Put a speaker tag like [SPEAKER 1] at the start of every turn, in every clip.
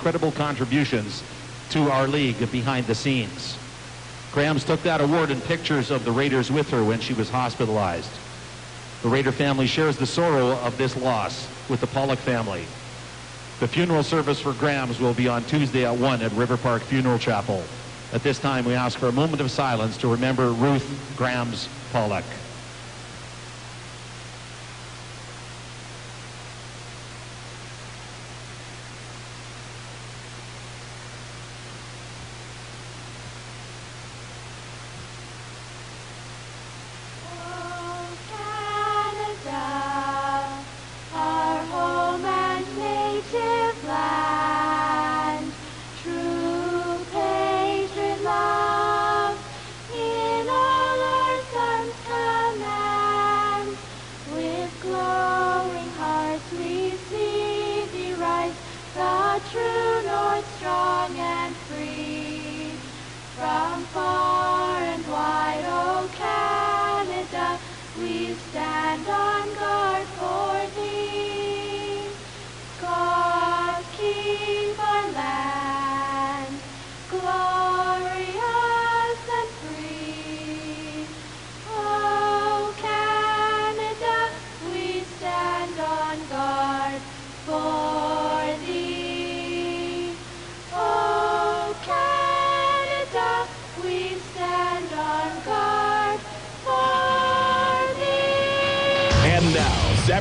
[SPEAKER 1] incredible contributions to our league behind the scenes. Grams took that award in pictures of the Raiders with her when she was hospitalized. The Raider family shares the sorrow of this loss with the Pollock family. The funeral service for Grams will be on Tuesday at 1 at River Park Funeral Chapel. At this time, we ask for a moment of silence to remember Ruth Grams Pollock.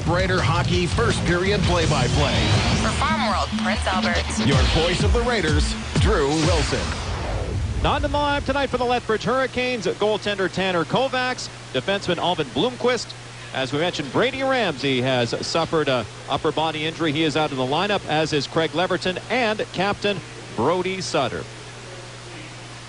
[SPEAKER 2] Raider hockey first period play-by-play.
[SPEAKER 3] For Farm World, Prince Albert.
[SPEAKER 2] Your voice of the Raiders, Drew Wilson.
[SPEAKER 4] Not in the lineup tonight for the Lethbridge Hurricanes. Goaltender Tanner Kovacs, defenseman Alvin Bloomquist. As we mentioned, Brady Ramsey has suffered a upper body injury. He is out of the lineup, as is Craig Leverton and captain Brody Sutter.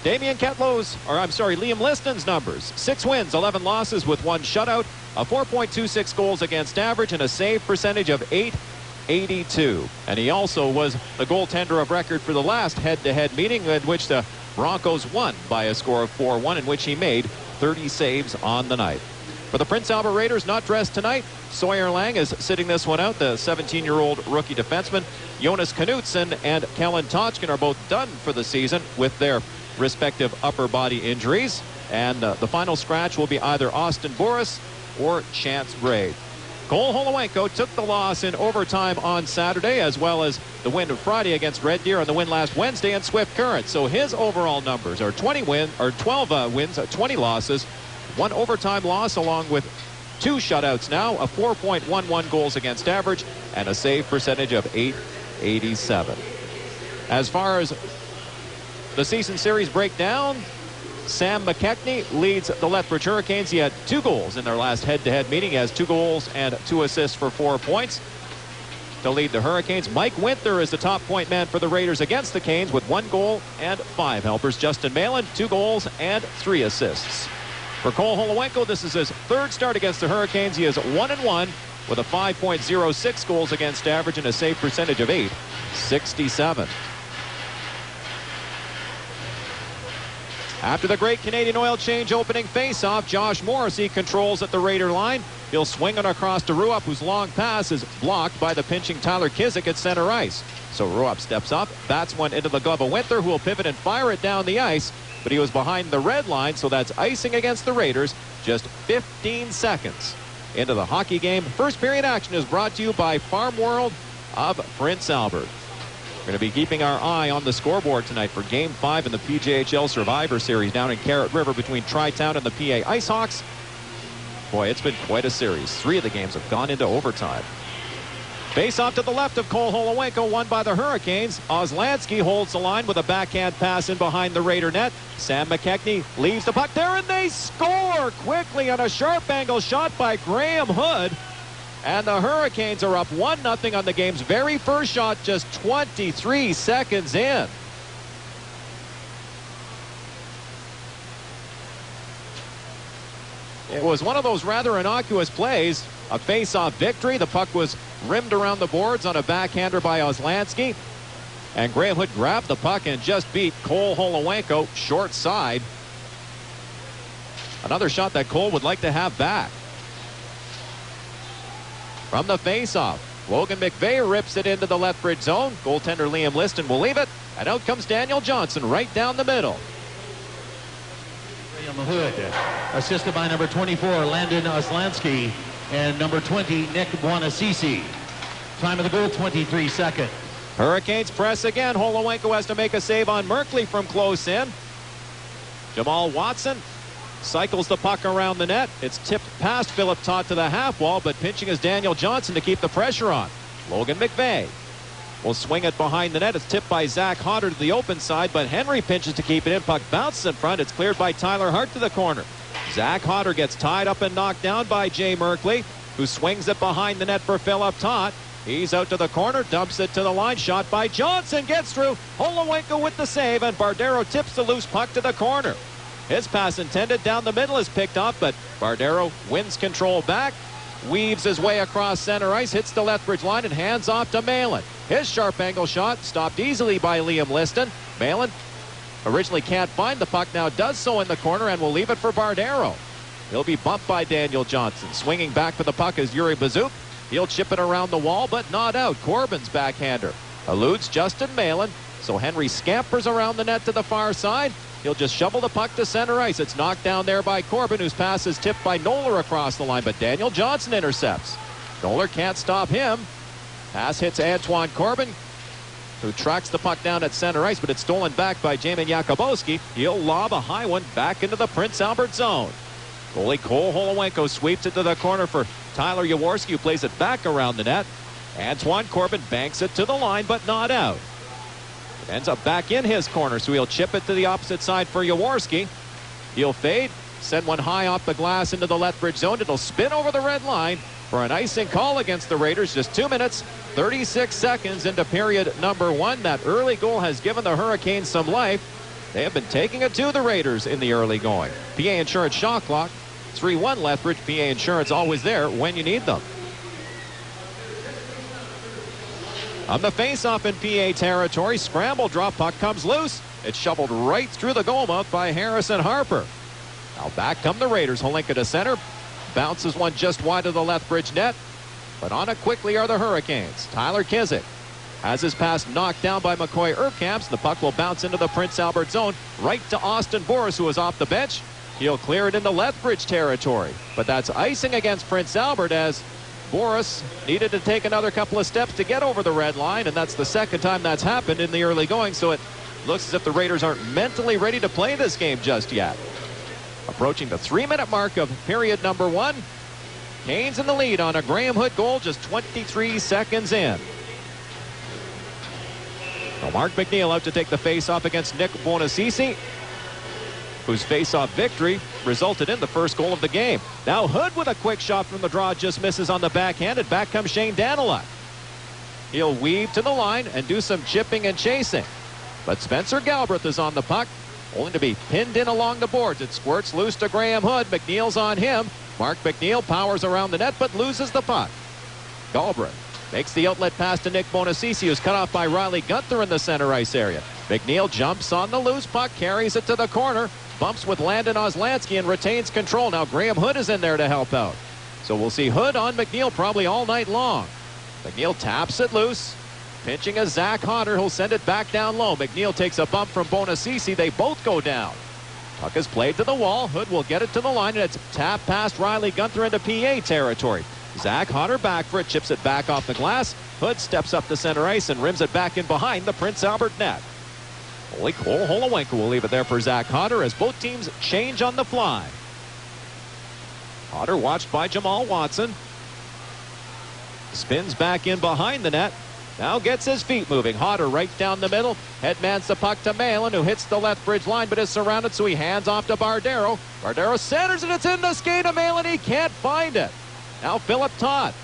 [SPEAKER 4] Liam Liston's numbers: 6 wins, 11 losses with 1 shutout, a 4.26 goals against average, and a save percentage of .882. And he also was the goaltender of record for the last head-to-head meeting, in which the Broncos won by a score of 4-1, in which he made 30 saves on the night. For the Prince Albert Raiders, not dressed tonight, Sawyer Lang is sitting this one out, the 17-year-old rookie defenseman. Jonas Knutson and Kellen Totchkin are both done for the season with their respective upper body injuries. And the final scratch will be either Austin Boris or Chance Braid. Cole Holowenko took the loss in overtime on Saturday, as well as the win of Friday against Red Deer and the win last Wednesday in Swift Current. So his overall numbers are 12 wins, 20 losses, 1 overtime loss, along with 2 shutouts now, a 4.11 goals against average, and a save percentage of .887. As far as the season series breakdown, Sam McKechnie leads the Lethbridge Hurricanes. He had 2 goals in their last head-to-head meeting. He has 2 goals and 2 assists for 4 points to lead the Hurricanes. Mike Winther is the top point man for the Raiders against the Canes with 1 goal and 5 helpers. Justin Malin, 2 goals and 3 assists. For Cole Holowenko, this is his 3rd start against the Hurricanes. He is 1-1 with a 5.06 goals against average and a save percentage of .867. After the Great Canadian Oil Change opening faceoff, Josh Morrissey controls at the Raider line. He'll swing it across to Ruup, whose long pass is blocked by the pinching Tyler Kizik at center ice. So Ruup steps up, bats one into the glove of Winther, who will pivot and fire it down the ice. But he was behind the red line, so that's icing against the Raiders. Just 15 seconds into the hockey game. First period action is brought to you by Farm World of Prince Albert. We're going to be keeping our eye on the scoreboard tonight for Game 5 in the PJHL Survivor Series down in Carrot River between Tri-Town and the PA IceHawks. Boy, it's been quite a series. 3 of the games have gone into overtime. Face off to the left of Cole Holowenko, won by the Hurricanes. Oslansky holds the line with a backhand pass in behind the Raider net. Sam McKechnie leaves the puck there, and they score quickly on a sharp angle shot by Graham Hood. And the Hurricanes are up 1-0 on the game's very first shot, just 23 seconds in. It was one of those rather innocuous plays, a face-off victory. The puck was rimmed around the boards on a backhander by Oslansky. And Graham Hood grabbed the puck and just beat Cole Holowenko short side. Another shot that Cole would like to have back. From the face-off, Logan McVeigh rips it into the Lethbridge zone. Goaltender Liam Liston will leave it. And out comes Daniel Johnson right down the middle.
[SPEAKER 1] William Hood, assisted by number 24, Landon Oslansky, and number 20, Nick Buonasisi. Time of the goal, 23 seconds.
[SPEAKER 4] Hurricanes press again. Holowenko has to make a save on Merkley from close in. Jamal Watson cycles the puck around the net. It's tipped past Philip Todd to the half wall, but pinching is Daniel Johnson to keep the pressure on. Logan McVeigh will swing it behind the net. It's tipped by Zach Hodder to the open side, but Henry pinches to keep it in. Puck bounces in front. It's cleared by Tyler Hart to the corner. Zach Hodder gets tied up and knocked down by Jay Merkley, who swings it behind the net for Philip Todd. He's out to the corner, dumps it to the line. Shot by Johnson, gets through. Holowenko with the save, and Bardero tips the loose puck to the corner. His pass intended down the middle is picked up, but Bardero wins control back, weaves his way across center ice, hits the Lethbridge line, and hands off to Malin. His sharp angle shot stopped easily by Liam Liston. Malin originally can't find the puck, now does so in the corner, and will leave it for Bardero. He'll be bumped by Daniel Johnson. Swinging back for the puck is Yuri Bazuk. He'll chip it around the wall, but not out. Corbin's backhander eludes Justin Malin, so Henry scampers around the net to the far side. He'll just shovel the puck to center ice. It's knocked down there by Corbin, whose pass is tipped by Noller across the line, but Daniel Johnson intercepts. Noller can't stop him. Pass hits Antoine Corbin, who tracks the puck down at center ice, but it's stolen back by Jamin Jakubowski. He'll lob a high one back into the Prince Albert zone. Goalie Cole Holowenko sweeps it to the corner for Tyler Jaworski, who plays it back around the net. Antoine Corbin banks it to the line, but not out. It ends up back in his corner, so he'll chip it to the opposite side for Jaworski. He'll fade, send one high off the glass into the Lethbridge zone. It'll spin over the red line for an icing call against the Raiders. Just 2 minutes, 36 seconds into period number 1. That early goal has given the Hurricanes some life. They have been taking it to the Raiders in the early going. PA Insurance shot clock. 3-1 Lethbridge. PA Insurance always there when you need them. On the face-off in PA territory, scramble drop puck comes loose. It's shoveled right through the goal mouth by Harrison Harper. Now back come the Raiders. Holinka to center. Bounces one just wide of the Lethbridge net. But on it quickly are the Hurricanes. Tyler Kizik has his pass knocked down by McCoy Urkamps. The puck will bounce into the Prince Albert zone right to Austin Boris, who is off the bench. He'll clear it into Lethbridge territory. But that's icing against Prince Albert, as Boris needed to take another couple of steps to get over the red line, and that's the second time that's happened in the early going, so it looks as if the Raiders aren't mentally ready to play this game just yet. Approaching the 3-minute mark of period number 1. Canes in the lead on a Graham Hood goal just 23 seconds in. So Mark McNeil out to take the face-off against Nick Buonasisi, whose face-off victory resulted in the first goal of the game. Now Hood with a quick shot from the draw, just misses on the backhand, and back comes Shane Daniluk. He'll weave to the line and do some chipping and chasing. But Spencer Galbraith is on the puck, only to be pinned in along the boards. It squirts loose to Graham Hood. McNeil's on him. Mark McNeil powers around the net, but loses the puck. Galbraith makes the outlet pass to Nick Buonasisi, who's cut off by Riley Gunther in the center ice area. McNeil jumps on the loose puck, carries it to the corner, bumps with Landon Oslansky, and retains control. Now Graham Hood is in there to help out. So we'll see Hood on McNeil probably all night long. McNeil taps it loose. Pinching is Zach Hodder, who'll send it back down low. McNeil takes a bump from Buonasisi. They both go down. Puck is played to the wall. Hood will get it to the line, and it's tapped past Riley Gunther into PA territory. Zach Hodder back for it, chips it back off the glass. Hood steps up to center ice and rims it back in behind the Prince Albert net. Only Cole Holowenko will leave it there for Zach Hodder as both teams change on the fly. Hodder watched by Jamal Watson. Spins back in behind the net. Now gets his feet moving. Hodder right down the middle. Headmans the puck to Malin, who hits the Lethbridge line but is surrounded, so he hands off to Bardero. Bardero centers, and it's in the skate of Malin. He can't find it. Now Philip Todd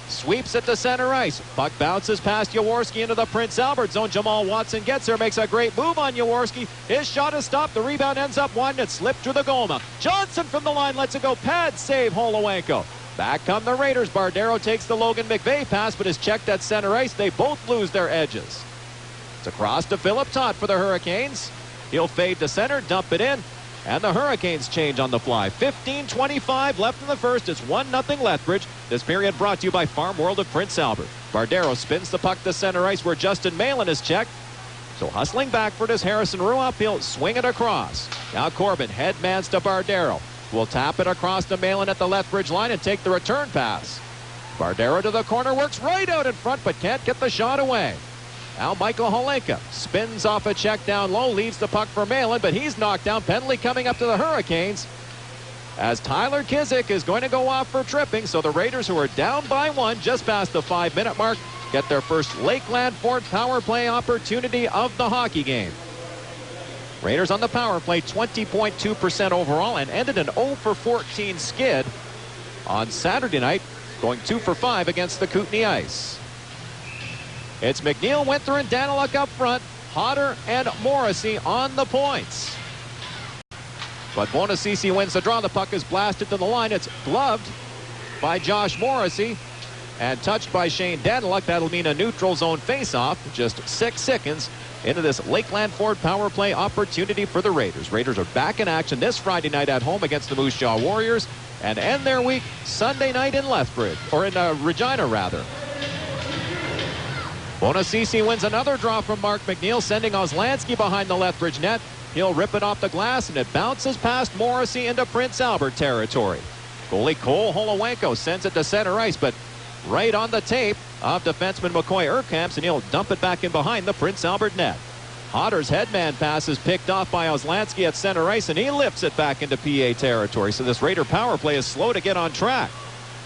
[SPEAKER 4] sweeps it to center ice. Puck bounces past Jaworski into the Prince Albert zone. Jamal Watson gets there, makes a great move on Jaworski. His shot is stopped. The rebound ends up wide, and it slipped through the goal mouth. Johnson from the line lets it go. Pad save Holowenko. Back come the Raiders. Bardero takes the Logan McVeigh pass, but is checked at center ice. They both lose their edges. It's across to Philip Todd for the Hurricanes. He'll fade to center, dump it in, and the Hurricanes change on the fly. 15:25 left in the first. It's 1-0 Lethbridge. This period brought to you by Farm World of Prince Albert. Bardero spins the puck to center ice where Justin Malin is checked. So hustling backward is Harrison Ruoff. He'll swing it across. Now Corbin headmans to Bardero. Will tap it across to Malin at the Lethbridge line and take the return pass. Bardero to the corner, works right out in front, but can't get the shot away. Now Michael Holenka spins off a check down low, leaves the puck for Malin, but he's knocked down. Penalty coming up to the Hurricanes as Tyler Kizik is going to go off for tripping. So the Raiders, who are down by 1 just past the 5-minute mark, get their first Lakeland Ford power play opportunity of the hockey game. Raiders on the power play 20.2% overall and ended an 0 for 14 skid on Saturday night, going 2 for 5 against the Kootenay Ice. It's McNeil, Winther, and Daniluk up front. Hodder and Morrissey on the points. But Bonacisi wins the draw. The puck is blasted to the line. It's gloved by Josh Morrissey and touched by Shane Daniluk. That'll mean a neutral zone faceoff. Just 6 seconds into this Lakeland Ford power play opportunity for the Raiders. Raiders are back in action this Friday night at home against the Moose Jaw Warriors and end their week Sunday night in Lethbridge, or in Regina rather. Bonacisi wins another draw from Mark McNeil, sending Oslansky behind the Lethbridge net. He'll rip it off the glass, and it bounces past Morrissey into Prince Albert territory. Goalie Cole Holowenko sends it to center ice, but right on the tape of defenseman McCoy Urkamps, and he'll dump it back in behind the Prince Albert net. Hodder's headman pass is picked off by Oslansky at center ice, and he lifts it back into PA territory. So this Raider power play is slow to get on track.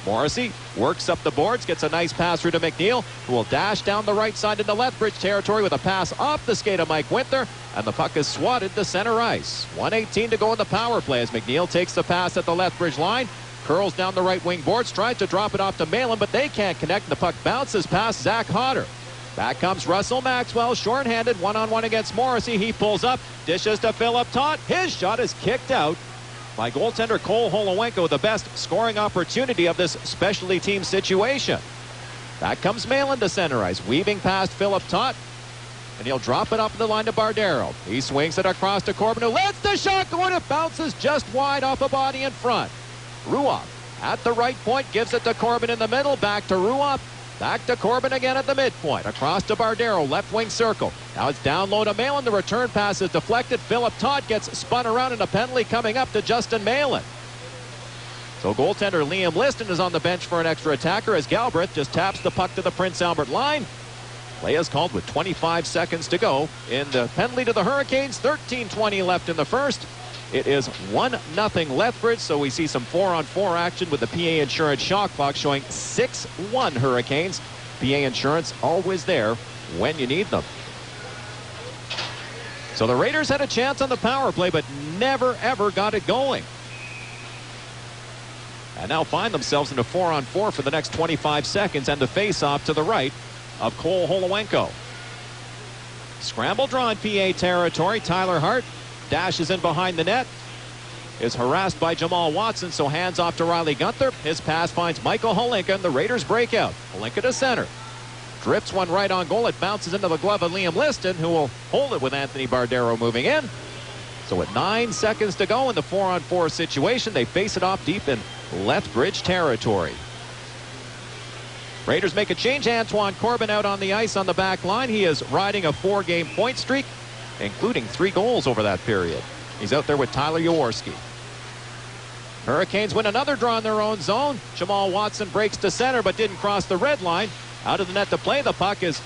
[SPEAKER 4] Morrissey works up the boards, gets a nice pass through to McNeil, who will dash down the right side into Lethbridge territory with a pass off the skate of Mike Winther, and the puck is swatted to center ice. 1:18 to go in the power play as McNeil takes the pass at the Lethbridge line, curls down the right wing boards, tries to drop it off to Malin, but they can't connect, and the puck bounces past Zach Hodder. Back comes Russell Maxwell, shorthanded, one-on-one against Morrissey. He pulls up, dishes to Philip Todd. His shot is kicked out by goaltender Cole Holowenko, the best scoring opportunity of this specialty team situation. Back comes Malin to center ice, weaving past Philip Todd, and he'll drop it up the line to Bardero. He swings it across to Corbin, who lets the shot go, and it bounces just wide off a body in front. Ruoff at the right point, gives it to Corbin in the middle, back to Ruoff, back to Corbin again at the midpoint, across to Bardero, left wing circle. Now it's down low to Malin. The return pass is deflected. Philip Todd gets spun around, and a penalty coming up to Justin Malin. So goaltender Liam Liston is on the bench for an extra attacker as Galbraith just taps the puck to the Prince Albert line. Play is called with 25 seconds to go in the penalty to the Hurricanes. 13:20 left in the first. It is 1-0 Lethbridge, so we see some 4-on-4 action with the PA Insurance shot clock showing 6-1 Hurricanes. PA Insurance always there when you need them. So the Raiders had a chance on the power play, but never, ever got it going. And now find themselves in a 4-on-4 for the next 25 seconds and the face-off to the right of Cole Holowenko. Scramble draw in PA territory. Tyler Hart dashes in behind the net, is harassed by Jamal Watson, so hands off to Riley Gunther. His pass finds Michael Holenka, and the Raiders break out. Holenka to center. Drifts one right on goal. It bounces into the glove of Liam Liston, who will hold it with Anthony Bardero moving in. So with 9 seconds to go in the 4-on-4 situation, they face it off deep in Lethbridge territory. Raiders make a change. Antoine Corbin out on the ice on the back line. He is riding a 4-game point streak, including 3 goals over that period. He's out there with Tyler Jaworski. Hurricanes win another draw in their own zone. Jamal Watson breaks to center but didn't cross the red line. Out of the net to play the puck is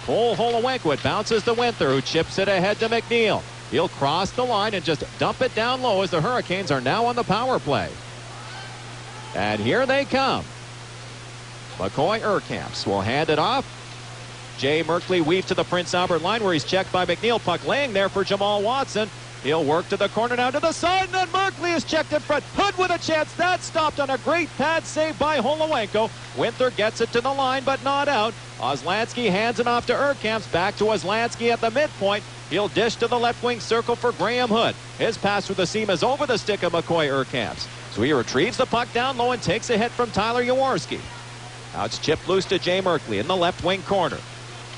[SPEAKER 4] Cole Holowenko. It bounces to Winther, who chips it ahead to McNeil. He'll cross the line and just dump it down low as the Hurricanes are now on the power play. And here they come. McCoy Urkamps will hand it off. Jay Merkley weaves to the Prince Albert line where he's checked by McNeil. Puck laying there for Jamal Watson. He'll work to the corner now to the side, and then Merkley is checked in front. Hood with a chance. That stopped on a great pad save by Holowenko. Winther gets it to the line, but not out. Oslansky hands it off to Urkamps. Back to Oslansky at the midpoint. He'll dish to the left wing circle for Graham Hood. His pass through the seam is over the stick of McCoy Urkamps. So he retrieves the puck down low and takes a hit from Tyler Jaworski. Now it's chipped loose to Jay Merkley in the left wing corner.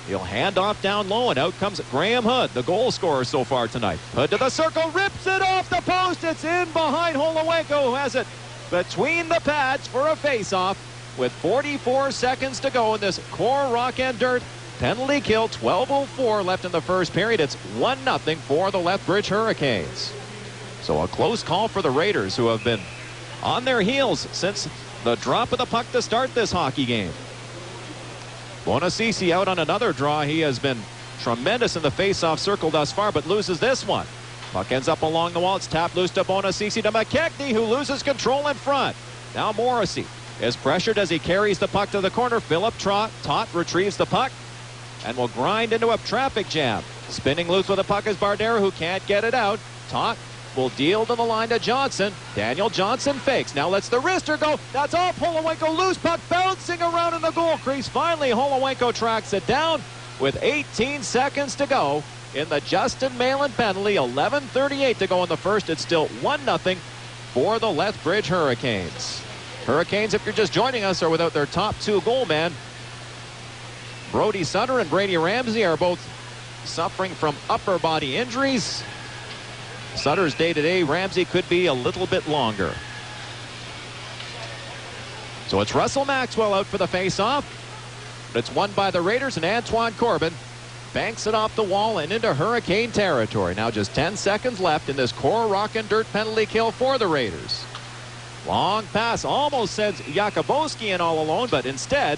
[SPEAKER 4] He'll hand off down low, and out comes Graham Hood, the goal scorer so far tonight. Hood to the circle, rips it off the post. It's in behind Holowenko, who has it between the pads for a face-off. with 44 seconds to go in this core rock and dirt penalty kill. 12:04 left in the first period. It's 1-0 for the Lethbridge Hurricanes. So a close call for the Raiders, who have been on their heels since the drop of the puck to start this hockey game. Bonacisi out on another draw. He has been tremendous in the face-off circle thus far, but loses this one. Puck ends up along the wall. It's tapped loose to Bonacisi to McKechnie, who loses control in front. Now Morrissey is pressured as he carries the puck to the corner. Philip Tot retrieves the puck and will grind into a traffic jam. Spinning loose with the puck is Bardera, who can't get it out. Tot will deal to the line to Johnson. Daniel Johnson fakes. Now lets the wrister go. That's off. Holowenko loose. Puck bouncing around in the goal crease. Finally, Holowenko tracks it down with 18 seconds to go in the Justin Malin penalty. 11:38 to go in the first. It's still 1-0 for the Lethbridge Hurricanes. Hurricanes, if you're just joining us, are without their top two goalmen. Brody Sutter and Brady Ramsey are both suffering from upper body injuries. Sutter's day-to-day. Ramsey could be a little bit longer. So it's Russell Maxwell out for the face-off. But it's won by the Raiders, and Antoine Corbin banks it off the wall and into Hurricane territory. Now just 10 seconds left in this core rock and dirt penalty kill for the Raiders. Long pass almost sends Jakubowski in all alone, but instead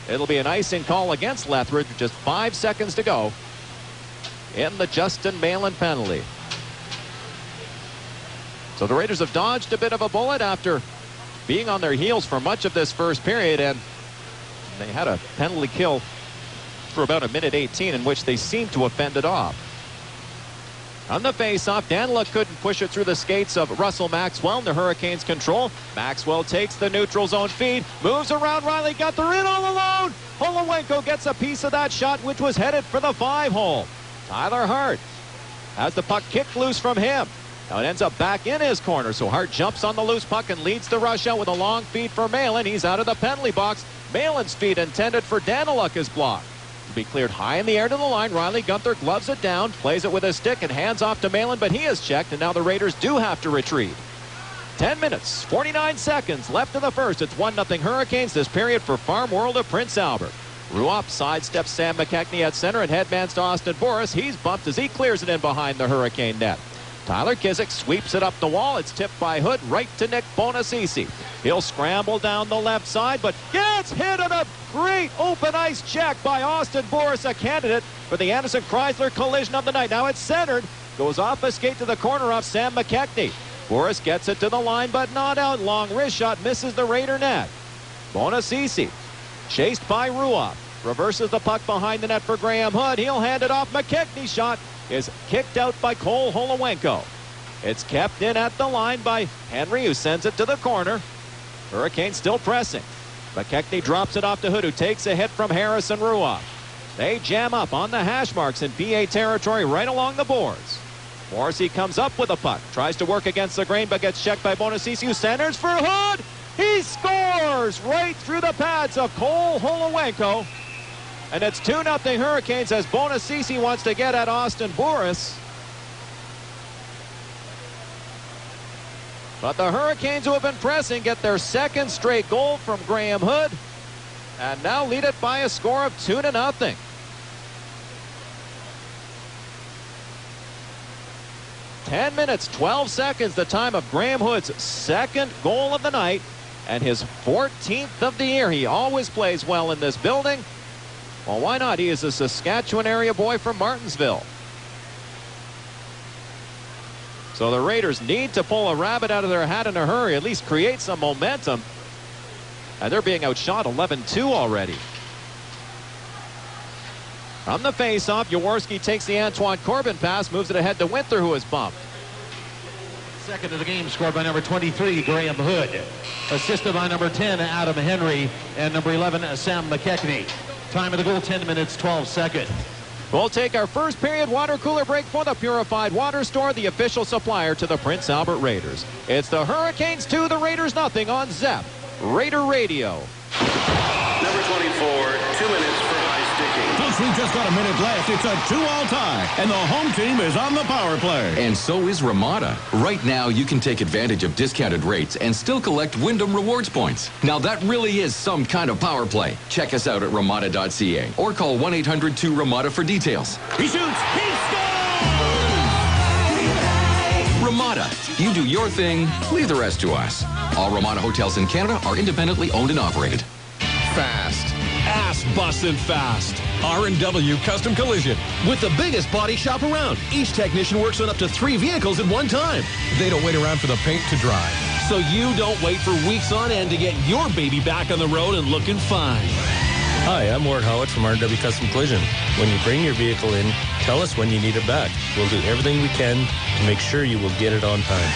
[SPEAKER 4] it'll be an icing call against Lethbridge with just 5 seconds to go in the Justin Malin penalty. So the Raiders have dodged a bit of a bullet after being on their heels for much of this first period, and they had a penalty kill for about a minute 18 in which they seemed to have fended off. On the face-off, Danila couldn't push it through the skates of Russell Maxwell, and the Hurricanes control. Maxwell takes the neutral zone feed, moves around Riley Gunther in all alone. Holowenko gets a piece of that shot, which was headed for the 5-hole. Tyler Hart has the puck kicked loose from him. Now it ends up back in his corner, so Hart jumps on the loose puck and leads the rush out with a long feed for Malin. He's out of the penalty box. Malin's feed intended for Daniluk is blocked. To be cleared high in the air to the line, Riley Gunther gloves it down, plays it with his stick, and hands off to Malin, but he is checked, and now the Raiders do have to retreat. 10 minutes, 49 seconds left in the first. It's 1-0 Hurricanes this period for Farm World of Prince Albert. Ruoff sidesteps Sam McKechnie at center and headmans to Austin Boris. He's bumped as he clears it in behind the Hurricane net. Tyler Kizik sweeps it up the wall. It's tipped by Hood right to Nick Bonacisi. He'll scramble down the left side, but gets hit on a great open ice check by Austin Boris, a candidate for the Anderson Chrysler collision of the night. Now it's centered, goes off a skate to the corner off Sam McKechnie. Boris gets it to the line, but not out. Long wrist shot misses the Raider net. Bonacisi chased by Ruoff. Reverses the puck behind the net for Graham Hood. He'll hand it off. McKechnie's shot is kicked out by Cole Holowenko. It's kept in at the line by Henry, who sends it to the corner. Hurricanes still pressing. McKechnie drops it off to Hood, who takes a hit from Harrison Ruoff. They jam up on the hash marks in BA territory right along the boards. Morrissey comes up with a puck, tries to work against the grain, but gets checked by Bonacisi, who centers for Hood. He scores right through the pads of Cole Holowenko. And it's 2-0 Hurricanes as Bonacisi wants to get at Austin Boris. But the Hurricanes, who have been pressing, get their second straight goal from Graham Hood, and now lead it by a score of 2-0. "10 minutes, 12 seconds, the time of Graham Hood's second goal of the night and his 14th of the year. He always plays well in this building. Well, why not? He is a Saskatchewan area boy from Martinsville. So the Raiders need to pull a rabbit out of their hat in a hurry, at least create some momentum. And they're being outshot 11-2 already. From the face-off, Jaworski takes the Antoine Corbin pass, moves it ahead to Winther, who is bumped.
[SPEAKER 1] Second of the game scored by number 23, Graham Hood. Assisted by number 10, Adam Henry, and number 11, Sam McKechnie. Time of the goal, 10 minutes, 12 seconds.
[SPEAKER 4] We'll take our first period water cooler break for the Purified Water Store, the official supplier to the Prince Albert Raiders. It's the Hurricanes 2, the Raiders nothing on ZEP Raider Radio.
[SPEAKER 5] Number 24, 2 minutes for high sticking. Boys, we've just got a minute left. It's a 2-all tie, and the home team is on the power play.
[SPEAKER 6] And so is Ramada. Right now, you can take advantage of discounted rates and still collect Wyndham Rewards points. Now, that really is some kind of power play. Check us out at Ramada.ca or call 1-800-2-RAMADA for details.
[SPEAKER 5] He shoots. He scores!
[SPEAKER 6] Ramada. You do your thing, leave the rest to us. All Ramada hotels in Canada are independently owned and operated.
[SPEAKER 2] Fast.
[SPEAKER 7] Ass-bussin' fast. R&W Custom Collision.
[SPEAKER 8] With the biggest body shop around, each technician works on up to 3 vehicles at one time.
[SPEAKER 7] They don't wait around for the paint to dry.
[SPEAKER 8] So you don't wait for weeks on end to get your baby back on the road and looking fine.
[SPEAKER 9] Hi, I'm Ward Howitt from R&W Custom Collision. When you bring your vehicle in, tell us when you need it back. We'll do everything we can to make sure you will get it on time.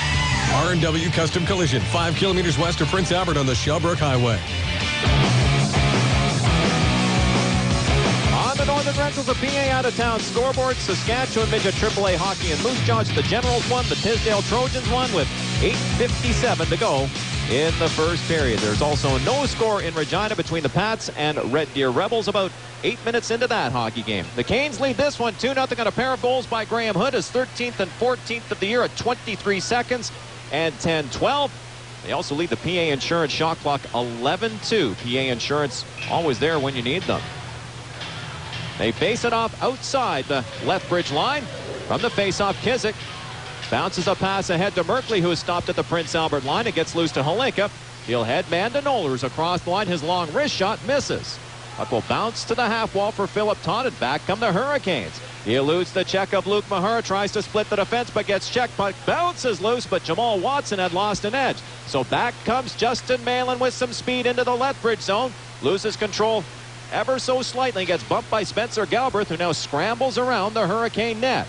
[SPEAKER 7] R&W Custom Collision, 5 kilometers west of Prince Albert on the Shelbrook Highway.
[SPEAKER 4] The Northern Rentals of PA out-of-town scoreboard. Saskatchewan Midget AAA Hockey and Moose Jaws. The Generals won. The Tisdale Trojans won with 8:57 to go in the first period. There's also no score in Regina between the Pats and Red Deer Rebels about 8 minutes into that hockey game. The Canes lead this one 2-0 on a pair of goals by Graham Hood, his 13th and 14th of the year at 23 seconds and 10-12. They also lead the PA Insurance shot clock 11-2. PA Insurance always there when you need them. They face it off outside the Lethbridge line. From the face-off, Kizik bounces a pass ahead to Merkley, who is stopped at the Prince Albert line. It gets loose to Holinka. He'll headman to Nollers across the line. His long wrist shot misses. Puck will bounce to the half wall for Philip Todd, and back come the Hurricanes. He eludes the check of Luke Mahura, tries to split the defense, but gets checked. Puck bounces loose, but Jamal Watson had lost an edge. So back comes Justin Malin with some speed into the Lethbridge zone. Loses control ever so slightly, gets bumped by Spencer Galbraith, who now scrambles around the Hurricane net.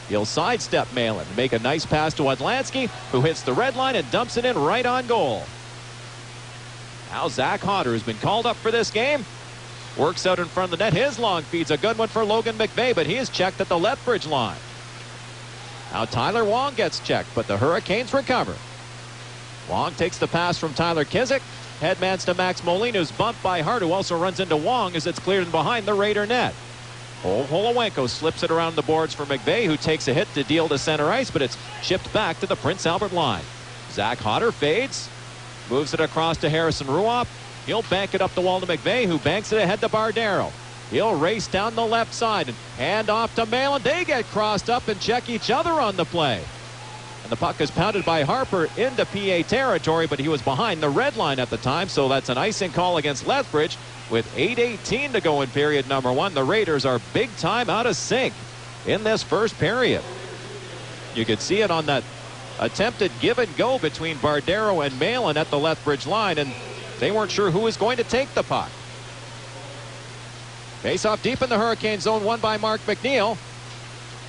[SPEAKER 4] He'll sidestep Malin and make a nice pass to Atlansky, who hits the red line and dumps it in right on goal. Now Zach Hodder has been called up for this game. Works out in front of the net. His long feed's a good one for Logan McVeigh, but he is checked at the Lethbridge line. Now Tyler Wong gets checked, but the Hurricanes recover. Wong takes the pass from Tyler Kizik. Headmans to Max Molina, who's bumped by Hart, who also runs into Wong as it's cleared in behind the Raider net. Holowenko slips it around the boards for McVeigh, who takes a hit to deal to center ice, but it's chipped back to the Prince Albert line. Zach Hodder fades, moves it across to Harrison Ruoff. He'll bank it up the wall to McVeigh, who banks it ahead to Bardero. He'll race down the left side and hand off to Malin. They get crossed up and check each other on the play. And the puck is pounded by Harper into PA territory, but he was behind the red line at the time, so that's an icing call against Lethbridge. With 8:18 to go in period number one, the Raiders are big time out of sync in this first period. You could see it on that attempted give and go between Bardero and Malin at the Lethbridge line, and they weren't sure who was going to take the puck. Face off deep in the Hurricane zone, won by Mark McNeil,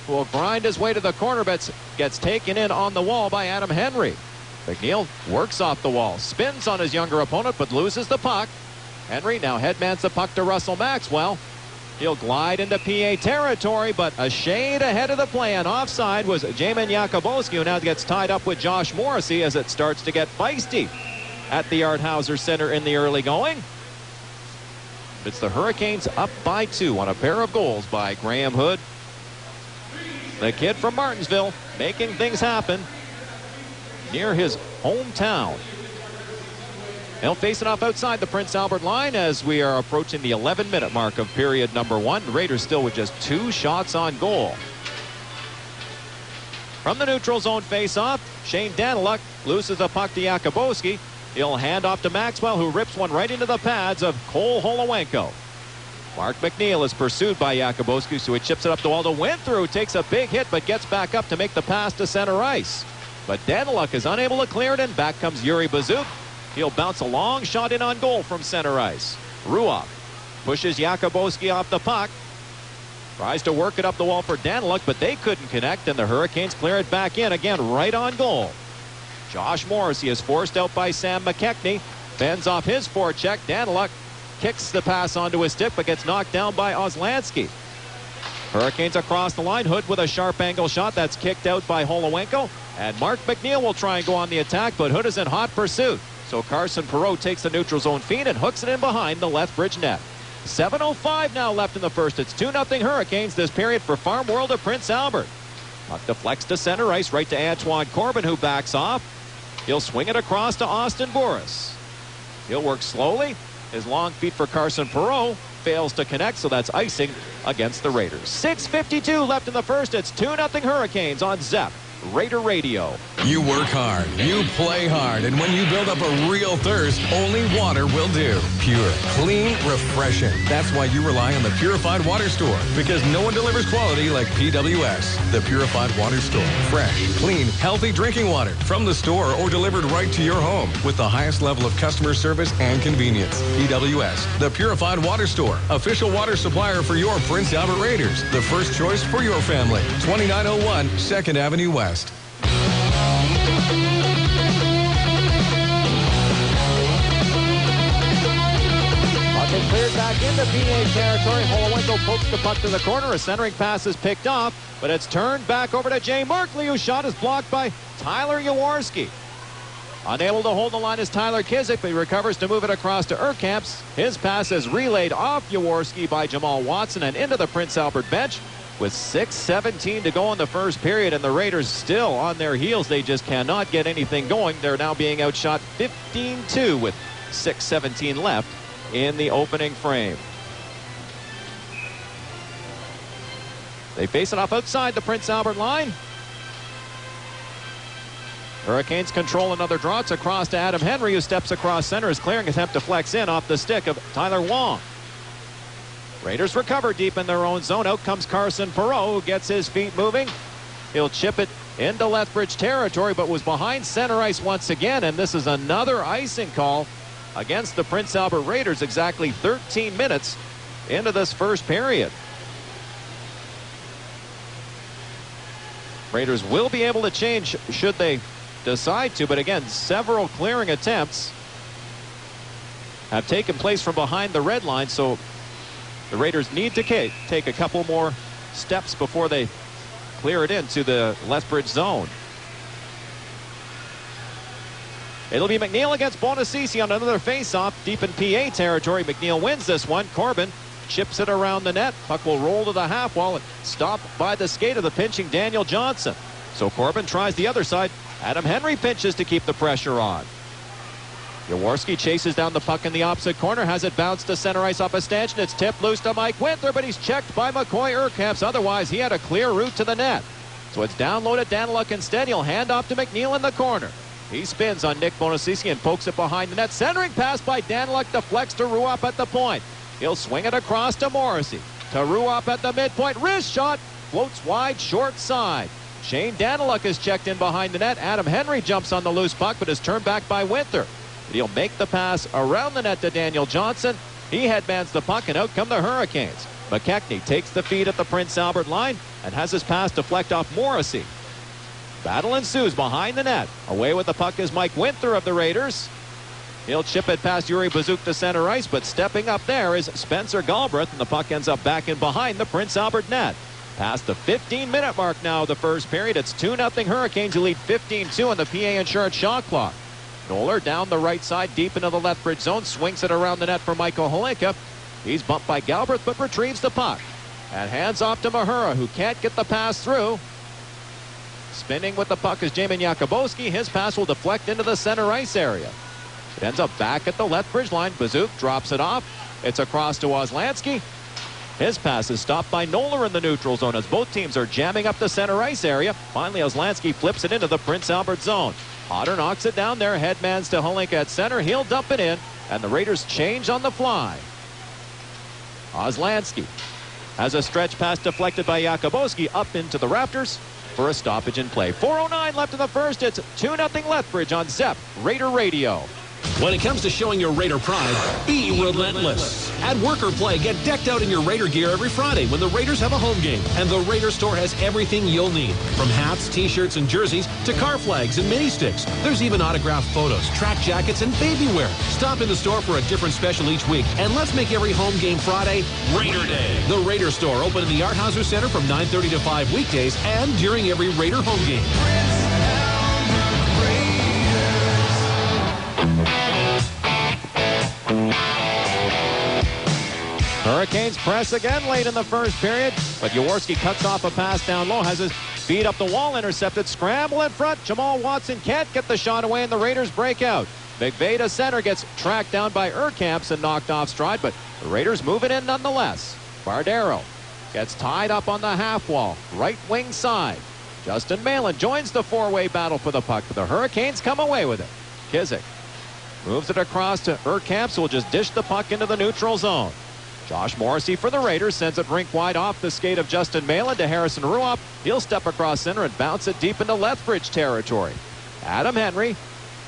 [SPEAKER 4] who will grind his way to the corner, but gets taken in on the wall by Adam Henry. McNeil works off the wall, spins on his younger opponent, but loses the puck. Henry now headmans the puck to Russell Maxwell. He'll glide into PA territory, but a shade ahead of the play, and offside was Jamin Jakubowski, who now gets tied up with Josh Morrissey as it starts to get feisty at the Art Hauser Center in the early going. It's the Hurricanes up by 2 on a pair of goals by Graham Hood. The kid from Martinsville making things happen near his hometown. They'll face it off outside the Prince Albert line as we are approaching the 11-minute mark of period number one. The Raiders still with just 2 shots on goal. From the neutral zone face-off, Shane Daniluk loses the puck to Jakubowski. He'll hand off to Maxwell, who rips one right into the pads of Cole Holowenko. Mark McNeil is pursued by Jakubowski, so he chips it up the wall to Winthrop, takes a big hit, but gets back up to make the pass to center ice. But Daniluk is unable to clear it, and back comes Yuri Bazuk. He'll bounce a long shot in on goal from center ice. Ruoff pushes Jakubowski off the puck. Tries to work it up the wall for Daniluk, but they couldn't connect, and the Hurricanes clear it back in again right on goal. Josh Morrissey is forced out by Sam McKechnie. Fends off his forecheck. Daniluk kicks the pass onto his stick, but gets knocked down by Oslansky. Hurricanes across the line. Hood with a sharp angle shot. That's kicked out by Holowenko. And Mark McNeil will try and go on the attack, but Hood is in hot pursuit. So Carson Perreault takes the neutral zone feed and hooks it in behind the Lethbridge net. 7:05 now left in the first. It's 2-0 Hurricanes this period for Farm World of Prince Albert. Puck deflects to center ice, right to Antoine Corbin, who backs off. He'll swing it across to Austin Boris. He'll work slowly. His long feet for Carson Perreault fails to connect, so that's icing against the Raiders. 6:52 left in the first. It's 2-0 Hurricanes on ZEP Raider Radio.
[SPEAKER 7] You work hard, you play hard, and when you build up a real thirst, only water will do. Pure, clean, refreshing. That's why you rely on the Purified Water Store, because no one delivers quality like PWS. The Purified Water Store. Fresh, clean, healthy drinking water from the store or delivered right to your home with the highest level of customer service and convenience. PWS, the Purified Water Store, official water supplier for your Prince Albert Raiders. The first choice for your family. 2901 2nd Avenue West.
[SPEAKER 4] Puck is cleared back into PA territory. Holowinko pokes the puck to the corner. A centering pass is picked off, but it's turned back over to Jay Markley, whose shot is blocked by Tyler Jaworski. Unable to hold the line is Tyler Kizik, but he recovers to move it across to Urkamps. His pass is relayed off Jaworski by Jamal Watson and into the Prince Albert bench. With 6:17 to go in the first period, and the Raiders still on their heels. They just cannot get anything going. They're now being outshot 15-2 with 6:17 left in the opening frame. They face it off outside the Prince Albert line. Hurricanes control another draw. It's across to Adam Henry, who steps across center. His clearing attempt deflects in off the stick of Tyler Wong. Raiders recover deep in their own zone. Out comes Carson Perreault, who gets his feet moving. He'll chip it into Lethbridge territory, but was behind center ice once again. And this is another icing call against the Prince Albert Raiders exactly 13 minutes into this first period. Raiders will be able to change should they decide to, but again, several clearing attempts have taken place from behind the red line, so the Raiders need to take a couple more steps before they clear it into the Lethbridge zone. It'll be McNeil against Bonacisi on another face-off deep in PA territory. McNeil wins this one. Corbin chips it around the net. Puck will roll to the half wall and stopped by the skate of the pinching Daniel Johnson. So Corbin tries the other side. Adam Henry pinches to keep the pressure on. Jaworski chases down the puck in the opposite corner, has it bounced to center ice off a stanchion. It's tipped loose to Mike Winther, but he's checked by McCoy Urkamps. Otherwise, he had a clear route to the net. So it's down low to Daniluk instead. He'll hand off to McNeil in the corner. He spins on Nick Bonacisi and pokes it behind the net. Centering pass by Daniluk deflects to Ruop at the point. He'll swing it across to Morrissey. To Ruop at the midpoint. Wrist shot. Floats wide, short side. Shane Daniluk is checked in behind the net. Adam Henry jumps on the loose puck, but is turned back by Winther. He'll make the pass around the net to Daniel Johnson. He headmans the puck, and out come the Hurricanes. McKechnie takes the feed at the Prince Albert line and has his pass deflect off Morrissey. Battle ensues behind the net. Away with the puck is Mike Winther of the Raiders. He'll chip it past Yuri Bazuk to center ice, but stepping up there is Spencer Galbraith, and the puck ends up back in behind the Prince Albert net. Past the 15-minute mark now of the first period. It's 2-0 Hurricanes, who lead 15-2 on the PA Insurance shot clock. Noller down the right side, deep into the Lethbridge zone, swings it around the net for Michael Holinka. He's bumped by Galbraith, but retrieves the puck. And hands off to Mahura, who can't get the pass through. Spinning with the puck is Jamin Jakubowski. His pass will deflect into the center ice area. It ends up back at the Lethbridge line. Bazuk drops it off. It's across to Oslansky. His pass is stopped by Noller in the neutral zone as both teams are jamming up the center ice area. Finally, Oslansky flips it into the Prince Albert zone. Otter knocks it down there. Headmans to Holinka at center. He'll dump it in, and the Raiders change on the fly. Oslansky has a stretch pass deflected by Jakubowski up into the rafters for a stoppage in play. 4:09 left in the first. It's 2-0 Lethbridge on ZEP Raider Radio.
[SPEAKER 8] When it comes to showing your Raider pride, be relentless. At work or play, get decked out in your Raider gear every Friday when the Raiders have a home game. And the Raider store has everything you'll need, from hats, t-shirts, and jerseys to car flags and mini sticks. There's even autographed photos, track jackets, and baby wear. Stop in the store for a different special each week, and let's make every home game Friday Raider Day. The Raider store, open in the Arthauser Center from 9:30 to 5 weekdays and during every Raider home game.
[SPEAKER 4] Hurricanes press again late in the first period, but Jaworski cuts off a pass down low, has his feet up the wall, intercepted, scramble in front. Jamal Watson can't get the shot away, and the Raiders break out. McVeigh to center, gets tracked down by Urkamps and knocked off stride, but the Raiders move it in nonetheless. Bardero gets tied up on the half wall, right wing side. Justin Malin joins the four-way battle for the puck, but the Hurricanes come away with it. Kizik moves it across to Urkamps, who will just dish the puck into the neutral zone. Josh Morrissey for the Raiders sends it rink wide off the skate of Justin Malin to Harrison Ruopp. He'll step across center and bounce it deep into Lethbridge territory. Adam Henry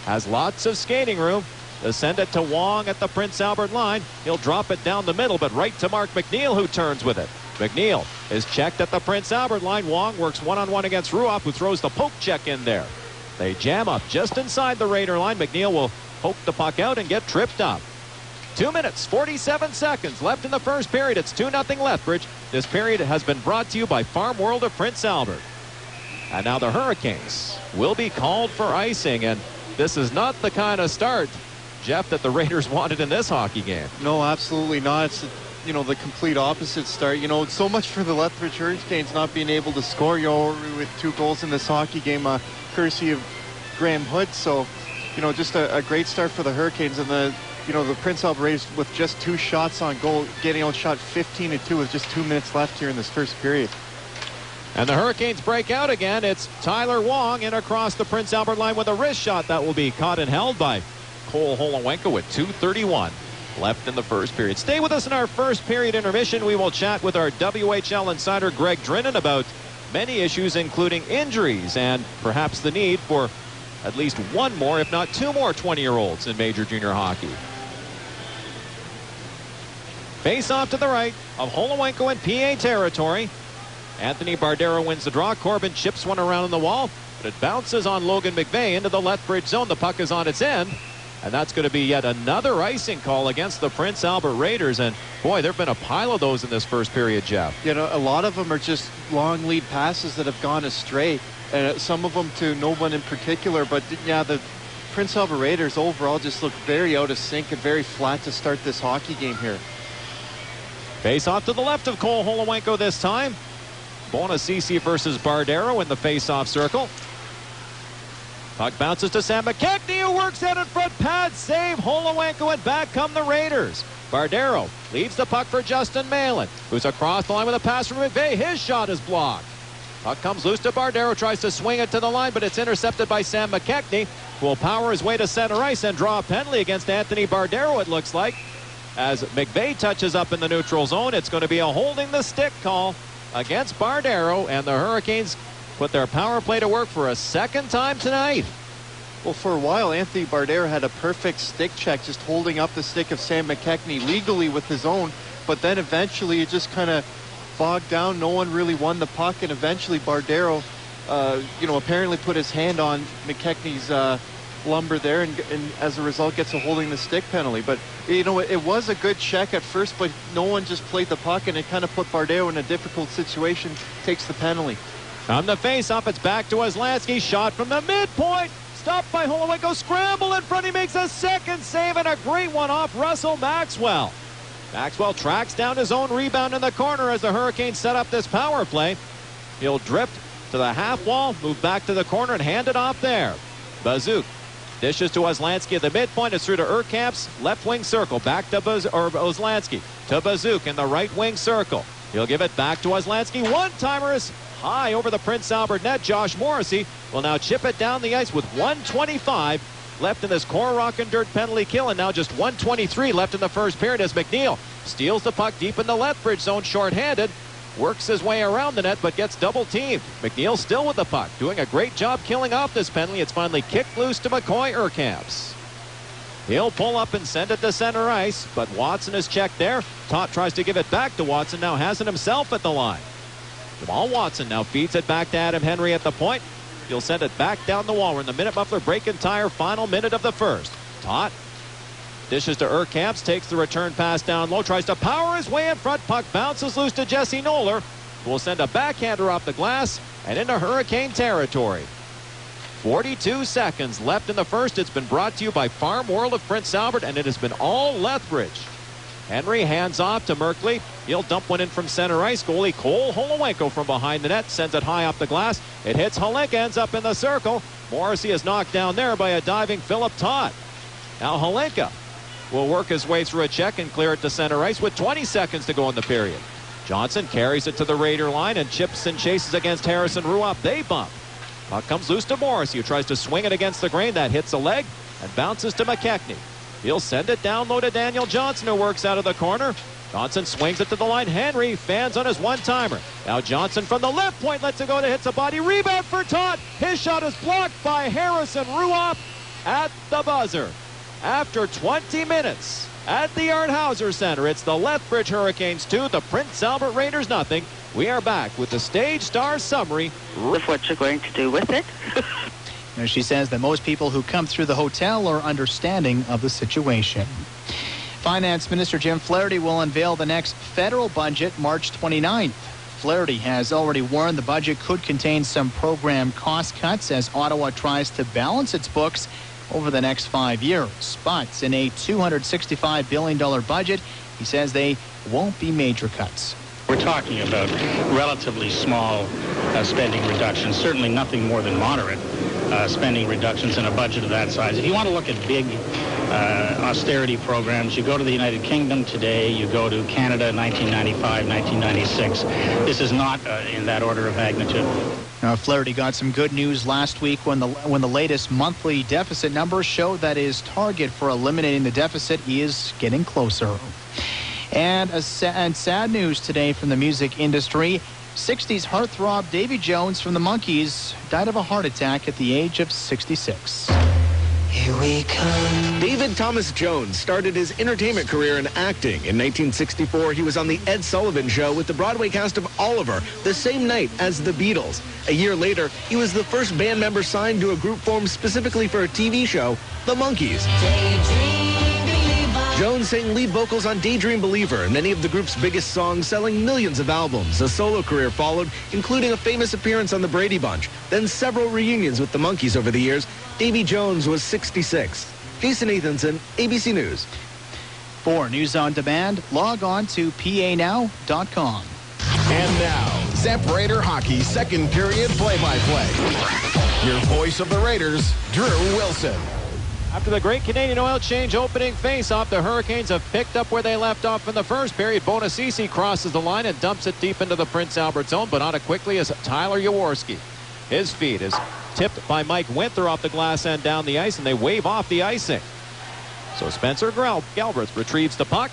[SPEAKER 4] has lots of skating room to send it to Wong at the Prince Albert line. He'll drop it down the middle, but right to Mark McNeil, who turns with it. McNeil is checked at the Prince Albert line. Wong works one-on-one against Ruopp, who throws the poke check in there. They jam up just inside the Raider line. McNeil will poke the puck out and get tripped up. 2 minutes, 47 seconds left in the first period. It's 2-0 Lethbridge. This period has been brought to you by Farm World of Prince Albert. And now the Hurricanes will be called for icing, and this is not the kind of start, Jeff, that the Raiders wanted in this hockey game.
[SPEAKER 10] No, absolutely not. It's, you know, the complete opposite start. You know, so much for the Lethbridge Hurricanes not being able to score, you know, with 2 goals in this hockey game, courtesy of Graham Hood. So, you know, just a great start for the Hurricanes, and the Prince Albert Raiders with just 2 shots on goal, getting outshot 15-2 with just 2 minutes left here in this first period.
[SPEAKER 4] And the Hurricanes break out again. It's Tyler Wong in across the Prince Albert line with a wrist shot that will be caught and held by Cole Holowenko with 2:31 left in the first period. Stay with us in our first period intermission. We will chat with our WHL insider Greg Drinnan about many issues, including injuries and perhaps the need for at least 1 more, if not 2 more 20-year-olds in major junior hockey. Face off to the right of Holowenko in PA territory. Anthony Bardero wins the draw. Corbin chips one around the wall, but it bounces on Logan McVeigh into the Lethbridge zone. The puck is on its end, and that's going to be yet another icing call against the Prince Albert Raiders. And boy, there have been a pile of those in this first period, Jeff.
[SPEAKER 10] You know, a lot of them are just long lead passes that have gone astray. Some of them to no one in particular, but yeah, the Prince Albert Raiders overall just look very out of sync and very flat to start this hockey game here.
[SPEAKER 4] Face off to the left of Cole Holowenko this time. Bonacisi versus Bardero in the face-off circle. Puck bounces to Sam McKechnie, who works out in front. Pad save. Holowenko, and back come the Raiders. Bardero leaves the puck for Justin Malin, who's across the line with a pass from McVeigh. His shot is blocked. Puck comes loose to Bardero, tries to swing it to the line, but it's intercepted by Sam McKechnie, who will power his way to center ice and draw a penalty against Anthony Bardero, it looks like. As McVeigh touches up in the neutral zone, it's going to be a holding the stick call against Bardero, and the Hurricanes put their power play to work for a second time tonight.
[SPEAKER 10] Well, for a while, Anthony Bardero had a perfect stick check, just holding up the stick of Sam McKechnie legally with his own, but then eventually it just kind of bogged down. No one really won the puck, and eventually Bardero, apparently put his hand on McKechnie's lumber there, and as a result gets a holding the stick penalty. But you know, it was a good check at first, but no one just played the puck, and it kind of put Bardero in a difficult situation. Takes the penalty.
[SPEAKER 4] On the face-off, it's back to Weslanski. Shot from the midpoint. Stopped by Holowenko. Scramble in front. He makes a second save, and a great one off Russell Maxwell. Maxwell tracks down his own rebound in the corner as the Hurricanes set up this power play. He'll drift to the half wall, move back to the corner, and hand it off there. Bazook dishes to Weslanski at the midpoint. It's through to Urkamps, left wing circle. Back to Weslanski to Bazook in the right wing circle. He'll give it back to Weslanski. One-timer is high over the Prince Albert net. Josh Morrissey will now chip it down the ice with 1:25 left in this core rock and dirt penalty kill, and now just 1:23 left in the first period as McNeil steals the puck deep in the Lethbridge zone shorthanded, works his way around the net but gets double teamed. McNeil still with the puck, doing a great job killing off this penalty. It's finally kicked loose to McCoy Urkamps. He'll pull up and send it to center ice, but Watson is checked there. Todd tries to give it back to Watson, now has it himself at the line. Jamal Watson now feeds it back to Adam Henry at the point. He'll send it back down the wall. We're in the minute muffler break and tire, final minute of the first. Todd dishes to Urkamps, takes the return pass down low, tries to power his way in front. Puck bounces loose to Jesse Noller, who will send a backhander off the glass and into Hurricane territory. 42 seconds left in the first. It's been brought to you by Farm World of Prince Albert, and it has been all Lethbridge. Henry hands off to Merkley. He'll dump one in from center ice. Goalie Cole Holowenko from behind the net sends it high off the glass. It hits Holinka, ends up in the circle. Morrissey is knocked down there by a diving Philip Todd. Now Holinka will work his way through a check and clear it to center ice with 20 seconds to go in the period. Johnson carries it to the Raider line and chips and chases against Harrison Ruoff. They bump. Puck comes loose to Morrissey, who tries to swing it against the grain. That hits a leg and bounces to McKechnie. He'll send it down low to Daniel Johnson, who works out of the corner. Johnson swings it to the line. Henry fans on his one-timer. Now Johnson from the left point lets it go to hits a body. Rebound for Todd. His shot is blocked by Harrison Ruoff at the buzzer. After 20 minutes at the Art Hauser Center, it's the Lethbridge Hurricanes 2, the Prince Albert Raiders nothing. We are back with the Stage Star summary.
[SPEAKER 11] With what you're going to do with it.
[SPEAKER 12] She says that most people who come through the hotel are understanding of the situation. Finance Minister Jim Flaherty will unveil the next federal budget March 29th. Flaherty has already warned the budget could contain some program cost cuts as Ottawa tries to balance its books over the next 5 years. But in a $265 billion budget, he says they won't be major cuts.
[SPEAKER 13] We're talking about relatively small spending reductions, certainly nothing more than moderate spending reductions in a budget of that size. If you want to look at big austerity programs, you go to the United Kingdom today, you go to Canada 1995, 1996. This is not in that order of magnitude.
[SPEAKER 12] Flaherty got some good news last week when the latest monthly deficit numbers showed that his target for eliminating the deficit is getting closer. And sad news today from the music industry. 60s heartthrob Davy Jones from the Monkees died of a heart attack at the age of 66.
[SPEAKER 14] Here we come. David Thomas Jones started his entertainment career in acting. In 1964, he was on The Ed Sullivan Show with the Broadway cast of Oliver the same night as the Beatles. A year later, he was the first band member signed to a group formed specifically for a TV show, The Monkees. Jones sang lead vocals on Daydream Believer and many of the group's biggest songs, selling millions of albums. A solo career followed, including a famous appearance on The Brady Bunch, then several reunions with the Monkees over the years. Davy Jones was 66. Jason Nathanson, ABC News.
[SPEAKER 12] For News on Demand, log on to panow.com.
[SPEAKER 2] And now, Zep Raider Hockey second period play-by-play. Your voice of the Raiders, Drew Wilson.
[SPEAKER 4] After the Great Canadian Oil Change opening face-off, the Hurricanes have picked up where they left off in the first period. Bonacisi crosses the line and dumps it deep into the Prince Albert zone, but not as quickly as Tyler Jaworski. His feed is tipped by Mike Winther off the glass end down the ice, and they wave off the icing. So Spencer Galbraith retrieves the puck.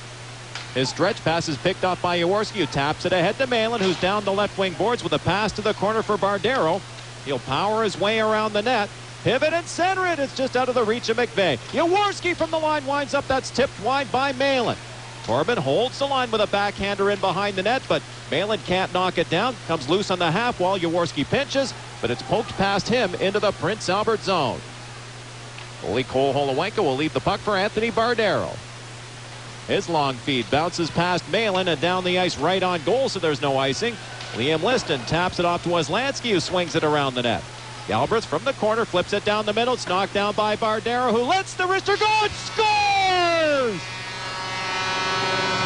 [SPEAKER 4] His stretch pass is picked off by Jaworski, who taps it ahead to Malin, who's down the left wing boards with a pass to the corner for Bardero. He'll power his way around the net. Pivot and center it. It's just out of the reach of McVeigh. Jaworski from the line winds up. That's tipped wide by Malin. Corbin holds the line with a backhander in behind the net, but Malin can't knock it down. Comes loose on the half wall. Jaworski pinches, but it's poked past him into the Prince Albert zone. Goalie Cole Holowenko will leave the puck for Anthony Bardero. His long feed bounces past Malin and down the ice right on goal, so there's no icing. Liam Liston taps it off to Weslanski, who swings it around the net. Galbraith from the corner flips it down the middle. It's knocked down by Bardero, who lets the wrister go and scores!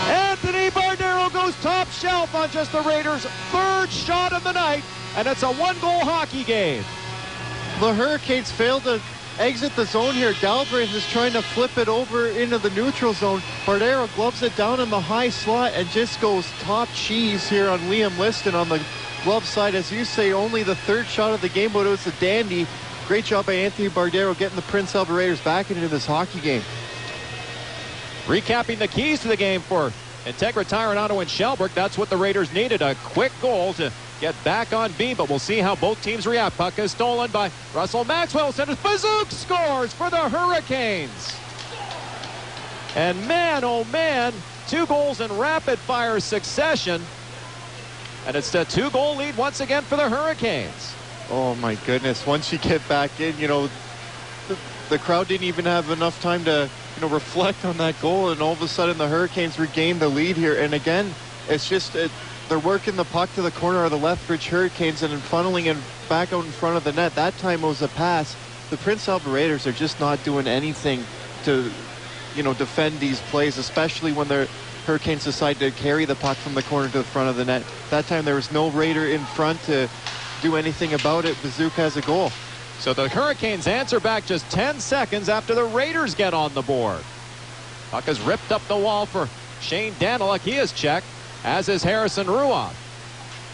[SPEAKER 4] Anthony Bardero goes top shelf on just the Raiders' third shot of the night, and it's a one-goal hockey game.
[SPEAKER 10] The Hurricanes failed to exit the zone here. Galbraith is trying to flip it over into the neutral zone. Bardero gloves it down in the high slot and just goes top cheese here on Liam Liston on the glove side. As you say, only the third shot of the game, but it was a dandy. Great job by Anthony Bardero getting the Prince Albert Raiders back into this hockey game.
[SPEAKER 4] Recapping the keys to the game for Integra Tire and Auto in Shelburne. That's what the Raiders needed, a quick goal to get back on beam, but we'll see how both teams react. Puck is stolen by Russell Maxwell. Centers Bazook scores for the Hurricanes. And man, oh man, 2 goals in rapid-fire succession. And it's a 2-goal lead once again for the Hurricanes.
[SPEAKER 10] Oh my goodness. Once you get back in, the crowd didn't even have enough time to, reflect on that goal, and all of a sudden the Hurricanes regained the lead here. And again, it's just, they're working the puck to the corner of the Lethbridge Hurricanes and then funneling it back out in front of the net. That time it was a pass. The Prince Albert Raiders are just not doing anything to, defend these plays, especially when they're Hurricanes decide to carry the puck from the corner to the front of the net. That time there was no Raider in front to do anything about it. Bazooka has a goal.
[SPEAKER 4] So the Hurricanes answer back just 10 seconds after the Raiders get on the board. Puck has ripped up the wall for Shane Daniluk. He is checked, as is Harrison Ruoff.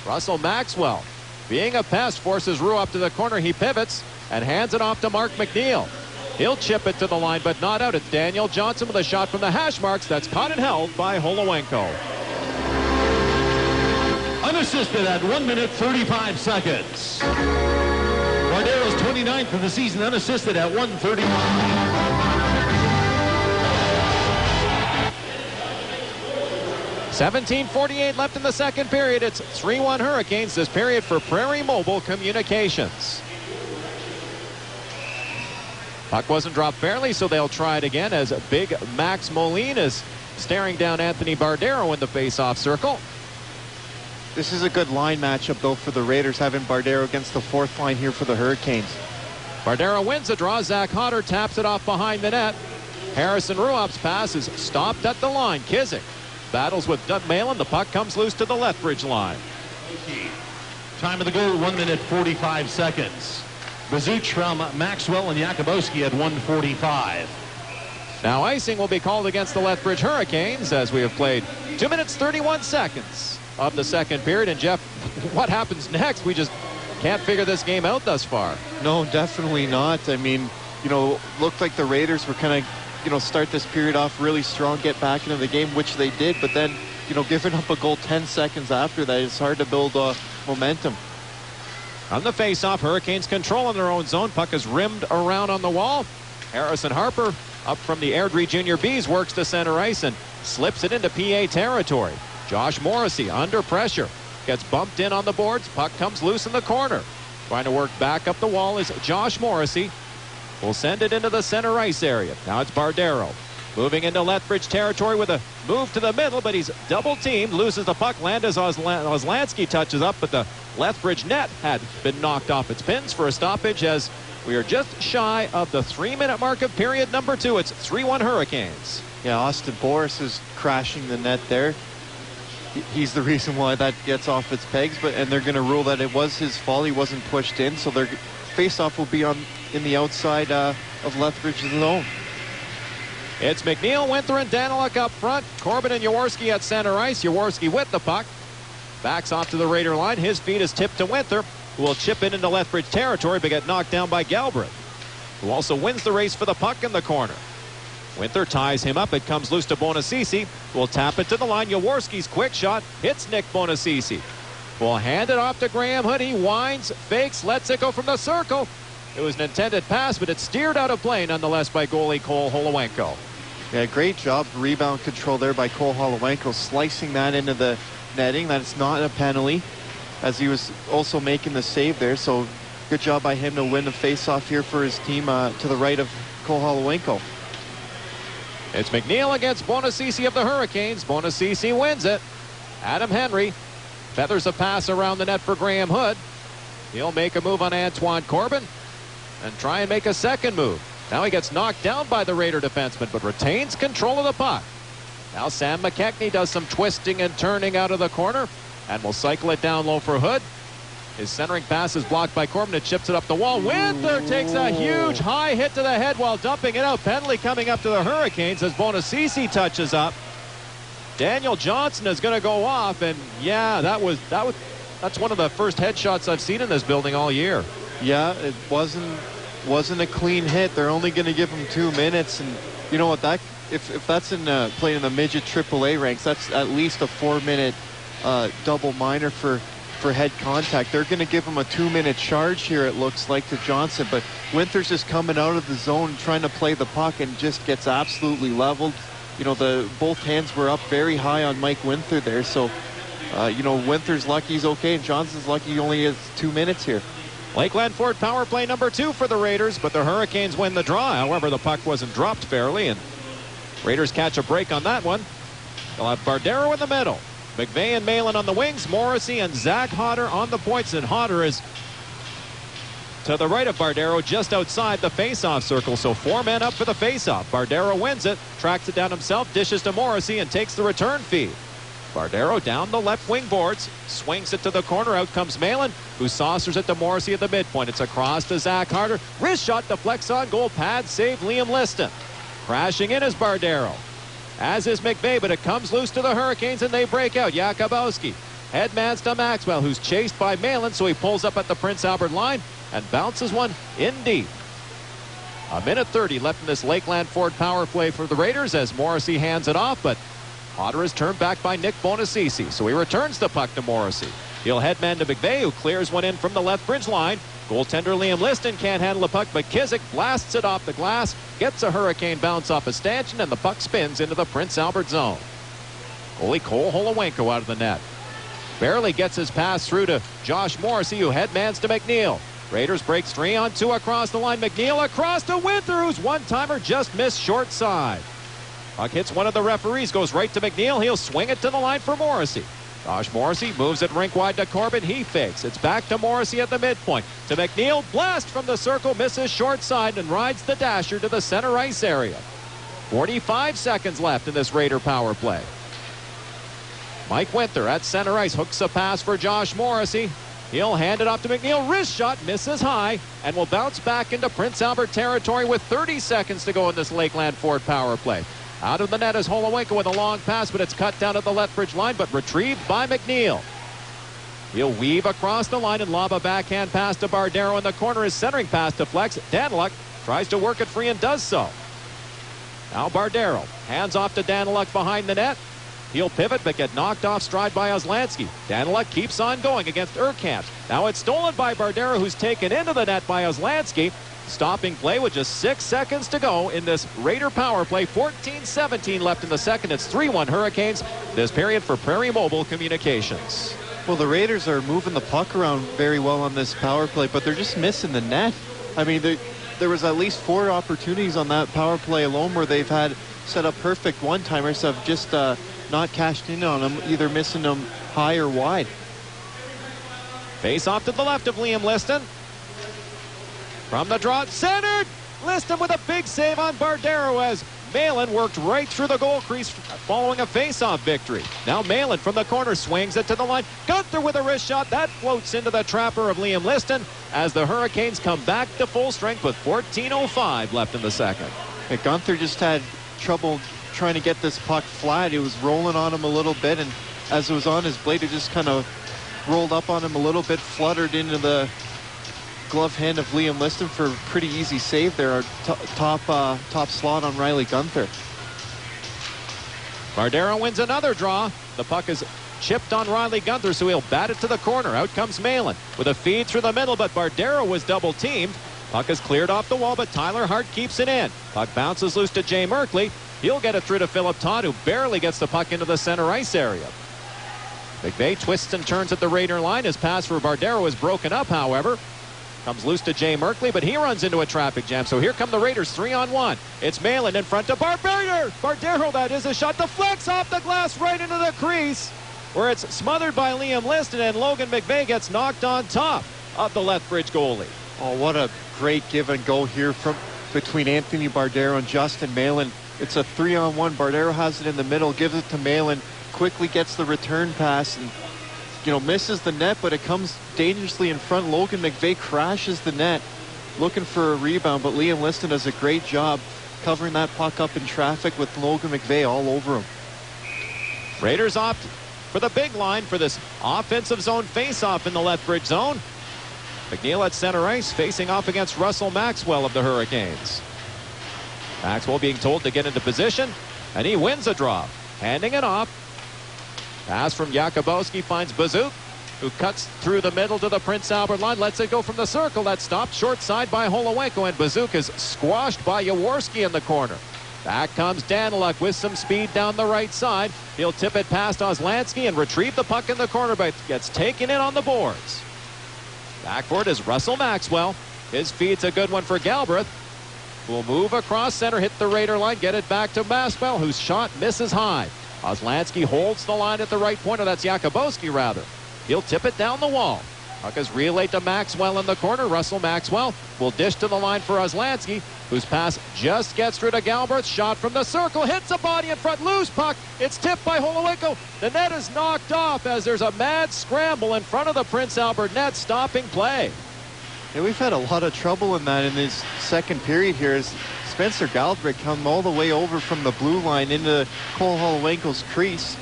[SPEAKER 4] Russell Maxwell, being a pest, forces Ruoff to the corner. He pivots and hands it off to Mark McNeil. He'll chip it to the line, but not out. It's Daniel Johnson with a shot from the hash marks that's caught and held by Holowenko.
[SPEAKER 1] Unassisted at 1 minute 35 seconds. Bardero's 29th of the season, unassisted at 1:31.
[SPEAKER 4] 17:48 left in the second period. It's 3-1 Hurricanes this period for Prairie Mobile Communications. Puck wasn't dropped fairly, so they'll try it again as big Max Moline is staring down Anthony Bardero in the face-off circle.
[SPEAKER 10] This is a good line matchup, though, for the Raiders, having Bardero against the fourth line here for the Hurricanes.
[SPEAKER 4] Bardero wins the draw. Zach Hodder taps it off behind the net. Harrison Ruoff's pass is stopped at the line. Kizik battles with Doug Malin. The puck comes loose to the Lethbridge line.
[SPEAKER 1] Time of the goal, 1 minute 45 seconds. Bazuch from Maxwell and Yakubowski at 1:45.
[SPEAKER 4] Now icing will be called against the Lethbridge Hurricanes as we have played 2 minutes 31 seconds of the second period. And Jeff, what happens next? We just can't figure this game out thus far.
[SPEAKER 10] No, definitely not. I mean, looked like the Raiders were kind of, start this period off really strong, get back into the game, which they did. But then, giving up a goal 10 seconds after that, it's hard to build momentum.
[SPEAKER 4] On the face-off, Hurricanes control in their own zone. Puck is rimmed around on the wall. Harrison Harper, up from the Airdrie Junior Bs, works to center ice and slips it into PA territory. Josh Morrissey under pressure. Gets bumped in on the boards. Puck comes loose in the corner. Trying to work back up the wall is Josh Morrissey. Will send it into the center ice area. Now it's Bardero. Moving into Lethbridge territory with a move to the middle, but he's double-teamed. Loses the puck. Landis Oslansky touches up, but the Lethbridge net had been knocked off its pins for a stoppage as we are just shy of the 3-minute mark of period number 2. It's 3-1 Hurricanes.
[SPEAKER 10] Yeah, Austin Boris is crashing the net there. He's the reason why that gets off its pegs, and they're going to rule that it was his fault. He wasn't pushed in, so their face-off will be in the outside of Lethbridge's zone.
[SPEAKER 4] It's McNeil, Winther, and Daniluk up front. Corbin and Jaworski at center ice. Jaworski with the puck. Backs off to the Raider line. His feet is tipped to Winther, who will chip it into Lethbridge territory but get knocked down by Galbraith, who also wins the race for the puck in the corner. Winther ties him up. It comes loose to Bonacisi, who will tap it to the line. Jaworski's quick shot hits Nick Bonacisi. Will hand it off to Graham Hood. He winds, fakes, lets it go from the circle. It was an intended pass, but it's steered out of play nonetheless by goalie Cole Holowenko.
[SPEAKER 10] Yeah, great job rebound control there by Cole Holowenko, slicing that into the netting. That's not a penalty, as he was also making the save there. So good job by him to win the faceoff here for his team to the right of Cole Holowenko.
[SPEAKER 4] It's McNeil against Bonacisi of the Hurricanes. Bonacisi wins it. Adam Henry feathers a pass around the net for Graham Hood. He'll make a move on Antoine Corbin and try and make a second move. Now he gets knocked down by the Raider defenseman, but retains control of the puck. Now Sam McKechnie does some twisting and turning out of the corner and will cycle it down low for Hood. His centering pass is blocked by Corbin. It chips it up the wall. Winther takes a huge high hit to the head while dumping it out. Penalty coming up to the Hurricanes as Bonacisi touches up. Daniel Johnson is going to go off, and yeah, that's one of the first headshots I've seen in this building all year.
[SPEAKER 10] Yeah, it wasn't a clean hit. They're only going to give him 2 minutes, and you know what? That if that's in playing in the midget AAA ranks, that's at least a 4-minute double minor for head contact. They're going to give him a 2-minute charge here, it looks like, to Johnson, but Winther's just coming out of the zone trying to play the puck and just gets absolutely leveled. Both hands were up very high on Mike Winther there, so Winther's lucky he's okay, and Johnson's lucky he only has 2 minutes here.
[SPEAKER 4] Lakeland Ford power play number 2 for the Raiders, but the Hurricanes win the draw. However, the puck wasn't dropped fairly, and Raiders catch a break on that one. They'll have Bardero in the middle. McVeigh and Malin on the wings. Morrissey and Zach Hodder on the points, and Hodder is to the right of Bardero, just outside the face-off circle. So 4 men up for the face-off. Bardero wins it, tracks it down himself, dishes to Morrissey, and takes the return feed. Bardero down the left wing boards, swings it to the corner. Out comes Malin, who saucers it to Morrissey at the midpoint. It's across to Zach Harder. Wrist shot deflects on goal. Pad save Liam Liston. Crashing in is Bardero, as is McVeigh, but it comes loose to the Hurricanes and they break out. Jakubowski headmans to Maxwell, who's chased by Malin, so he pulls up at the Prince Albert line and bounces one in deep. A minute 30 left in this Lakeland Ford power play for the Raiders as Morrissey hands it off, but Otter is turned back by Nick Bonacisi, so he returns the puck to Morrissey. He'll headman to McVeigh, who clears one in from the Lethbridge line. Goaltender Liam Liston can't handle the puck, but Kizik blasts it off the glass, gets a Hurricane bounce off a stanchion, and the puck spins into the Prince Albert zone. Goalie Cole Holowenko out of the net. Barely gets his pass through to Josh Morrissey, who headmans to McNeil. Raiders breaks 3-on-2 across the line. McNeil across to Winther, whose one-timer just missed short side. Puck hits one of the referees, goes right to McNeil. He'll swing it to the line for Morrissey. Josh Morrissey moves it rink wide to Corbin. He fakes. It's back to Morrissey at the midpoint. To McNeil. Blast from the circle. Misses short side and rides the dasher to the center ice area. 45 seconds left in this Raider power play. Mike Winther at center ice hooks a pass for Josh Morrissey. He'll hand it off to McNeil. Wrist shot misses high and will bounce back into Prince Albert territory with 30 seconds to go in this Lakeland Ford power play. Out of the net is Holowenko with a long pass, but it's cut down at the Lethbridge line, but retrieved by McNeil. He'll weave across the line and lob a backhand pass to Bardero in the corner. His centering pass deflects. Daniluk tries to work it free and does so. Now Bardero hands off to Daniluk behind the net. He'll pivot but get knocked off stride by Oslansky. Daniluk keeps on going against Urkamp. Now it's stolen by Bardero, who's taken into the net by Oslansky. Stopping play with just 6 seconds to go in this Raider power play. 14-17 left in the second. It's 3-1 Hurricanes this period for Prairie Mobile Communications.
[SPEAKER 10] Well, the Raiders are moving the puck around very well on this power play, but they're just missing the net. I mean, there was at least 4 opportunities on that power play alone where they've had set up perfect one-timers, have just not cashed in on them, either missing them high or wide.
[SPEAKER 4] Face off to the left of Liam Liston. From the draw, centered! Liston with a big save on Bardero as Malin worked right through the goal crease following a face-off victory. Now Malin from the corner swings it to the line. Gunther with a wrist shot. That floats into the trapper of Liam Liston as the Hurricanes come back to full strength with 14:05 left in the second.
[SPEAKER 10] Yeah, Gunther just had trouble trying to get this puck flat. It was rolling on him a little bit, and as it was on his blade, it just kind of rolled up on him a little bit, fluttered into the glove hand of Liam Liston for a pretty easy save there. Our top slot on Riley Gunther.
[SPEAKER 4] Bardero wins another draw. The puck is chipped on Riley Gunther, so he'll bat it to the corner. Out comes Malin with a feed through the middle, but Bardero was double teamed. Puck is cleared off the wall, but Tyler Hart keeps it in. Puck bounces loose to Jay Merkley. He'll get it through to Philip Todd, who barely gets the puck into the center ice area. McVeigh twists and turns at the Raider line. His pass for Bardero is broken up, however. Comes loose to Jay Merkley, but he runs into a traffic jam. So here come the Raiders 3-on-1. It's Malin in front to Bardero. Bardero, that is a shot. Deflects off the glass right into the crease, where it's smothered by Liam Liston, and Logan McVeigh gets knocked on top of the Lethbridge goalie.
[SPEAKER 10] Oh, what a great give and go here from between Anthony Bardero and Justin Malin. It's a 3-on-1. Bardero has it in the middle, gives it to Malin, quickly gets the return pass, and misses the net, but it comes dangerously in front. Logan McVeigh crashes the net looking for a rebound, but Liam Liston does a great job covering that puck up in traffic with Logan McVeigh all over him.
[SPEAKER 4] Raiders opt for the big line for this offensive zone face-off in the Lethbridge zone. McNeil at center ice facing off against Russell Maxwell of the Hurricanes. Maxwell being told to get into position, and he wins a draw. Handing it off. Pass from Jakubowski finds Bazuk, who cuts through the middle to the Prince Albert line. Lets it go from the circle. That's stopped short side by Holowenko, and Bazuk is squashed by Jaworski in the corner. Back comes Daniluk with some speed down the right side. He'll tip it past Oslansky and retrieve the puck in the corner, but gets taken in on the boards. Back for it is Russell Maxwell. His feed's a good one for Galbraith, who will move across center, hit the Raider line, get it back to Maxwell, whose shot misses high. Oslansky holds the line at the right point, or that's Jakubowski rather. He'll tip it down the wall. Puck is relayed to Maxwell in the corner. Russell Maxwell will dish to the line for Oslansky, whose pass just gets through to Galbraith. Shot from the circle, hits a body in front, loose puck. It's tipped by Holowenko. The net is knocked off as there's a mad scramble in front of the Prince Albert net, stopping play.
[SPEAKER 10] Yeah, we've had a lot of trouble in that in this second period here as Spencer Galbraith come all the way over from the blue line into Cole Holowenko's crease.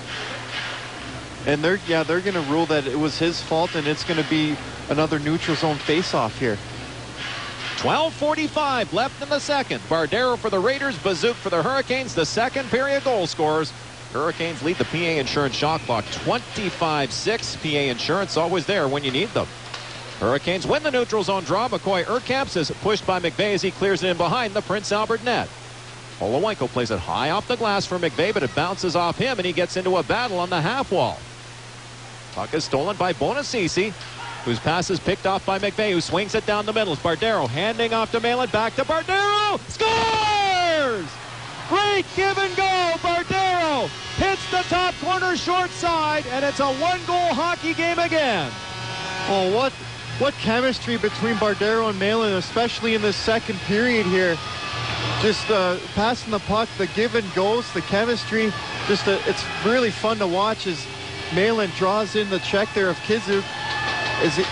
[SPEAKER 10] And they're going to rule that it was his fault, and it's going to be another neutral zone face-off here.
[SPEAKER 4] 12:45 left in the second. Bardero for the Raiders, Bazook for the Hurricanes, the second period goal scorers. Hurricanes lead the PA Insurance shot clock 25-6. PA Insurance always there when you need them. Hurricanes win the neutral zone draw. McCoy Urkamps is pushed by McVeigh as he clears it in behind the Prince Albert net. Holowenko plays it high off the glass for McVeigh, but it bounces off him, and he gets into a battle on the half wall. Puck is stolen by Bonacisi, whose pass is picked off by McVeigh, who swings it down the middle. It's Bardero handing off to Malin, back to Bardero. Scores! Great give and go. Bardero hits the top corner short side, and it's a one-goal hockey game again.
[SPEAKER 10] Oh, what chemistry between Bardero and Malin, especially in this second period here. Just passing the puck, the give and goes, the chemistry. It's really fun to watch as Malin draws in the check there of Kizuk,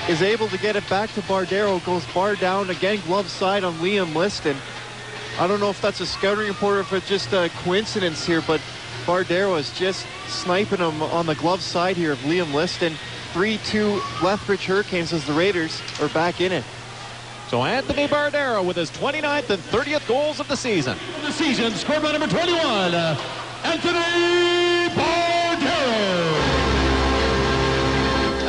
[SPEAKER 10] is able to get it back to Bardero, goes bar down again, glove side on Liam Liston. I don't know if that's a scouting report or if it's just a coincidence here, but Bardero is just sniping him on the glove side here of Liam Liston. 3-2 Lethbridge Hurricanes as the Raiders are back in it.
[SPEAKER 4] So Anthony Bardero with his 29th and 30th goals of the season.
[SPEAKER 5] Scored by number 21, Anthony Bardero.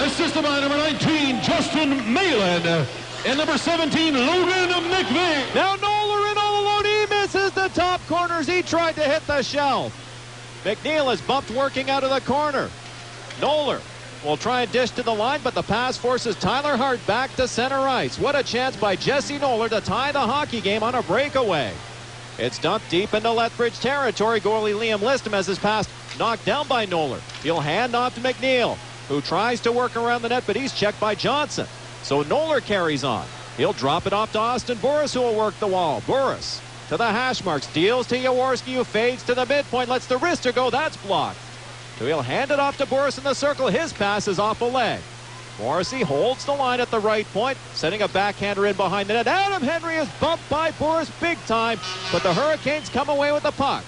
[SPEAKER 5] Assisted by number 19, Justin Malin. And number 17, Logan McVeigh.
[SPEAKER 4] Now Noller in all alone. He misses the top corners. He tried to hit the shelf. McNeil is bumped working out of the corner. Noller will try and dish to the line, but the pass forces Tyler Hart back to center ice. What a chance by Jesse Noller to tie the hockey game on a breakaway. It's dumped deep into Lethbridge territory. Goalie Liam Liston has his pass knocked down by Noller. He'll hand off to McNeil, who tries to work around the net, but he's checked by Johnson. So Noller carries on. He'll drop it off to Austin Burris, who will work the wall. Burris to the hash marks, deals to Jaworski, who fades to the midpoint, lets the wrister go. That's blocked. So he'll hand it off to Burris in the circle. His pass is off a leg. Morrissey holds the line at the right point, setting a backhander in behind the net. Adam Henry is bumped by Burris big time, but the Hurricanes come away with the puck.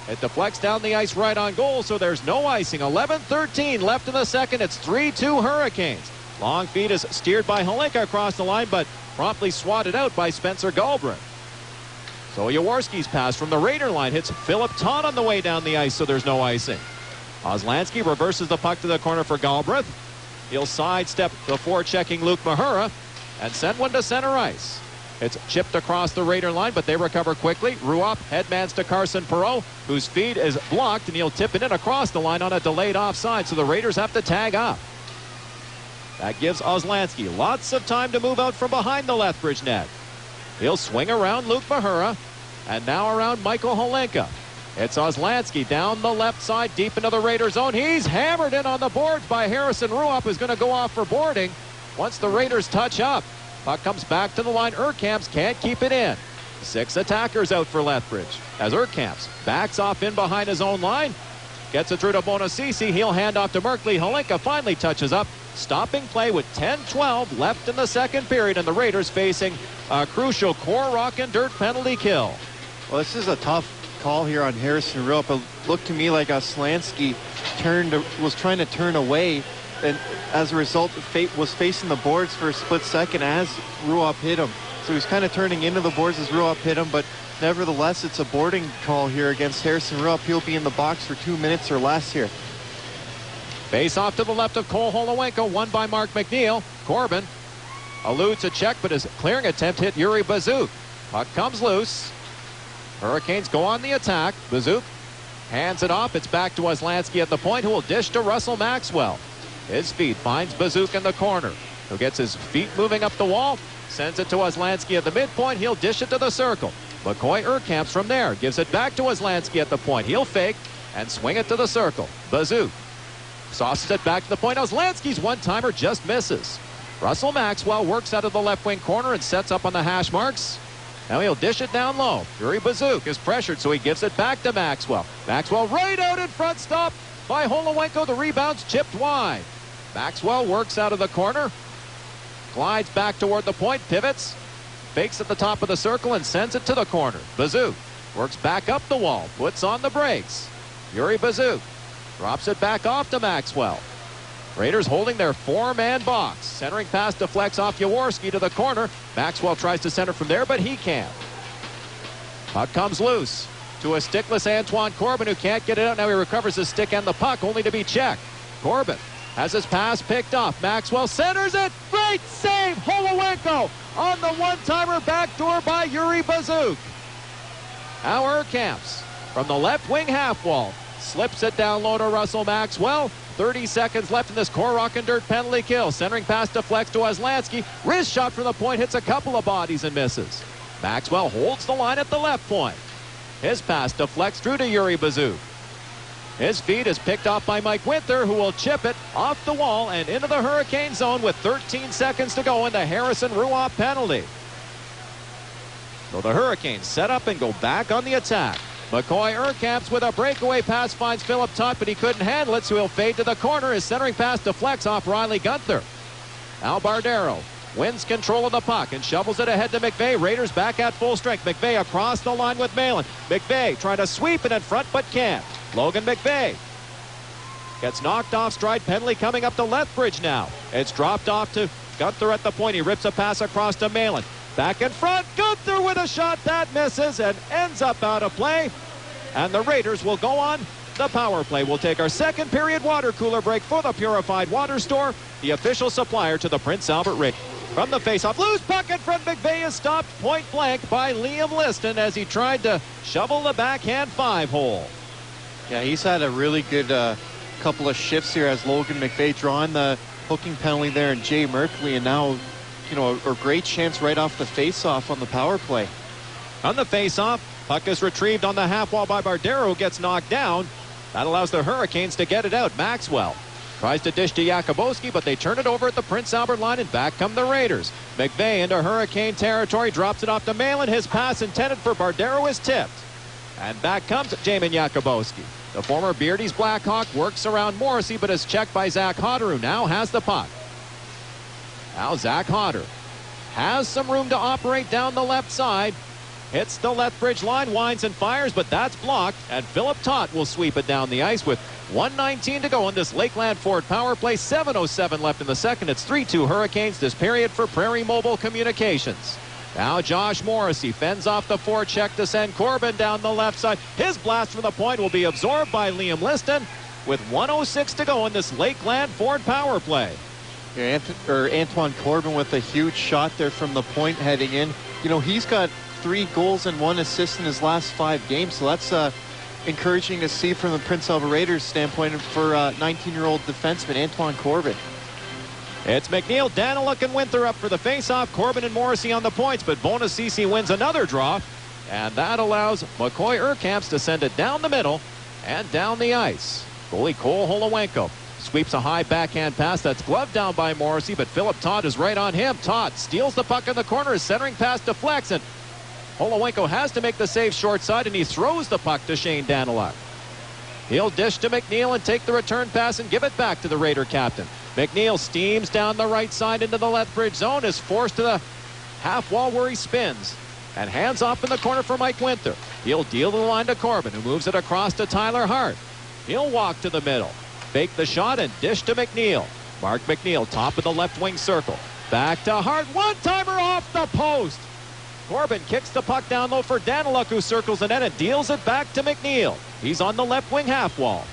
[SPEAKER 4] It deflects down the ice right on goal, so there's no icing. 11:13 left in the second. It's 3-2 Hurricanes. Long feed is steered by Holinka across the line, but promptly swatted out by Spencer Galbraith. So Jaworski's pass from the Raider line hits Philip Todd on the way down the ice, so there's no icing. Oslansky reverses the puck to the corner for Galbraith. He'll sidestep the forechecking Luke Mahura and send one to center ice. It's chipped across the Raider line, but they recover quickly. Ruoff headmans to Carson Perreault, whose feed is blocked, and he'll tip it in across the line on a delayed offside, so the Raiders have to tag up. That gives Oslansky lots of time to move out from behind the Lethbridge net. He'll swing around Luke Mahura, and now around Michael Holinka. It's Oslansky down the left side, deep into the Raider zone. He's hammered in on the boards by Harrison Ruoff, who's going to go off for boarding once the Raiders touch up. Puck comes back to the line. Urkamps can't keep it in. 6 attackers out for Lethbridge as Urkamps backs off in behind his own line. Gets it through to Bonacisi. He'll hand off to Merkley. Holinka finally touches up. Stopping play with 10-12 left in the second period, and the Raiders facing a crucial core rock and dirt penalty kill.
[SPEAKER 10] Well, this is a tough call here on Harrison Ruoff. It looked to me like Oslansky was trying to turn away, and as a result was facing the boards for a split second as Ruoff hit him. So he's kind of turning into the boards as Ruoff hit him, but nevertheless it's a boarding call here against Harrison Ruoff. He'll be in the box for 2 minutes or less here.
[SPEAKER 4] Face off to the left of Cole Holowenko, won by Mark McNeil. Corbin eludes a check, but his clearing attempt hit Yuri Bazook. Puck comes loose. Hurricanes go on the attack. Bazook hands it off. It's back to Oslansky at the point, who will dish to Russell Maxwell. His feet finds Bazook in the corner, who gets his feet moving up the wall, sends it to Oslansky at the midpoint. He'll dish it to the circle. McCoy Urkamps from there gives it back to Oslansky at the point. He'll fake and swing it to the circle. Bazook sauces it back to the point. Oslansky's one-timer just misses. Russell Maxwell works out of the left wing corner and sets up on the hash marks. Now he'll dish it down low. Yuri Bazook is pressured, so he gives it back to Maxwell. Maxwell right out in front, stop by Holowenko. The rebound's chipped wide. Maxwell works out of the corner, glides back toward the point, pivots, fakes at the top of the circle and sends it to the corner. Bazook works back up the wall, puts on the brakes. Yuri Bazook drops it back off to Maxwell. Raiders holding their 4-man box. Centering pass deflects off Jaworski to the corner. Maxwell tries to center from there, but he can't. Puck comes loose to a stickless Antoine Corbin, who can't get it out. Now he recovers his stick and the puck, only to be checked. Corbin has his pass picked off. Maxwell centers it. Great save. Holowenko on the one-timer backdoor by Yuri Bazook. Now Urkamps from the left wing half wall slips it down low to Russell Maxwell. 30 seconds left in this Korok and Dirt penalty kill. Centering pass deflects to Oslansky. Wrist shot from the point hits a couple of bodies and misses. Maxwell holds the line at the left point. His pass deflects through to Yuri Bazook. His feed is picked off by Mike Winther, who will chip it off the wall and into the Hurricane zone with 13 seconds to go in the Harrison Ruoff penalty. So the Hurricanes set up and go back on the attack. McCoy Urkamps with a breakaway pass finds Philip Tutt, but he couldn't handle it, so he'll fade to the corner. His centering pass deflects off Riley Gunther. Al Bardero wins control of the puck and shovels it ahead to McVeigh. Raiders back at full strength. McVeigh across the line with Malin. McVeigh trying to sweep it in front, but can't. Logan McVeigh gets knocked off stride. Penalty coming up to Lethbridge now. It's dropped off to Gunther at the point. He rips a pass across to Malin. Back in front, Gunther with a shot that misses and ends up out of play. And the Raiders will go on the power play. We'll take our second period water cooler break for the Purified Water Store, the official supplier to the Prince Albert Raiders. From the faceoff, loose puck in front. McVeigh is stopped point blank by Liam Liston as he tried to shovel the backhand 5-hole.
[SPEAKER 10] Yeah, he's had a really good couple of shifts here as Logan McVeigh drawing the hooking penalty there and Jay Merkley, and now a great chance right off the face-off on the power play.
[SPEAKER 4] On the face-off, puck is retrieved on the half wall by Bardero, gets knocked down. That allows the Hurricanes to get it out. Maxwell tries to dish to Jakubowski, but they turn it over at the Prince Albert line, and back come the Raiders. McVeigh into Hurricane territory, drops it off to Malin. His pass intended for Bardero is tipped. And back comes Jamin Jakubowski. The former Beardy's Blackhawk works around Morrissey, but is checked by Zach Hodder, who now has the puck. Now Zach Hodder has some room to operate down the left side. Hits the Lethbridge line, winds and fires, but that's blocked. And Philip Tutt will sweep it down the ice with 1:19 to go in this Lakeland Ford power play. 7:07 left in the second. It's 3-2 Hurricanes this period for Prairie Mobile Communications. Now Josh Morrissey fends off the forecheck to send Corbin down the left side. His blast from the point will be absorbed by Liam Liston with 1:06 to go in this Lakeland Ford power play.
[SPEAKER 10] Yeah, Antoine Corbin with a huge shot there from the point heading in. He's got 3 goals and 1 assist in his last 5 games, so that's encouraging to see from the Prince Albert Raiders standpoint for 19-year-old defenseman Antoine Corbin.
[SPEAKER 4] It's McNeil, Daniluk, and Winther up for the face-off. Corbin and Morrissey on the points, but Bonacisi wins another draw, and that allows McCoy Urkamps to send it down the middle and down the ice. Goalie Cole Holowenko sweeps a high backhand pass that's gloved down by Morrissey, but Philip Todd is right on him. Todd steals the puck in the corner. His centering pass deflects, and Holowenko has to make the save short side, and he throws the puck to Shane Daniluk. He'll dish to McNeil and take the return pass and give it back to the Raider captain. McNeil steams down the right side into the Lethbridge zone, is forced to the half wall where he spins, and hands off in the corner for Mike Winther. He'll deal the line to Corbin, who moves it across to Tyler Hart. He'll walk to the middle, fake the shot, and dish to McNeil. Mark McNeil, top of the left wing circle. Back to Hart, one-timer off the post. Corbin kicks the puck down low for Daniluk, who circles the net and deals it back to McNeil. He's on the left wing half wall.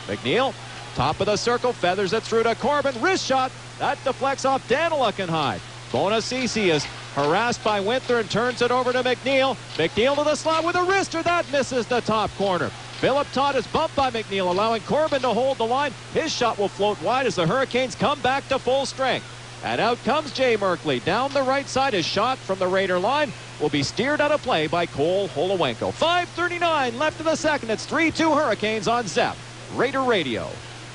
[SPEAKER 4] McNeil, top of the circle, feathers it through to Corbin. Wrist shot, that deflects off Daniluk and high. Bonacisi is harassed by Winther and turns it over to McNeil. McNeil to the slot with a wrister, that misses the top corner. Philip Todd is bumped by McNeil, allowing Corbin to hold the line. His shot will float wide as the Hurricanes come back to full strength. And out comes Jay Merkley. Down the right side, his shot from the Raider line will be steered out of play by Cole Holowenko. 5:39 left in the second. It's 3-2 Hurricanes on ZEP Raider Radio.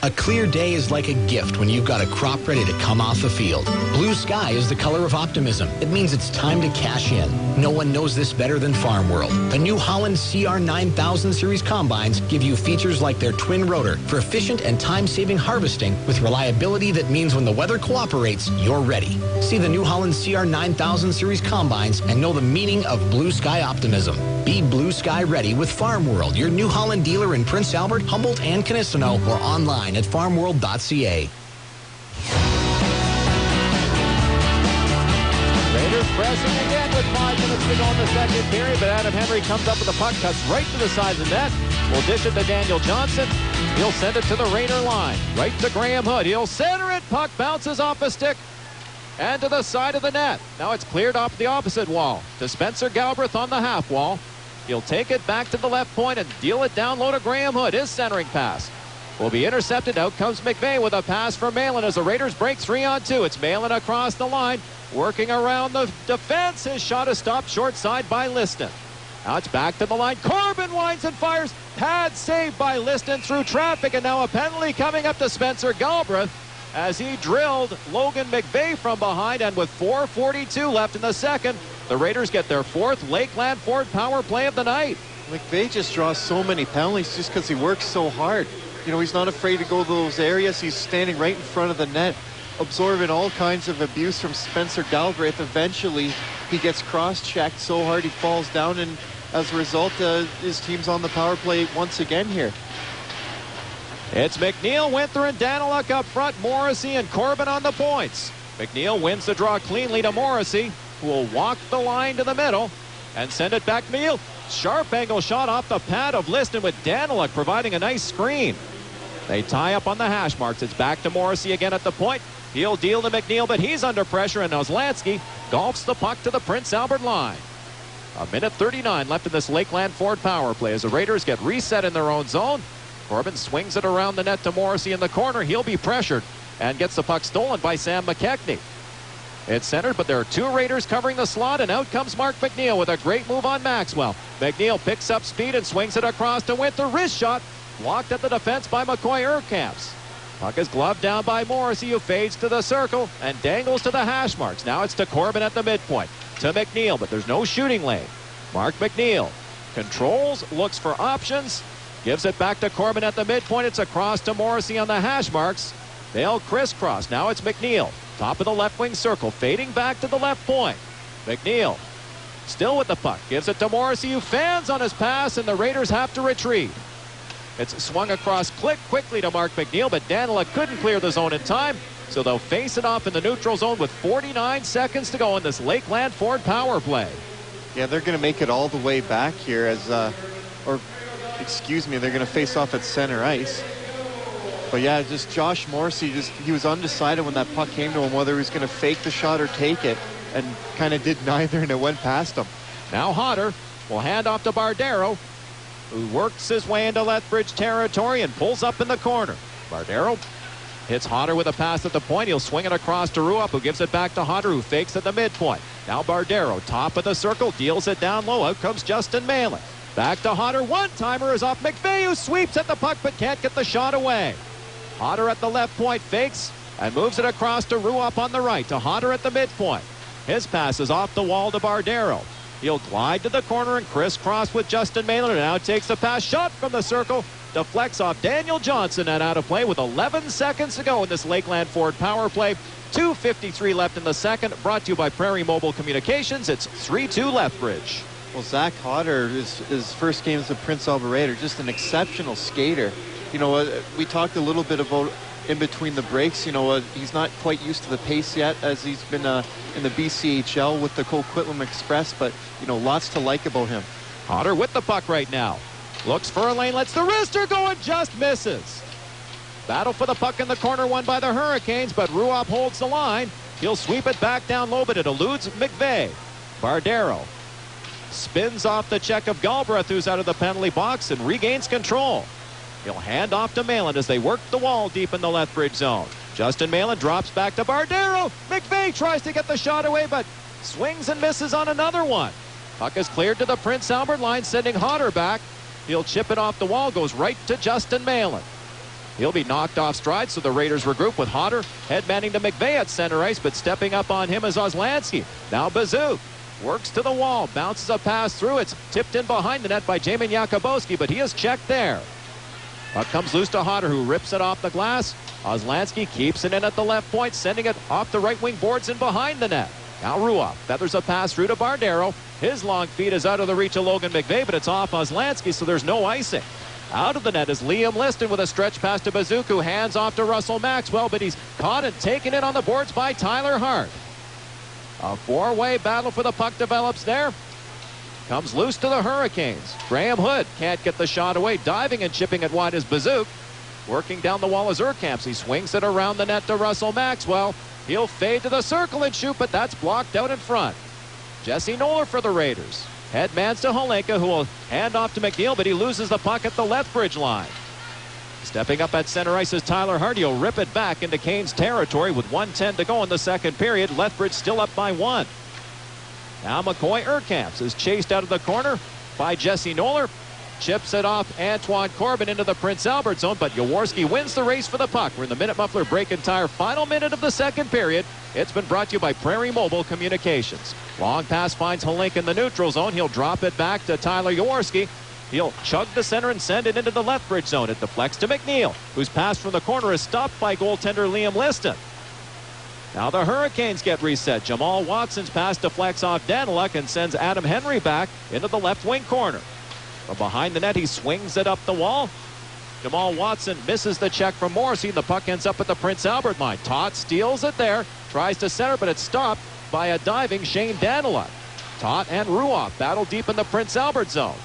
[SPEAKER 15] A clear day is like a gift when you've got a crop ready to come off the field. Blue sky is the color of optimism. It means it's time to cash in. No one knows this better than Farm World. The New Holland CR 9000 Series combines give you features like their twin rotor for efficient and time-saving harvesting with reliability that means when the weather cooperates, you're ready. See the New Holland CR 9000 Series combines and know the meaning of blue sky optimism. Be blue sky ready with Farm World, your New Holland dealer in Prince Albert, Humboldt, and Canistino, or online at farmworld.ca.
[SPEAKER 4] Raiders pressing again with 5 minutes to go in the second period, but Adam Henry comes up with the puck, cuts right to the side of the net. Will dish it to Daniel Johnson. He'll send it to the Raider line. Right to Graham Hood. He'll center it. Puck bounces off a stick and to the side of the net. Now it's cleared off the opposite wall to Spencer Galbraith on the half wall. He'll take it back to the left point and deal it down low to Graham Hood. His centering pass will be intercepted. Out comes McVeigh with a pass for Malin as the Raiders break 3-on-2. It's Malin across the line, working around the defense. His shot is stopped short side by Liston. Now it's back to the line. Corbin winds and fires. Pad saved by Liston through traffic, and now a penalty coming up to Spencer Galbraith as he drilled Logan McVeigh from behind. And with 4:42 left in the second, the Raiders get their 4th Lakeland Ford power play of the night.
[SPEAKER 10] McVeigh just draws so many penalties just because he works so hard. You know, he's not afraid to go to those areas. He's standing right in front of the net, absorbing all kinds of abuse from Spencer Galbraith. Eventually, he gets cross-checked so hard he falls down, and as a result, his team's on the power play once again here.
[SPEAKER 4] It's McNeil, Winther, and Daniluk up front. Morrissey and Corbin on the points. McNeil wins the draw cleanly to Morrissey, who will walk the line to the middle and send it back to McNeil. Sharp angle shot off the pad of Liston with Daniluk providing a nice screen. They tie up on the hash marks. It's back to Morrissey again at the point. He'll deal to McNeil, but he's under pressure, and Ozlansky golfs the puck to the Prince Albert line. 1:39 left in this Lakeland Ford power play as the Raiders get reset in their own zone. Corbin swings it around the net to Morrissey in the corner. He'll be pressured and gets the puck stolen by Sam McKechnie. It's centered, but there are 2 Raiders covering the slot, and out comes Mark McNeil with a great move on Maxwell. McNeil picks up speed and swings it across to Winther. Wrist shot blocked at the defense by McCoy Urkamps. Puck is gloved down by Morrissey, who fades to the circle and dangles to the hash marks. Now it's to Corbin at the midpoint. To McNeil, but there's no shooting lane. Mark McNeil controls, looks for options, gives it back to Corbin at the midpoint. It's across to Morrissey on the hash marks. They'll crisscross. Now it's McNeil. Top of the left wing circle, fading back to the left point. McNeil still with the puck. Gives it to Morrissey, who fans on his pass, and the Raiders have to retreat. It's swung across quickly to Mark McNeil, but Daniluk couldn't clear the zone in time, so they'll face it off in the neutral zone with 49 seconds to go in this Lakeland Ford power play.
[SPEAKER 10] Yeah, they're going to make it all the way back here as, they're going to face off at center ice. But yeah, just Josh Morrissey, he was undecided when that puck came to him whether he was going to fake the shot or take it, and kind of did neither, and it went past him.
[SPEAKER 4] Now Hodder will hand off to Bardero, who works his way into Lethbridge territory and pulls up in the corner. Bardero hits Hodder with a pass at the point. He'll swing it across to Ruup, who gives it back to Hodder, who fakes at the midpoint. Now Bardero, top of the circle, deals it down low. Out comes Justin Malin. Back to Hodder. One-timer is off McVeigh, who sweeps at the puck but can't get the shot away. Hodder at the left point fakes and moves it across to Ruup on the right. To Hodder at the midpoint. His pass is off the wall to Bardero. He'll glide to the corner and crisscross with Justin Malin, and now takes the pass. Shot from the circle. Deflects off Daniel Johnson and out of play with 11 seconds to go in this Lakeland Ford power play. 2:53 left in the second. Brought to you by Prairie Mobile Communications. It's 3-2 Lethbridge.
[SPEAKER 10] Well, Zach Hodder, his first game as a Prince Albert Raider, just an exceptional skater. You know, we talked a little bit about in between the breaks. You know, he's not quite used to the pace yet, as he's been in the BCHL with the Coquitlam Express, but, you know, lots to like about him.
[SPEAKER 4] Hodder with the puck right now. Looks for a lane, lets the wrister go and just misses. Battle for the puck in the corner won by the Hurricanes, but Ruup holds the line. He'll sweep it back down low, but it eludes McVeigh. Bardero spins off the check of Galbraith, who's out of the penalty box, and regains control. He'll hand off to Malin as they work the wall deep in the Lethbridge zone. Justin Malin drops back to Bardero. McVeigh tries to get the shot away, but swings and misses on another one. Puck is cleared to the Prince Albert line, sending Hodder back. He'll chip it off the wall, goes right to Justin Malin. He'll be knocked off stride, so the Raiders regroup with Hodder headmanning to McVeigh at center ice, but stepping up on him is Ozlansky. Now Bazook works to the wall, bounces a pass through. It's tipped in behind the net by Jamin Jakubowski, but he is checked there. Puck comes loose to Hodder, who rips it off the glass. Ozlansky keeps it in at the left point, sending it off the right wing boards and behind the net. Now Ruoff feathers a pass through to Bardero. His long feed is out of the reach of Logan McVeigh, but it's off Ozlansky, so there's no icing. Out of the net is Liam Liston with a stretch pass to Bazook, who hands off to Russell Maxwell, but he's caught and taken in on the boards by Tyler Hart. A four-way battle for the puck develops there. Comes loose to the Hurricanes. Graham Hood can't get the shot away. Diving and chipping it wide is Bazook. Working down the wall is Urkamps. He swings it around the net to Russell Maxwell. He'll fade to the circle and shoot, but that's blocked out in front. Jesse Noller for the Raiders. Headmans to Holenka, who will hand off to McNeil, but he loses the puck at the Lethbridge line. Stepping up at center ice is Tyler Hart. He'll rip it back into Canes territory with 1:10 to go in the second period. Lethbridge still up by 1. Now McCoy Urkamps is chased out of the corner by Jesse Noller. Chips it off Antoine Corbin into the Prince Albert zone, but Jaworski wins the race for the puck. We're in the Minute Muffler break entire final minute of the second period. It's been brought to you by Prairie Mobile Communications. Long pass finds Holenka in the neutral zone. He'll drop it back to Tyler Jaworski. He'll chug the center and send it into the Lethbridge zone. It deflects to McNeil, whose pass from the corner is stopped by goaltender Liam Liston. Now the Hurricanes get reset. Jamal Watson's pass deflects off Daniluk and sends Adam Henry back into the left wing corner. From behind the net, he swings it up the wall. Jamal Watson misses the check from Morrissey. The puck ends up at the Prince Albert line. Todt steals it there, tries to center, but it's stopped by a diving Shane Daniluk. Todt and Ruoff battle deep in the Prince Albert zone.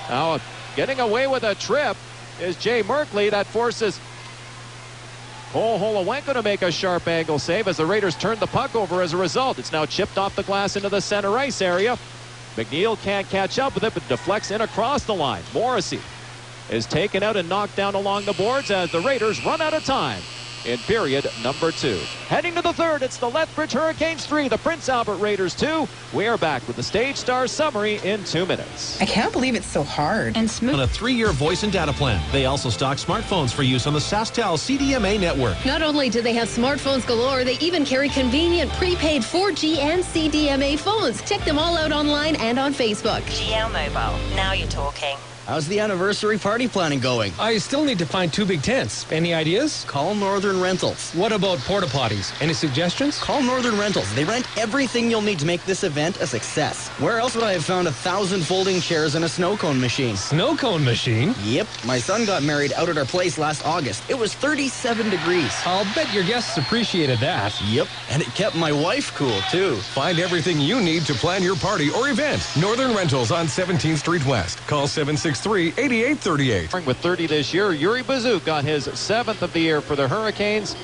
[SPEAKER 4] Now getting away with a trip is Jay Merkley. That forces Cole Holowenko to make a sharp angle save as the Raiders turn the puck over as a result. It's now chipped off the glass into the center ice area. McNeil can't catch up with it, but deflects in across the line. Morrissey is taken out and knocked down along the boards as the Raiders run out of time in period number 2. Heading to the third, it's the Lethbridge Hurricanes 3, the Prince Albert Raiders 2. We are back with the Stage Star summary in 2 minutes.
[SPEAKER 3] I can't believe it's so hard and smooth.
[SPEAKER 8] On a 3-year voice and data plan. They also stock smartphones for use on the SaskTel CDMA network.
[SPEAKER 16] Not only do they have smartphones galore, they even carry convenient prepaid 4G and CDMA phones. Check them all out online and on Facebook.
[SPEAKER 17] GL Mobile. Now you're talking.
[SPEAKER 18] How's the anniversary party planning going?
[SPEAKER 19] I still need to find 2 big tents. Any ideas?
[SPEAKER 18] Call Northern Rentals.
[SPEAKER 19] What about porta potties? Any suggestions?
[SPEAKER 18] Call Northern Rentals. They rent everything you'll need to make this event a success. Where else would I have found 1,000 folding chairs and a snow cone machine?
[SPEAKER 19] Snow cone machine?
[SPEAKER 18] Yep. My son got married out at our place last August. It was 37 degrees.
[SPEAKER 19] I'll bet your guests appreciated that.
[SPEAKER 18] Yep. And it kept my wife cool, too.
[SPEAKER 7] Find everything you need to plan your party or event. Northern Rentals on 17th Street West. Call 763-8838.
[SPEAKER 4] With 30 this year, Yuri Bazook got his 7th of the year for the Hurricanes.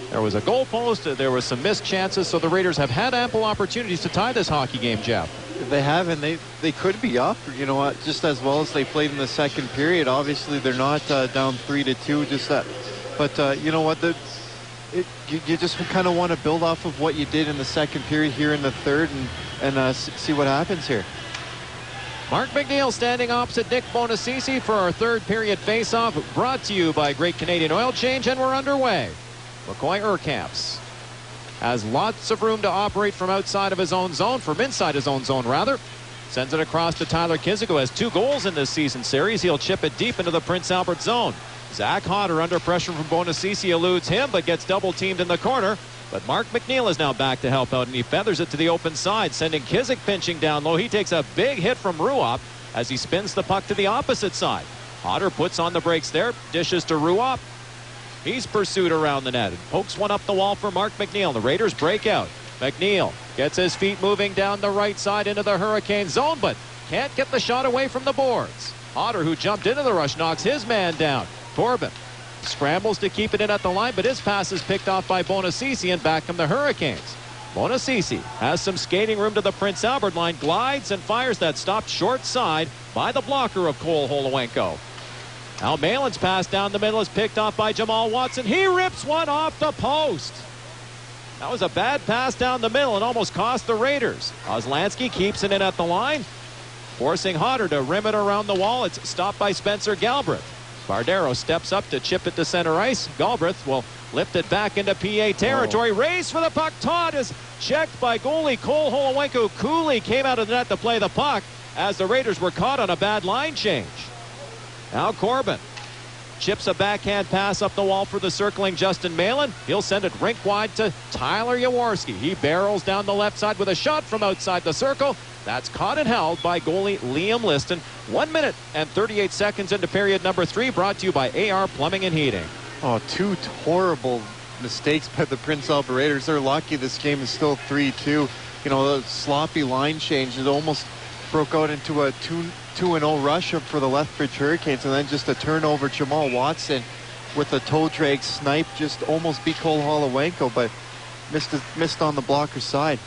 [SPEAKER 4] There was a goal post. There was some missed chances, so the Raiders have had ample opportunities to tie this hockey game, Jeff.
[SPEAKER 10] They have, and they could be up, you know what, just as well as they played in the second period. Obviously, they're not down 3-2, just that. But you know what, you just kind of want to build off of what you did in the second period here in the third and see what happens here.
[SPEAKER 4] Mark McNeil standing opposite Nick Bonacisi for our third period faceoff, brought to you by Great Canadian Oil Change, and we're underway. McCoy Urkamps has lots of room to operate from outside of his own zone, from inside his own zone rather. Sends it across to Tyler Kizik, who has 2 goals in this season series. He'll chip it deep into the Prince Albert zone. Zach Hodder under pressure from Bonacisi eludes him, but gets double teamed in the corner. But Mark McNeil is now back to help out, and he feathers it to the open side, sending Kizik pinching down low. He takes a big hit from Ruoff as he spins the puck to the opposite side. Hodder puts on the brakes there, dishes to Ruoff. He's pursued around the net and pokes one up the wall for Mark McNeil. The Raiders break out. McNeil gets his feet moving down the right side into the Hurricane zone, but can't get the shot away from the boards. Hodder, who jumped into the rush, knocks his man down. Corbin scrambles to keep it in at the line, but his pass is picked off by Bonacisi, and back come the Hurricanes. Bonacisi has some skating room to the Prince Albert line, glides and fires that stopped short side by the blocker of Cole Holowenko. Now Malin's pass down the middle is picked off by Jamal Watson. He rips one off the post. That was a bad pass down the middle and almost cost the Raiders. Ozlansky keeps it in at the line, forcing Hodder to rim it around the wall. It's stopped by Spencer Galbraith. Bardero steps up to chip it to center ice. Galbraith will lift it back into PA territory. Race for the puck. Todd is checked by goalie Cole Holowenko. Cooley came out of the net to play the puck as the Raiders were caught on a bad line change. Now Corbin chips a backhand pass up the wall for the circling Justin Malin. He'll send it rink wide to Tyler Jaworski. He barrels down the left side with a shot from outside the circle. That's caught and held by goalie Liam Liston. 1 minute and 38 seconds into period number 3, brought to you by AR Plumbing and Heating.
[SPEAKER 10] Oh, two horrible mistakes by the Prince Albert Raiders. They're lucky this game is still 3-2. You know, the sloppy line change. It almost broke out into a 2-0 rush for the Lethbridge Hurricanes, and then just a turnover. Jamal Watson with a toe drag snipe just almost beat Cole Holowenko, but missed on the blocker side.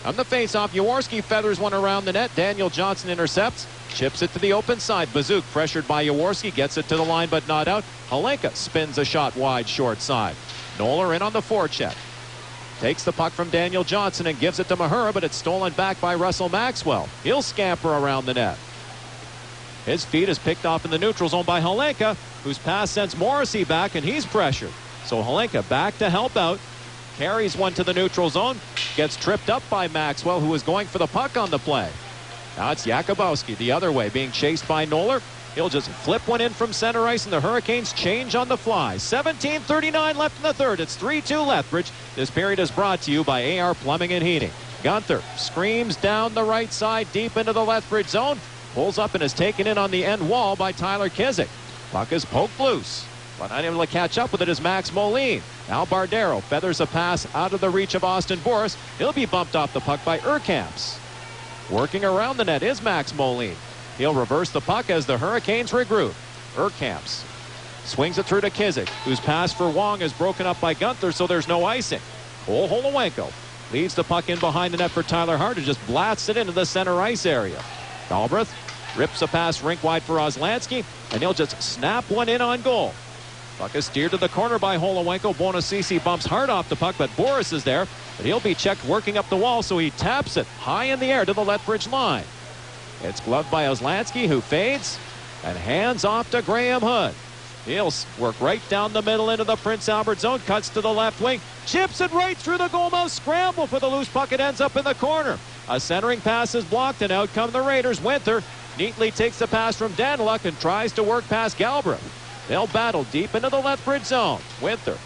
[SPEAKER 4] On the faceoff, Jaworski feathers one around the net. Daniel Johnson intercepts, chips it to the open side. Bazook, pressured by Jaworski, gets it to the line but not out. Halenka spins a shot wide short side. Noller in on the forecheck. Takes the puck from Daniel Johnson and gives it to Mahura, but it's stolen back by Russell Maxwell. He'll scamper around the net. His feet is picked off in the neutral zone by Halenka, whose pass sends Morrissey back, and he's pressured. So Halenka back to help out. Carries one to the neutral zone. Gets tripped up by Maxwell, who was going for the puck on the play. Now it's Jakubowski the other way, being chased by Noller. He'll just flip one in from center ice, and the Hurricanes change on the fly. 17:39 left in the third. It's 3-2 Lethbridge. This period is brought to you by AR Plumbing and Heating. Gunther screams down the right side deep into the Lethbridge zone. Pulls up and is taken in on the end wall by Tyler Kizik. Puck is poked loose, but unable to catch up with it is Max Moline. Now Bardero feathers a pass out of the reach of Austin Boris. He'll be bumped off the puck by Urkamps. Working around the net is Max Moline. He'll reverse the puck as the Hurricanes regroup. Urkamps swings it through to Kizik, whose pass for Wong is broken up by Gunther, so there's no icing. Cole Holowenko leads the puck in behind the net for Tyler Hart, who just blasts it into the center ice area. Galbraith rips a pass rink wide for Oslansky, and he'll just snap one in on goal. Puck is steered to the corner by Holowenko. Bonacisi bumps hard off the puck, but Boris is there. But he'll be checked working up the wall, so he taps it high in the air to the Lethbridge line. It's gloved by Oslansky, who fades and hands off to Graham Hood. He'll work right down the middle into the Prince Albert zone, cuts to the left wing, chips it right through the goalmouth. Scramble for the loose puck. It ends up in the corner. A centering pass is blocked, and out come the Raiders. Winter neatly takes the pass from Daniluk and tries to work past Galbraith. They'll battle deep into the Lethbridge zone. Winter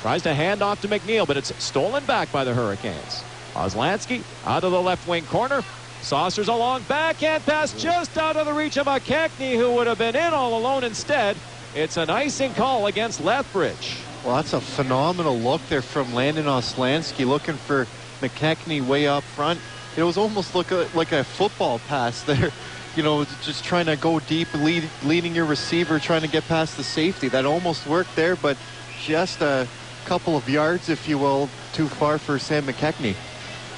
[SPEAKER 4] tries to hand off to McNeil, but it's stolen back by the Hurricanes. Oslansky out of the left wing corner. Saucers a long backhand pass just out of the reach of McKechnie, who would have been in all alone instead. It's an icing call against Lethbridge.
[SPEAKER 10] Well, that's a phenomenal look there from Landon Oslansky, looking for McKechnie way up front. It was almost like a football pass there. You know, just trying to go deep, leading your receiver, trying to get past the safety. That almost worked there, but just a couple of yards, if you will, too far for Sam McKechnie.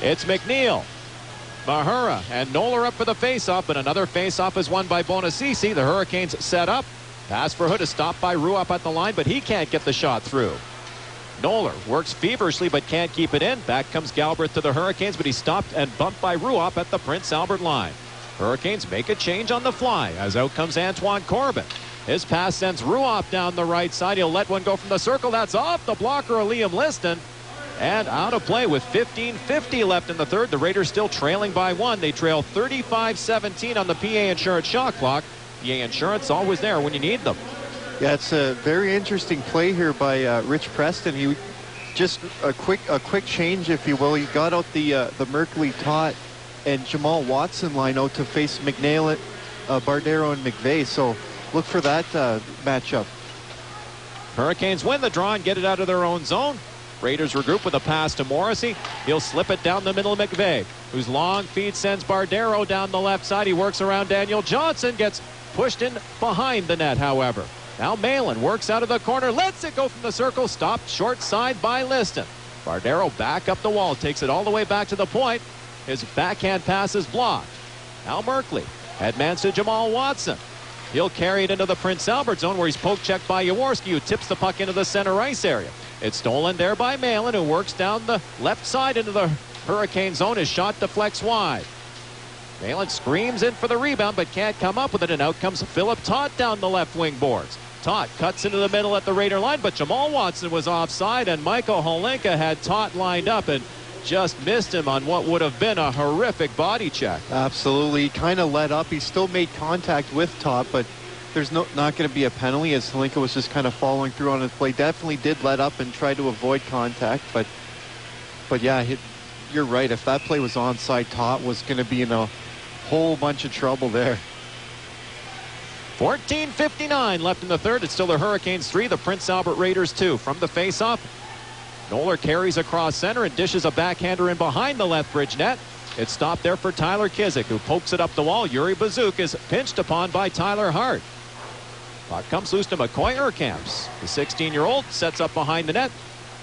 [SPEAKER 4] It's McNeil, Mahura, and Noller up for the faceoff, but another faceoff is won by Bonacisi. The Hurricanes set up. Pass for Hood is stopped by Ruop at the line, but he can't get the shot through. Noller works feverishly but can't keep it in. Back comes Galbraith to the Hurricanes, but he's stopped and bumped by Ruop at the Prince Albert line. Hurricanes make a change on the fly as out comes Antoine Corbin. His pass sends Ruop down the right side. He'll let one go from the circle. That's off the blocker of Liam Liston. And out of play with 15:50 left in the third. The Raiders still trailing by one. They trail 35-17 on the PA Insurance shot clock. PA Insurance always there when you need them.
[SPEAKER 10] Yeah, it's a very interesting play here by Rich Preston. He just a quick change, if you will. He got out the Merkley Todd and Jamal Watson line out to face McNeil, Bardero, and McVeigh. So look for that matchup.
[SPEAKER 4] Hurricanes win the draw and get it out of their own zone. Raiders regroup with a pass to Morrissey. He'll slip it down the middle of McVeigh, whose long feed sends Bardero down the left side. He works around Daniel Johnson, gets pushed in behind the net, however. Now Malin works out of the corner, lets it go from the circle, stopped short side by Liston. Bardero back up the wall, takes it all the way back to the point. His backhand pass is blocked. Now Merkley headmans to Jamal Watson. He'll carry it into the Prince Albert zone, where he's poke checked by Jaworski, who tips the puck into the center ice area. It's stolen there by Malin, who works down the left side into the Hurricane zone. His shot deflects wide. Malin screams in for the rebound, but can't come up with it, and out comes Philip Todd down the left wing boards. Todt cuts into the middle at the Raider line, but Jamal Watson was offside, and Michael Holenka had Todt lined up and just missed him on what would have been a horrific body check.
[SPEAKER 10] Absolutely. He kind of let up. He still made contact with Todt, but there's not going to be a penalty as Holenka was just kind of following through on his play. Definitely did let up and try to avoid contact, but yeah, you're right. If that play was onside, Todt was going to be in a whole bunch of trouble there.
[SPEAKER 4] 14:59 left in the third. It's still the Hurricanes 3, the Prince Albert Raiders 2. From the faceoff, Noller carries across center and dishes a backhander in behind the Lethbridge net. It's stopped there for Tyler Kizik, who pokes it up the wall. Yuri Bazuk is pinched upon by Tyler Hart. Puck comes loose to McCoy Urkamps. The 16-year-old sets up behind the net,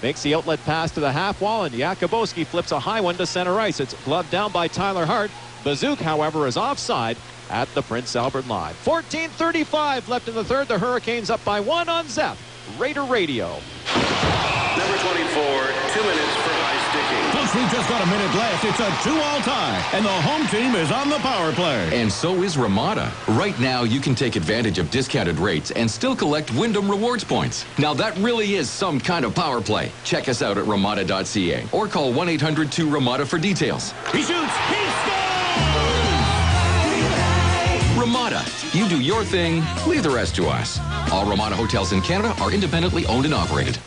[SPEAKER 4] makes the outlet pass to the half wall, and Jakubowski flips a high one to center ice. It's gloved down by Tyler Hart. Bazuk, however, is offside at the Prince Albert line. 14:35 left in the third. The Hurricanes up by 1 on Zep Raider Radio.
[SPEAKER 20] Number 24, 2 minutes for high sticking.
[SPEAKER 2] Folks, we've just got a minute left. It's a 2-all tie, and the home team is on the power play.
[SPEAKER 6] And so is Ramada. Right now, you can take advantage of discounted rates and still collect Wyndham Rewards points. Now, that really is some kind of power play. Check us out at Ramada.ca or call 1-800-2-RAMADA for details.
[SPEAKER 2] He shoots. He
[SPEAKER 6] Ramada. You do your thing, leave the rest to us. All Ramada hotels in Canada are independently owned and operated.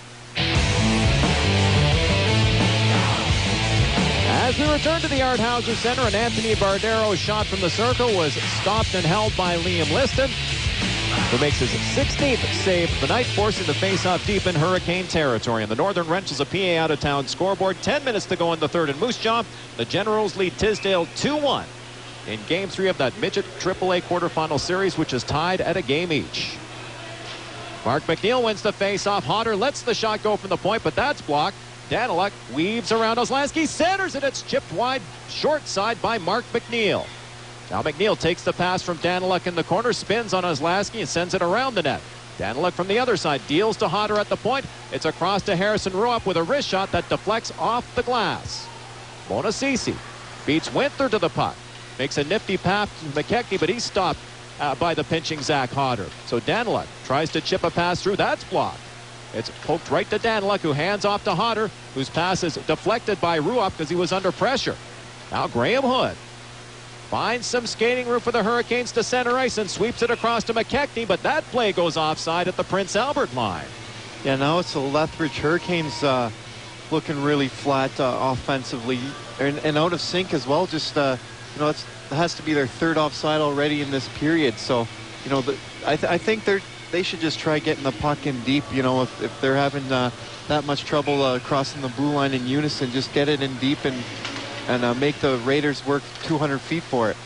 [SPEAKER 4] As we return to the Art Hauser Center, and Anthony Bardero's shot from the circle was stopped and held by Liam Liston, who makes his 16th save of the night, forcing the faceoff deep in Hurricane territory. And the Northern wrenches a PA out-of-town scoreboard. 10 minutes to go in the third in Moose Jaw. The Generals lead Tisdale 2-1 in Game 3 of that Midget AAA quarterfinal series, which is tied at a game each. Mark McNeil wins the faceoff. Hodder lets the shot go from the point, but that's blocked. Daniluk weaves around Oslansky, centers it. It's chipped wide, short side by Mark McNeil. Now McNeil takes the pass from Daniluk in the corner, spins on Oslansky and sends it around the net. Daniluk from the other side deals to Hodder at the point. It's across to Harrison Ruopp with a wrist shot that deflects off the glass. Bonacisi beats Winther to the puck. Makes a nifty pass to McKechnie, but he's stopped by the pinching Zach Hodder. So Daniluk tries to chip a pass through. That's blocked. It's poked right to Daniluk, who hands off to Hodder, whose pass is deflected by Ruopp because he was under pressure. Now Graham Hood finds some skating room for the Hurricanes to center ice and sweeps it across to McKechnie, but that play goes offside at the Prince Albert line.
[SPEAKER 10] Yeah, now it's the Lethbridge Hurricanes looking really flat offensively and out of sync as well. Just you know, it has to be their third offside already in this period. So, you know, I think they should just try getting the puck in deep. You know, if they're having that much trouble crossing the blue line in unison, just get it in deep and make the Raiders work 200 feet for it.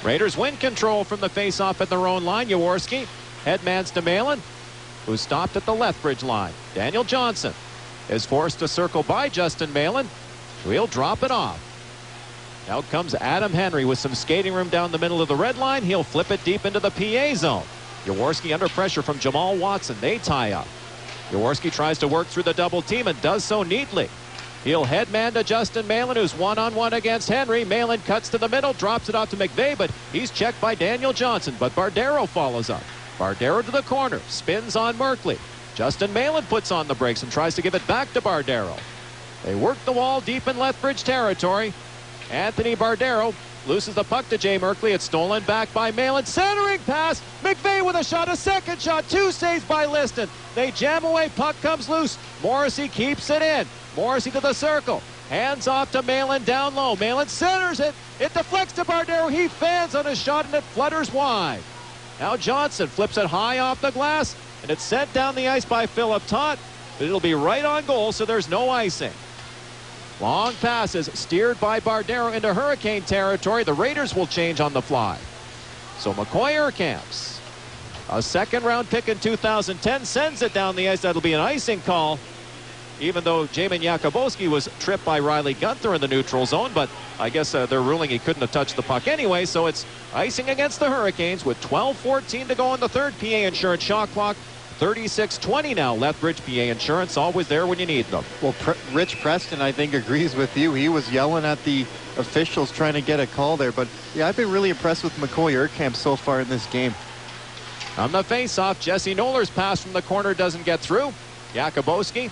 [SPEAKER 4] Raiders win control from the faceoff at their own line. Jaworski headmans to Malin, who stopped at the Lethbridge line. Daniel Johnson is forced to circle by Justin Malin. He'll drop it off. Now comes Adam Henry with some skating room down the middle of the red line. He'll flip it deep into the PA zone. Jaworski under pressure from Jamal Watson. They tie up. Jaworski tries to work through the double team and does so neatly. He'll headman to Justin Malin, who's one-on-one against Henry. Malin cuts to the middle, drops it off to McVeigh, but he's checked by Daniel Johnson. But Bardero follows up. Bardero to the corner, spins on Merkley. Justin Malin puts on the brakes and tries to give it back to Bardero. They work the wall deep in Lethbridge territory. Anthony Bardero loses the puck to Jay Merkley. It's stolen back by Malin. Centering pass. McVeigh with a shot. A second shot. 2 saves by Liston. They jam away. Puck comes loose. Morrissey keeps it in. Morrissey to the circle. Hands off to Malin down low. Malin centers it. It deflects to Bardero. He fans on a shot and it flutters wide. Now Johnson flips it high off the glass, and it's sent down the ice by Philip Todt. But it'll be right on goal, so there's no icing. Long passes steered by Bardero into Hurricane territory. The Raiders will change on the fly. So McCoy Urkamps, a second-round pick in 2010, sends it down the ice. That'll be an icing call, even though Jamin Jakubowski was tripped by Riley Gunther in the neutral zone. But I guess they're ruling he couldn't have touched the puck anyway. So it's icing against the Hurricanes with 12:14 to go in the third. PA Insurance shot clock. 36-20 now. Lethbridge, PA Insurance, always there when you need them.
[SPEAKER 10] Well, Rich Preston, I think, agrees with you. He was yelling at the officials trying to get a call there. But, yeah, I've been really impressed with McCoy Urkamp so far in this game.
[SPEAKER 4] On the faceoff, Jesse Noeller's pass from the corner doesn't get through. Jakubowski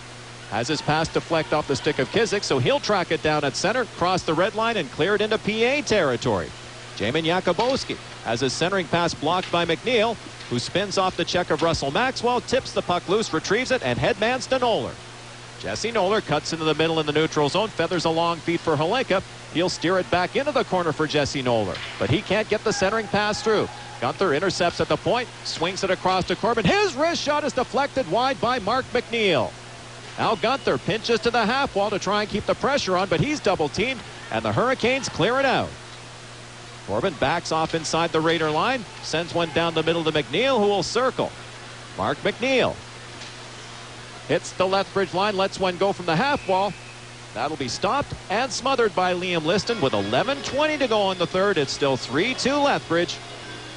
[SPEAKER 4] has his pass deflect off the stick of Kizik, so he'll track it down at center, cross the red line, and clear it into PA territory. Jamin Jakubowski has his centering pass blocked by McNeil, who spins off the check of Russell Maxwell, tips the puck loose, retrieves it, and headmans to Noeller. Jesse Noeller cuts into the middle in the neutral zone, feathers a long feed for Holenka. He'll steer it back into the corner for Jesse Noeller, but he can't get the centering pass through. Gunther intercepts at the point, swings it across to Corbin. His wrist shot is deflected wide by Mark McNeil. Now Gunther pinches to the half wall to try and keep the pressure on, but he's double teamed, and the Hurricanes clear it out. Corbin backs off inside the Raider line, sends one down the middle to McNeil, who will circle. Mark McNeil hits the Lethbridge line, lets one go from the half wall. That'll be stopped and smothered by Liam Liston with 11:20 to go in the third. It's still 3-2 Lethbridge.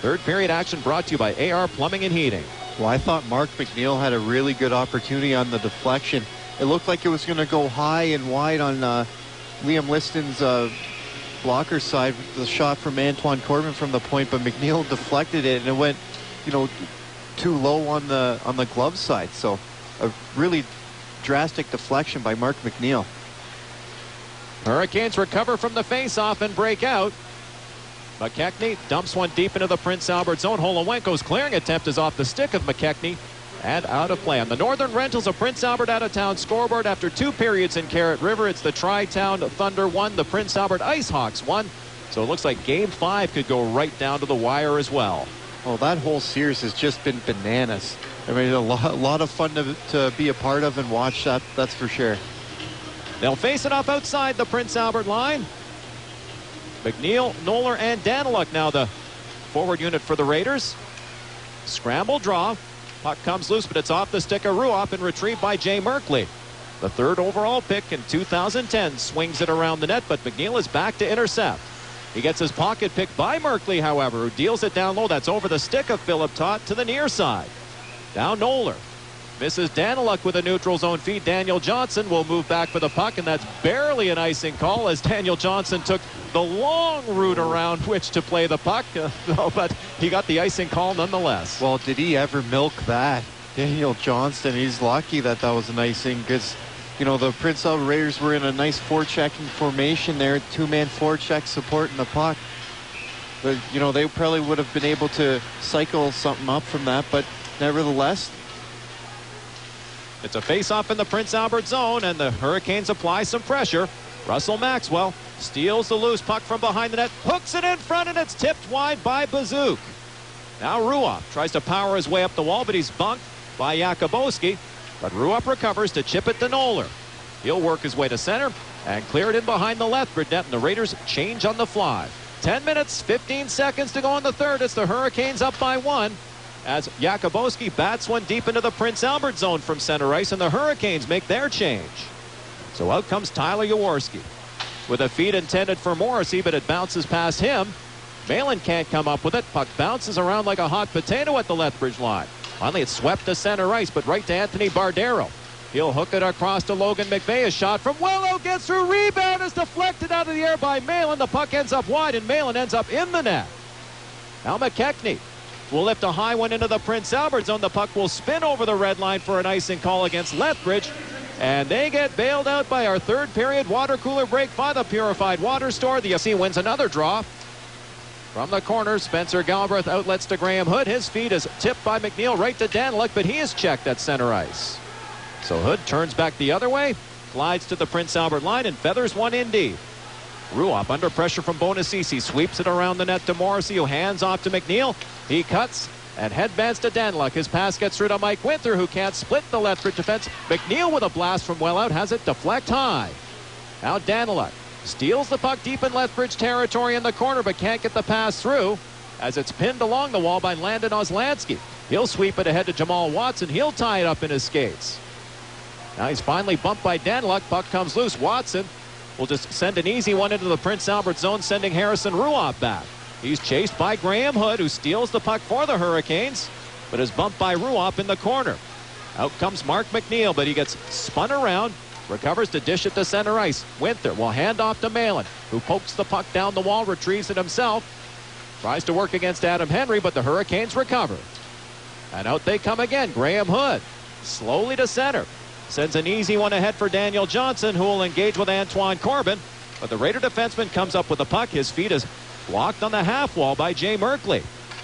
[SPEAKER 4] Third period action brought to you by AR Plumbing and Heating.
[SPEAKER 10] Well, I thought Mark McNeil had a really good opportunity on the deflection. It looked like it was going to go high and wide on Liam Liston's blocker side with the shot from Antoine Corbin from the point, but McNeil deflected it, and it went, too low on the glove side. So a really drastic deflection by Mark McNeil.
[SPEAKER 4] Hurricanes recover from the faceoff and break out. McKechnie dumps one deep into the Prince Albert zone. Holowenko's clearing attempt is off the stick of McKechnie and out of play. On the Northern Rentals of Prince Albert out-of-town scoreboard after 2 periods in Carrot River, it's the Tri-Town Thunder 1, the Prince Albert IceHawks 1. So it looks like Game 5 could go right down to the wire as well.
[SPEAKER 10] Well, that whole series has just been bananas. I mean, a lot of fun to be a part of and watch, that's for sure.
[SPEAKER 4] They'll face it off outside the Prince Albert line. McNeil, Noeller, and Daniluk now the forward unit for the Raiders. Scramble draw. Puck comes loose, but it's off the stick of Ruoff and retrieved by Jay Merkley. The 3rd overall pick in 2010 swings it around the net, but McNeil is back to intercept. He gets his pocket picked by Merkley, however, who deals it down low. That's over the stick of Philip Todt to the near side. Now Noeller misses Daniluk with a neutral zone feed. Daniel Johnson will move back for the puck, and that's barely an icing call as Daniel Johnson took the long route around which to play the puck, but he got the icing call nonetheless.
[SPEAKER 10] Well, did he ever milk that? Daniel Johnston, he's lucky that was an icing because, the Prince Albert Raiders were in a nice forechecking formation there, 2-man forecheck supporting the puck. But, they probably would have been able to cycle something up from that, but nevertheless,
[SPEAKER 4] it's a face-off in the Prince Albert zone, and the Hurricanes apply some pressure. Russell Maxwell steals the loose puck from behind the net, hooks it in front, and it's tipped wide by Bazook. Now Ruoff tries to power his way up the wall, but he's bunked by Jakubowski. But Ruoff recovers to chip it to Noeller. He'll work his way to center and clear it in behind the Lethbridge net, and the Raiders change on the fly. 10 minutes, 15 seconds to go in the third. It's the Hurricanes up by 1. As Jakubowski bats one deep into the Prince Albert zone from center ice, and the Hurricanes make their change. So out comes Tyler Jaworski with a feed intended for Morrissey, but it bounces past him. Malin can't come up with it. Puck bounces around like a hot potato at the Lethbridge line. Finally, it's swept to center ice, but right to Anthony Bardero. He'll hook it across to Logan McVeigh. A shot from Wello gets through. Rebound is deflected out of the air by Malin. The puck ends up wide, and Malin ends up in the net. Now McKechnie will lift a high one into the Prince Albert zone. The puck will spin over the red line for an icing call against Lethbridge. And they get bailed out by our 3rd period water cooler break by the Purified Water Store. The FC wins another draw. From the corner, Spencer Galbraith outlets to Graham Hood. His feed is tipped by McNeil right to Daniluk, but he is checked at center ice. So Hood turns back the other way, glides to the Prince Albert line, and feathers one in deep. Ruoff under pressure from Bonacisi, sweeps it around the net to Morrissey, who hands off to McNeil. He cuts and headbands to Daniluk. His pass gets through to Mike Winther, who can't split the Lethbridge defense. McNeil with a blast from well out has it deflect high. Now Daniluk steals the puck deep in Lethbridge territory in the corner, but can't get the pass through as it's pinned along the wall by Landon Oslansky. He'll sweep it ahead to Jamal Watson. He'll tie it up in his skates. Now he's finally bumped by Daniluk. Puck comes loose. Watson will just send an easy one into the Prince Albert zone, sending Harrison Ruoff back. He's chased by Graham Hood, who steals the puck for the Hurricanes, but is bumped by Ruoff in the corner. Out comes Mark McNeil, but he gets spun around, recovers to dish it to center ice. Winther will hand off to Malin, who pokes the puck down the wall, retrieves it himself. Tries to work against Adam Henry, but the Hurricanes recover. And out they come again. Graham Hood slowly to center. Sends an easy one ahead for Daniel Johnson, who will engage with Antoine Corbin. But the Raider defenseman comes up with the puck. His feet is blocked on the half wall by Jay Merkley.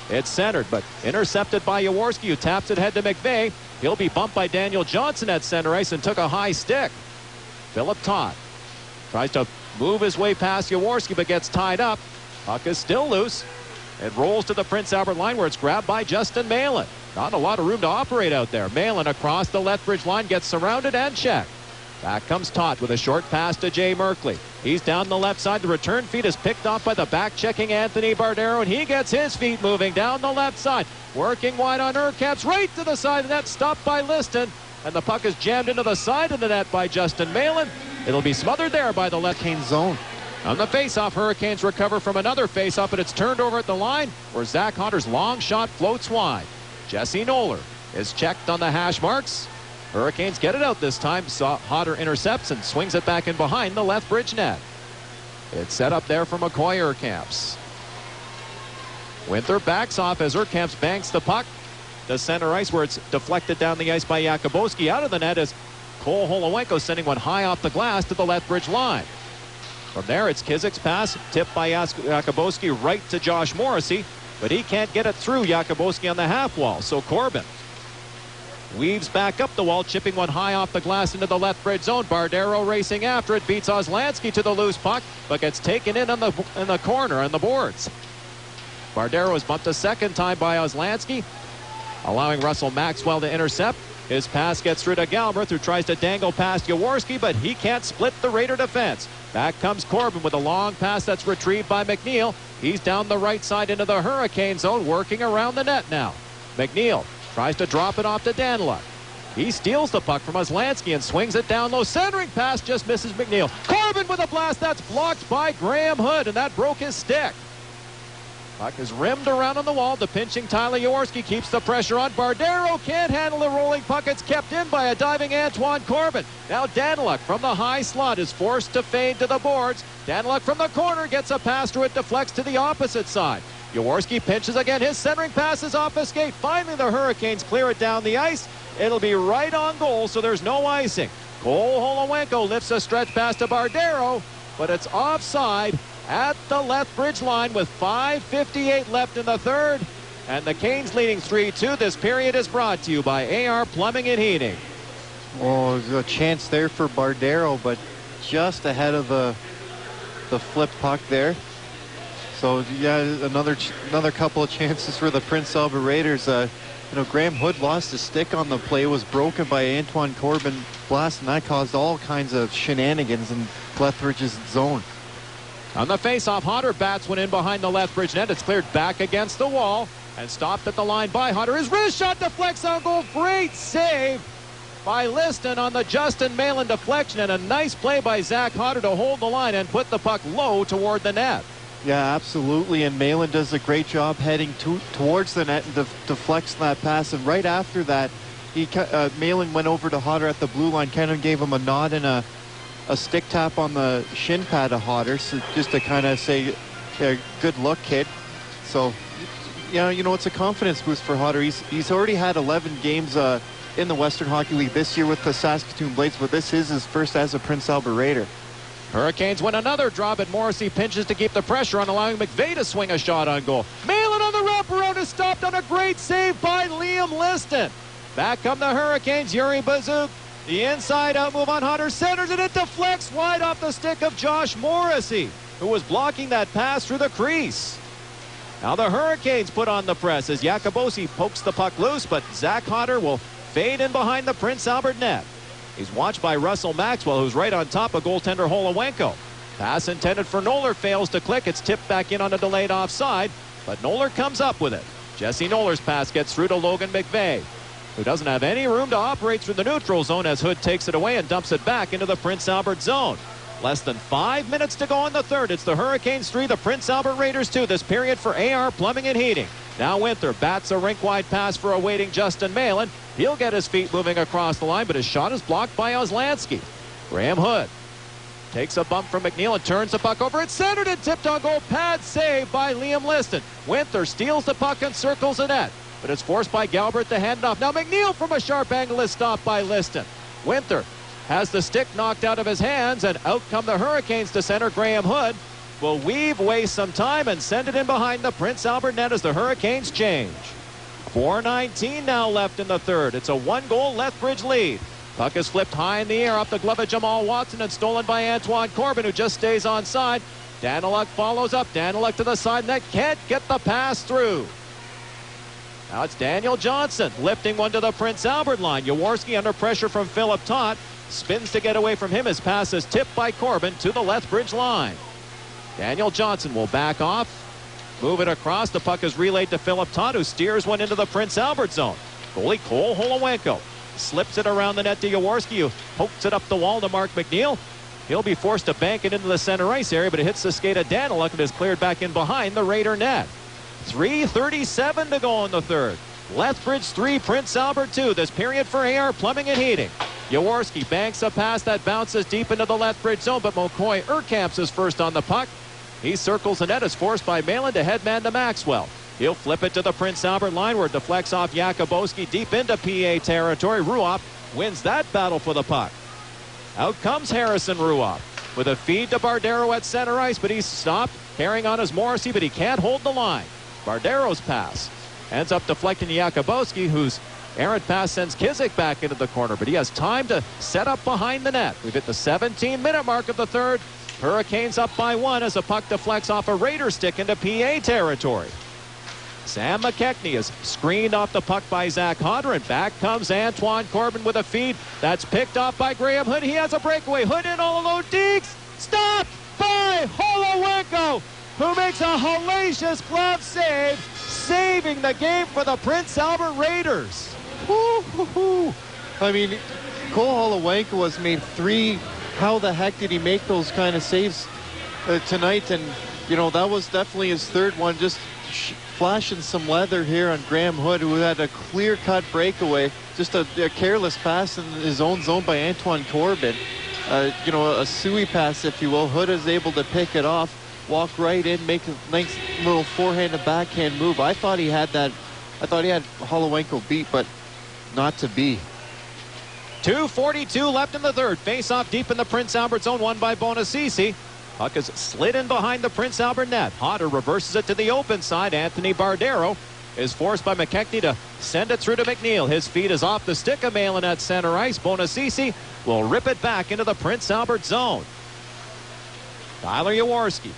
[SPEAKER 4] It's centered, but intercepted by Jaworski, who taps it head to McVeigh. He'll be bumped by Daniel Johnson at center ice and took a high stick. Philip Todd tries to move his way past Jaworski, but gets tied up. Puck is still loose. It rolls to the Prince Albert line, where it's grabbed by Justin Malin. Not a lot of room to operate out there. Malin across the Lethbridge line, gets surrounded and checked. Back comes Todd with a short pass to Jay Merkley. He's down the left side. The return feed is picked off by the back-checking Anthony Bardero, and he gets his feet moving down the left side. Working wide on Urquhart, right to the side of the net, stopped by Liston. And the puck is jammed into the side of the net by Justin Malin. It'll be smothered there by the left-hand zone. On the faceoff, Hurricanes recover from another faceoff, but it's turned over at the line, where Zach Hunter's long shot floats wide. Jesse Noller is checked on the hash marks. Hurricanes get it out this time. Hodder intercepts and swings it back in behind the Lethbridge net. It's set up there for McCoy Urkamps. Winther backs off as Urkamps banks the puck to center ice, where it's deflected down the ice by Jakubowski. Out of the net is Cole Holowenko, sending one high off the glass to the Lethbridge line. From there, it's Kizik's pass, tipped by Jakubowski right to Josh Morrissey, but he can't get it through Jakubowski on the half wall. So Corbin weaves back up the wall, chipping one high off the glass into the Lethbridge zone. Bardero racing after it, beats Oslansky to the loose puck, but gets taken in the corner on the boards. Bardero is bumped a second time by Oslansky, allowing Russell Maxwell to intercept. His pass gets through to Galbraith, who tries to dangle past Jaworski, but he can't split the Raider defense. Back comes Corbin with a long pass that's retrieved by McNeil. He's down the right side into the Hurricane zone, working around the net now. McNeil tries to drop it off to Daniluk. He steals the puck from Oslansky and swings it down low. Centering pass just misses McNeil. Corbin with a blast that's blocked by Graham Hood, and that broke his stick. Puck is rimmed around on the wall. The pinching Tyler Jaworski keeps the pressure on. Bardero can't handle the rolling puck. It's kept in by a diving Antoine Corbin. Now Daniluk from the high slot is forced to fade to the boards. Daniluk from the corner gets a pass through it, deflects to the opposite side. Jaworski pinches again. His centering pass is off a skate. Finally, the Hurricanes clear it down the ice. It'll be right on goal, so there's no icing. Cole Holowenko lifts a stretch pass to Bardero, but it's offside at the Lethbridge line with 5:58 left in the third. And the Canes leading 3-2. This period is brought to you by AR Plumbing and Heating.
[SPEAKER 10] Oh, there's a chance there for Bardero, but just ahead of the flip puck there. So yeah, another couple of chances for the Prince Albert Raiders. Graham Hood lost his stick on the play, was broken by Antoine Corbin blast, and that caused all kinds of shenanigans in Lethbridge's zone.
[SPEAKER 4] On the faceoff, Hodder bats one in behind the Lethbridge net. It's cleared back against the wall and stopped at the line by Hodder. His wrist shot deflects on goal. Great save by Liston on the Justin Malin deflection, and a nice play by Zach Hodder to hold the line and put the puck low toward the net.
[SPEAKER 10] Yeah, absolutely, and Malin does a great job heading towards the net and deflects that pass. And right after that, Malin went over to Hodder at the blue line, kind of gave him a nod and a stick tap on the shin pad of Hodder, so just to kind of say, yeah, good luck, kid. So, it's a confidence boost for Hodder. He's already had 11 games in the Western Hockey League this year with the Saskatoon Blades, but this is his first as a Prince Albert Raider.
[SPEAKER 4] Hurricanes win another draw, but Morrissey pinches to keep the pressure on, allowing McVeigh to swing a shot on goal. Malin on the wraparound is stopped on a great save by Liam Liston. Back come the Hurricanes. Yuri Bazook, the inside out move on Hunter, centers, and it deflects wide off the stick of Josh Morrissey, who was blocking that pass through the crease. Now the Hurricanes put on the press as Jakubowski pokes the puck loose, but Zach Hodder will fade in behind the Prince Albert net. He's watched by Russell Maxwell, who's right on top of goaltender Holowenko. Pass intended for Noller fails to click. It's tipped back in on a delayed offside, but Noller comes up with it. Jesse Noller's pass gets through to Logan McVeigh, who doesn't have any room to operate through the neutral zone as Hood takes it away and dumps it back into the Prince Albert zone. Less than 5 minutes to go in the third. It's the Hurricanes 3, the Prince Albert Raiders 2. This period for AR Plumbing and Heating. Now Winther bats a rink-wide pass for a waiting Justin Malin. He'll get his feet moving across the line, but his shot is blocked by Oslansky. Graham Hood takes a bump from McNeil and turns the puck over. It's centered and tipped on goal. Pad save by Liam Liston. Winther steals the puck and circles the net. but it's forced by Galbert to hand off. Now McNeil from a sharp angle is stopped by Liston. Winter has the stick knocked out of his hands, and out come the Hurricanes to center. Graham Hood will waste some time and send it in behind the Prince Albert net as the Hurricanes change. 4:19 now left in the third. It's a one-goal Lethbridge lead. Puck is flipped high in the air off the glove of Jamal Watson and stolen by Antoine Corbin, who just stays onside. Daniluk follows up. Daniluk to the side net. Can't get the pass through. Now it's Daniel Johnson lifting one to the Prince Albert line. Jaworski under pressure from Philip Todd. Spins to get away from him. His pass is tipped by Corbin to the Lethbridge line. Daniel Johnson will back off. Move it across. The puck is relayed to Philip Todd, who steers one into the Prince Albert zone. Goalie Cole Holowenko slips it around the net to Jaworski, who pokes it up the wall to Mark McNeil. He'll be forced to bank it into the center ice area, but it hits the skate of Daniluk and is cleared back in behind the Raider net. 3:37 to go in the third. Lethbridge 3, Prince Albert 2. This period for AR Plumbing and Heating. Jaworski banks a pass that bounces deep into the Lethbridge zone, but McCoy Urkamps is first on the puck. He circles the net, is forced by Malin to headman to Maxwell. He'll flip it to the Prince Albert line where it deflects off Jakubowski deep into PA territory. Ruoff wins that battle for the puck. Out comes Harrison Ruoff with a feed to Bardero at center ice, but he's stopped. Carrying on is Morrissey, but he can't hold the line. Bardero's pass ends up deflecting to Jakubowski, whose errant pass sends Kizik back into the corner, but he has time to set up behind the net. We've hit the 17-minute mark of the third. Hurricanes up by 1 as the puck deflects off a Raider stick into PA territory. Sam McKechnie is screened off the puck by Zach Hodder, and back comes Antoine Corbin with a feed. That's picked off by Graham Hood. He has a breakaway. Hood in all alone. Deeks stopped by Holowenko, who makes a hellacious glove save, saving the game for the Prince Albert Raiders.
[SPEAKER 10] I mean, Cole Holowenko has made 3. How the heck did he make those kind of saves tonight? And, you know, that was definitely his third one. Just flashing some leather here on Graham Hood, who had a clear-cut breakaway. Just a careless pass in his own zone by Antoine Corbin. You know, a suey pass, if you will. Hood is able to pick it off, walk right in, make a nice little forehand and backhand move. I thought he had that. I thought he had Holowenko beat, but not to be.
[SPEAKER 4] 2:42 left in the third. Face-off deep in the Prince Albert zone, won by Bonacisi. Puck is slid in behind the Prince Albert net. Hodder reverses it to the open side. Anthony Bardero is forced by McKechnie to send it through to McNeil. His feet is off the stick of Malin at center ice. Bonacisi will rip it back into the Prince Albert zone. Tyler Jaworski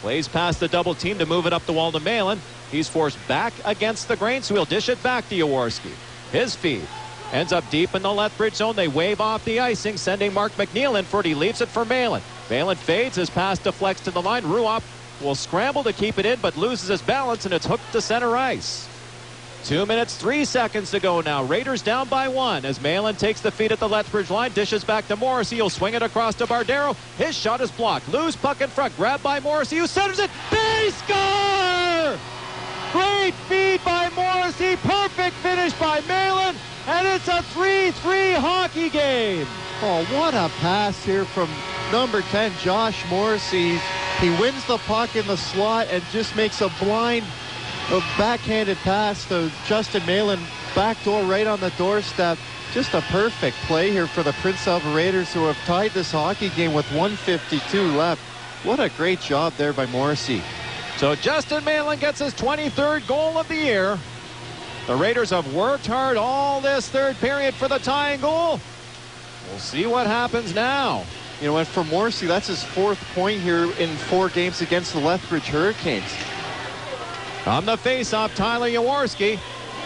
[SPEAKER 4] plays past the double team to move it up the wall to Malin. He's forced back against the grain, so he'll dish it back to Jaworski. His feed ends up deep in the Lethbridge zone. They wave off the icing, sending Mark McNeil in for it. He leaves it for Malin. Malin fades. His pass deflects to the line. Ruoff will scramble to keep it in, but loses his balance, and it's hooked to center ice. 2 minutes, 3 seconds to go now. Raiders down by 1 as Malin takes the feed at the Lethbridge line, dishes back to Morrissey. He'll swing it across to Bardero. His shot is blocked. Loose puck in front. Grabbed by Morrissey, who centers it. They score! Great feed by Morrissey. Perfect finish by Malin. And it's a 3-3 hockey game.
[SPEAKER 10] Oh, what a pass here from number 10, Josh Morrissey. He wins the puck in the slot and just makes a blind backhanded pass to Justin Malin. Backdoor right on the doorstep. Just a perfect play here for the Prince Albert Raiders, who have tied this hockey game with 1:52 left. What a great job there by Morrissey.
[SPEAKER 4] So Justin Malin gets his 23rd goal of the year. The Raiders have worked hard all this third period for the tying goal. We'll see what happens now.
[SPEAKER 10] You know, and for Morrissey, that's his 4th point here in 4 games against the Lethbridge Hurricanes.
[SPEAKER 4] On the face-off, Tyler Jaworski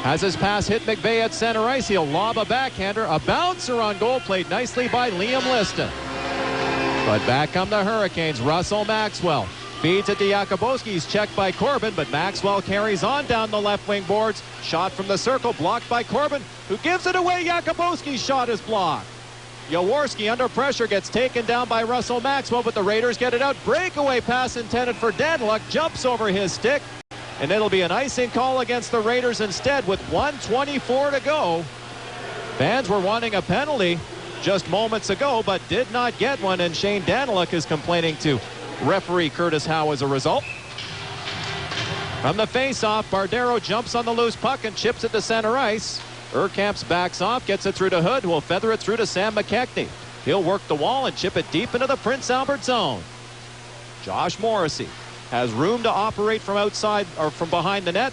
[SPEAKER 4] has his pass hit McVeigh at center ice. He'll lob a backhander. A bouncer on goal, played nicely by Liam Liston. But back come the Hurricanes. Russell Maxwell feeds it to Jakubowski. He's checked by Corbin, but Maxwell carries on down the left wing boards. Shot from the circle, blocked by Corbin, who gives it away. Jakubowski's shot is blocked. Jaworski under pressure gets taken down by Russell Maxwell, but the Raiders get it out. Breakaway pass intended for Daniluk, jumps over his stick, and it'll be an icing call against the Raiders instead with 1:24 to go. Fans were wanting a penalty just moments ago, but did not get one, and Shane Daniluk is complaining to referee Curtis Howe as a result. From the face-off, Bardero jumps on the loose puck and chips it to center ice. Urkamps backs off, gets it through to Hood, who will feather it through to Sam McKechnie. He'll work the wall and chip it deep into the Prince Albert zone. Josh Morrissey has room to operate from outside or from behind the net.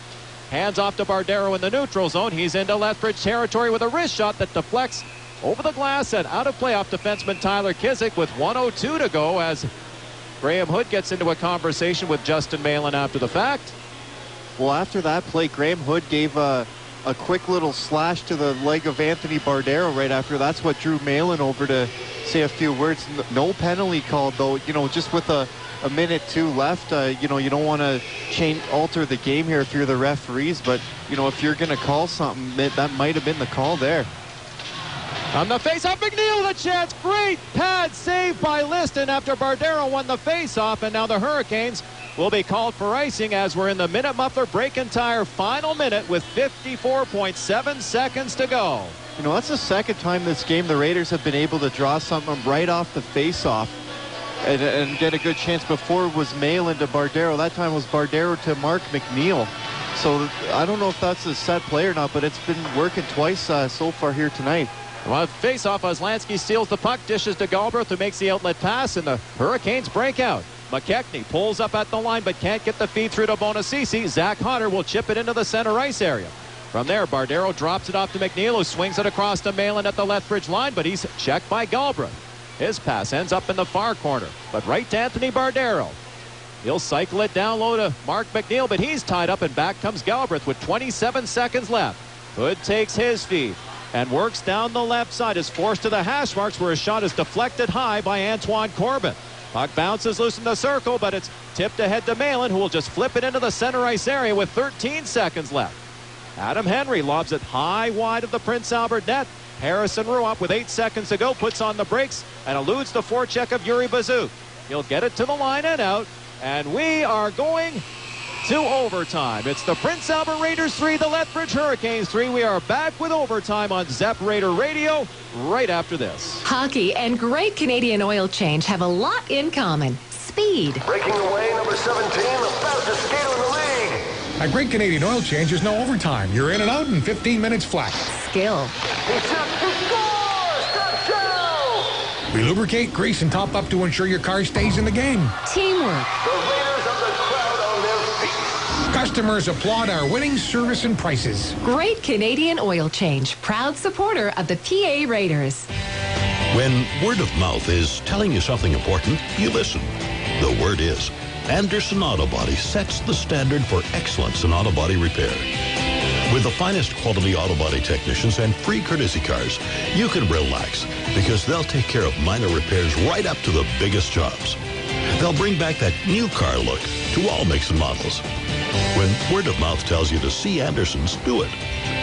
[SPEAKER 4] Hands off to Bardero in the neutral zone. He's into Lethbridge territory with a wrist shot that deflects over the glass and out of play off defenseman Tyler Kizik with 1:02 to go as Graham Hood gets into a conversation with Justin Malin after the fact.
[SPEAKER 10] Well, after that play, Graham Hood gave a quick little slash to the leg of Anthony Bardero right after. That's what drew Malin over to say a few words. No penalty called, though. You know, just with a minute 2 left, you know, you don't want to alter the game here if you're the referees. But, you know, if you're going to call something, that might have been the call there.
[SPEAKER 4] On the face-off, McNeil with a chance. Great pad save by Liston after Bardero won the face-off. And now the Hurricanes will be called for icing as we're in the minute muffler break and tire final minute with 54.7 seconds to go.
[SPEAKER 10] You know, that's the second time this game the Raiders have been able to draw something right off the face-off and get a good chance. Before it was Malin to Bardero. That time was Bardero to Mark McNeil. So I don't know if that's a set play or not, but it's been working twice so far here tonight.
[SPEAKER 4] Well, face-off, Oslansky steals the puck, dishes to Galbraith, who makes the outlet pass, and the Hurricanes break out. McKechnie pulls up at the line but can't get the feed through to Bonacisi. Zach Hunter will chip it into the center ice area. From there, Bardero drops it off to McNeil, who swings it across to Malin at the Lethbridge line, but he's checked by Galbraith. His pass ends up in the far corner, but right to Anthony Bardero. He'll cycle it down low to Mark McNeil, but he's tied up, and back comes Galbraith with 27 seconds left. Hood takes his feed and works down the left side, is forced to the hash marks where his shot is deflected high by Antoine Corbin. Puck bounces loose in the circle, but it's tipped ahead to Malin, who will just flip it into the center ice area with 13 seconds left. Adam Henry lobs it high wide of the Prince Albert net. Harrison Ruoff with 8 seconds to go puts on the brakes and eludes the forecheck of Yuri Bazuk. He'll get it to the line and out, and we are going to overtime. It's the Prince Albert Raiders 3, the Lethbridge Hurricanes 3. We are back with overtime on Zep Raider Radio right after this.
[SPEAKER 21] Hockey and Great Canadian Oil Change have a lot in common. Speed.
[SPEAKER 20] Breaking away, number 17, the fastest skater in the league.
[SPEAKER 22] At Great Canadian Oil Change, there's no overtime. You're in and out in 15 minutes flat.
[SPEAKER 21] Skill.
[SPEAKER 20] He shoots, he scores! Touchdown!
[SPEAKER 22] We lubricate, grease, and top up to ensure your car stays in the game.
[SPEAKER 21] Teamwork.
[SPEAKER 20] The Raiders of the crowd on their feet.
[SPEAKER 22] Customers applaud our winning service and prices.
[SPEAKER 21] Great Canadian Oil Change, proud supporter of the PA Raiders.
[SPEAKER 23] When word of mouth is telling you something important, you listen. The word is, Anderson Auto Body sets the standard for excellence in auto body repair. With the finest quality auto body technicians and free courtesy cars, you can relax because they'll take care of minor repairs right up to the biggest jobs. They'll bring back that new car look to all makes and models. When word of mouth tells you to see Anderson's, do it.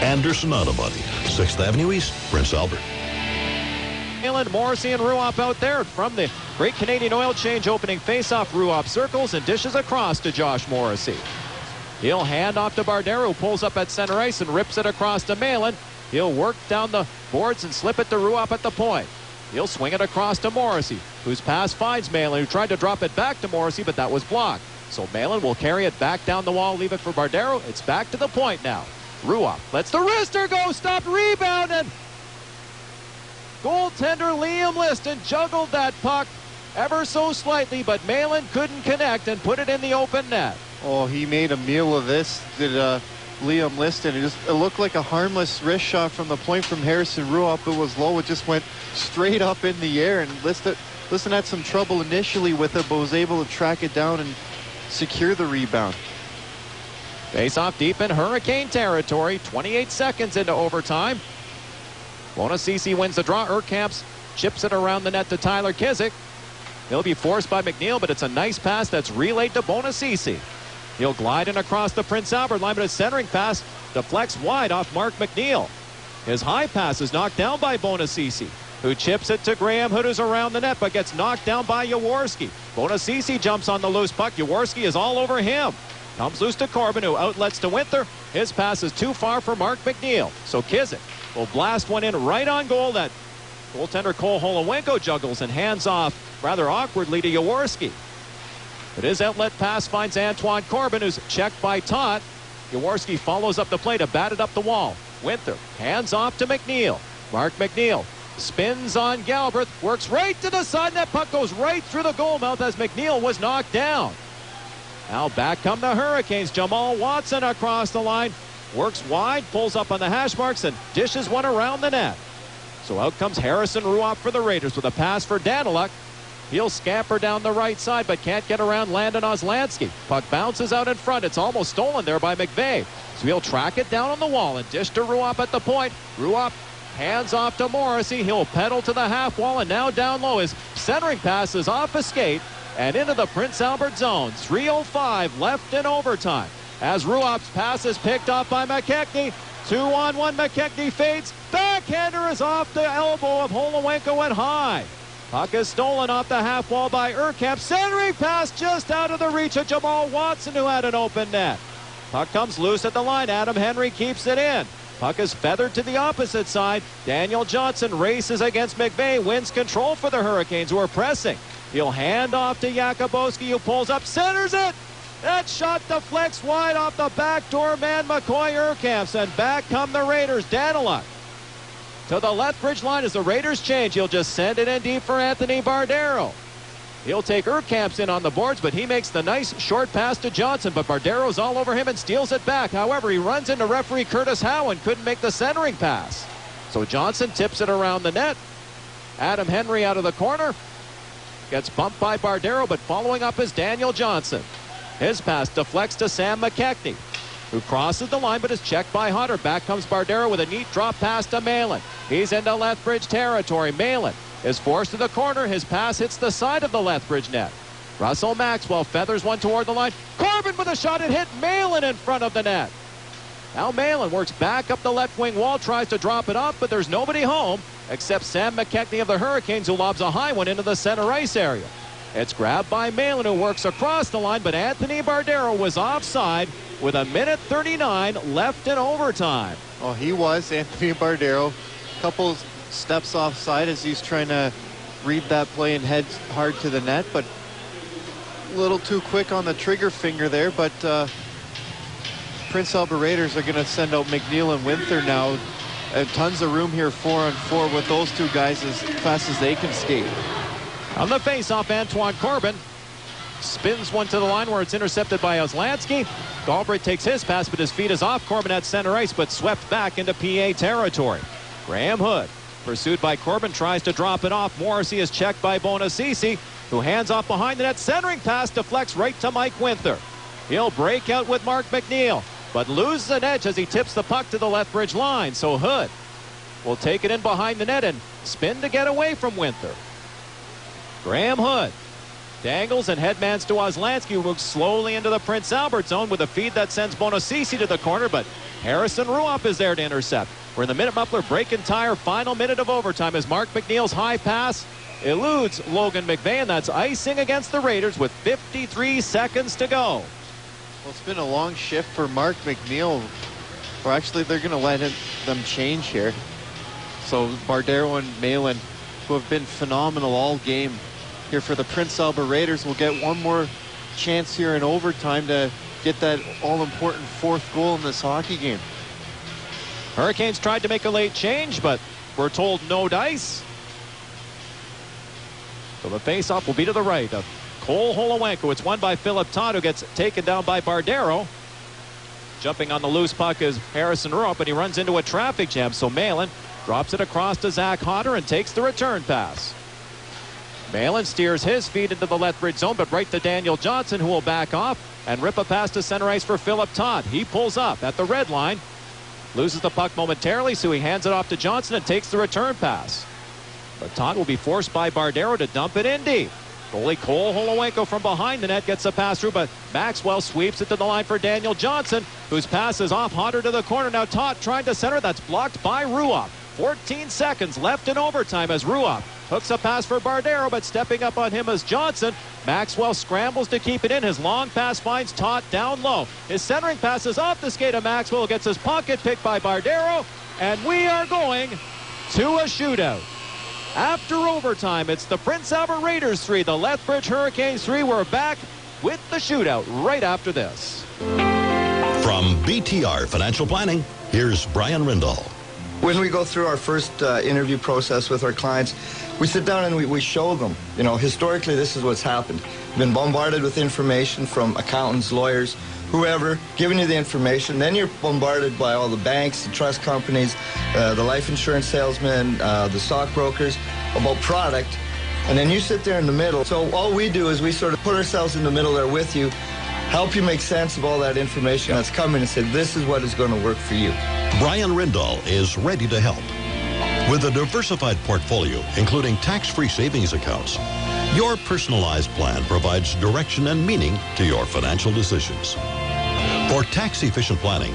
[SPEAKER 23] Anderson Auto Body, 6th Avenue East, Prince Albert.
[SPEAKER 4] Morrissey and Ruoff out there from the Great Canadian Oil Change opening face-off. Ruoff circles and dishes across to Josh Morrissey. He'll hand off to Bardero, who pulls up at center ice and rips it across to Malin. He'll work down the boards and slip it to Ruoff at the point. He'll swing it across to Morrissey, whose pass finds Malin, who tried to drop it back to Morrissey, but that was blocked. So Malin will carry it back down the wall, leave it for Bardero. It's back to the point now. Ruoff lets the wrister go, stopped, rebound, and goaltender Liam Liston juggled that puck ever so slightly, but Malin couldn't connect and put it in the open net.
[SPEAKER 10] Oh, he made a meal of this, did Liam Liston. It looked like a harmless wrist shot from the point from Harrison Ruoff. It was low. It just went straight up in the air, and Liston had some trouble initially with it, but was able to track it down and secure the rebound.
[SPEAKER 4] Face off deep in Hurricane territory. 28 seconds into overtime. Bonacisi wins the draw. Urkamps chips it around the net to Tyler Kizik. He'll be forced by McNeil, but it's a nice pass that's relayed to Bonacisi. He'll glide in across the Prince Albert line, but a centering pass deflects wide off Mark McNeil. His high pass is knocked down by Bonacisi, who chips it to Graham Hood, who's around the net, but gets knocked down by Jaworski. Bonacisi jumps on the loose puck. Jaworski is all over him. Comes loose to Corbin, who outlets to Winther. His pass is too far for Mark McNeil. So Kizik will blast one in right on goal that goaltender Cole Holowenko juggles and hands off rather awkwardly to Jaworski. But his outlet pass finds Antoine Corbin, who's checked by Todd. Jaworski follows up the play to bat it up the wall. Winther hands off to McNeil. Mark McNeil spins on Galbraith, works right to the side. That puck goes right through the goal mouth as McNeil was knocked down. Now back come the Hurricanes. Jamal Watson across the line. Works wide, pulls up on the hash marks, and dishes one around the net. So out comes Harrison Ruoff for the Raiders with a pass for Daniluk. He'll scamper down the right side, but can't get around Landon Oslansky. Puck bounces out in front. It's almost stolen there by McVeigh. So he'll track it down on the wall and dish to Ruoff at the point. Ruoff hands off to Morrissey. He'll pedal to the half wall, and now down low. His centering pass is off a skate and into the Prince Albert zone. 3:05 left in overtime. As Ruoff's pass is picked off by McKechnie. 2-on-1, McKechnie fades. Backhander is off the elbow of Holowenko and high. Puck is stolen off the half wall by Urkamp. Centering pass just out of the reach of Jamal Watson, who had an open net. Puck comes loose at the line. Adam Henry keeps it in. Puck is feathered to the opposite side. Daniel Johnson races against McVeigh, wins control for the Hurricanes, who are pressing. He'll hand off to Jakubowski, who pulls up, centers it. That shot deflects wide off the backdoor man, McCoy Urkamps, and back come the Raiders. Daniluk to the Lethbridge line as the Raiders change. He'll just send it in deep for Anthony Bardero. He'll take Urkamps in on the boards, but he makes the nice short pass to Johnson, but Bardero's all over him and steals it back. However, he runs into referee Curtis Howe and couldn't make the centering pass. So Johnson tips it around the net. Adam Henry out of the corner. Gets bumped by Bardero, but following up is Daniel Johnson. His pass deflects to Sam McKechnie, who crosses the line but is checked by Hunter. Back comes Bardero with a neat drop pass to Malin. He's into Lethbridge territory. Malin is forced to the corner. His pass hits the side of the Lethbridge net. Russell Maxwell feathers one toward the line. Corbin with a shot. It hit Malin in front of the net. Now Malin works back up the left wing wall, tries to drop it off, but there's nobody home except Sam McKechnie of the Hurricanes, who lobs a high one into the center ice area. It's grabbed by Malin, who works across the line, but Anthony Bardero was offside with 1:39 left in overtime.
[SPEAKER 10] Oh, he was, Anthony Bardero. Couple steps offside as he's trying to read that play and head hard to the net, but a little too quick on the trigger finger there. But Prince Albert Raiders are going to send out McNeil and Winther now. Tons of room here 4-on-4 with those two guys as fast as they can skate.
[SPEAKER 4] On the face-off, Antoine Corbin spins one to the line where it's intercepted by Oslansky. Galbraith takes his pass, but his feet is off Corbin at center ice, but swept back into PA territory. Graham Hood, pursued by Corbin, tries to drop it off. Morrissey is checked by Bonacisi, who hands off behind the net. Centering pass deflects right to Mike Winther. He'll break out with Mark McNeil, but loses an edge as he tips the puck to the Lethbridge line. So Hood will take it in behind the net and spin to get away from Winther. Graham Hood dangles and headmans to Oslansky, who moves slowly into the Prince Albert zone with a feed that sends Bonacisi to the corner, but Harrison Ruoff is there to intercept. We're in the minute muffler break and tire, final minute of overtime as Mark McNeil's high pass eludes Logan McVeigh, and that's icing against the Raiders with 53 seconds to go.
[SPEAKER 10] Well, it's been a long shift for Mark McNeil, or actually they're going to let them change here. So Bardero and Malin, who have been phenomenal all game here for the Prince Albert Raiders, will get one more chance here in overtime to get that all-important fourth goal in this hockey game.
[SPEAKER 4] Hurricanes tried to make a late change, but we're told no dice. So the face-off will be to the right of Cole Holowenko. It's won by Philip Todd, who gets taken down by Bardero. Jumping on the loose puck is Harrison Ruoff, but he runs into a traffic jam. So Malin drops it across to Zach Hodder and takes the return pass. Malin steers his feet into the Lethbridge zone, but right to Daniel Johnson, who will back off and rip a pass to center ice for Philip Todd. He pulls up at the red line, loses the puck momentarily, so he hands it off to Johnson and takes the return pass. But Todd will be forced by Bardero to dump it in deep. Goalie Cole Holowenko from behind the net gets the pass through, but Maxwell sweeps it to the line for Daniel Johnson, whose pass is off Hodder to the corner. Now Todd trying to center. That's blocked by Ruoff. 14 seconds left in overtime as Ruoff hooks a pass for Bardero, but stepping up on him is Johnson. Maxwell scrambles to keep it in. His long pass finds Todd down low. His centering pass is off the skate of Maxwell, gets his pocket picked by Bardero, and we are going to a shootout. After overtime, it's the Prince Albert Raiders 3, the Lethbridge Hurricanes 3. We're back with the shootout right after this.
[SPEAKER 23] From BTR Financial Planning, here's Brian Rindall.
[SPEAKER 9] When we go through our first interview process with our clients, we sit down and we show them, historically this is what's happened. You've been bombarded with information from accountants, lawyers, whoever, giving you the information. Then you're bombarded by all the banks, the trust companies, the life insurance salesmen, the stockbrokers about product. And then you sit there in the middle. So all we do is we sort of put ourselves in the middle there with you, help you make sense of all that information that's coming and say, this is what is going to work for you.
[SPEAKER 23] Brian Rindall is ready to help. With a diversified portfolio, including tax-free savings accounts, your personalized plan provides direction and meaning to your financial decisions. For tax-efficient planning,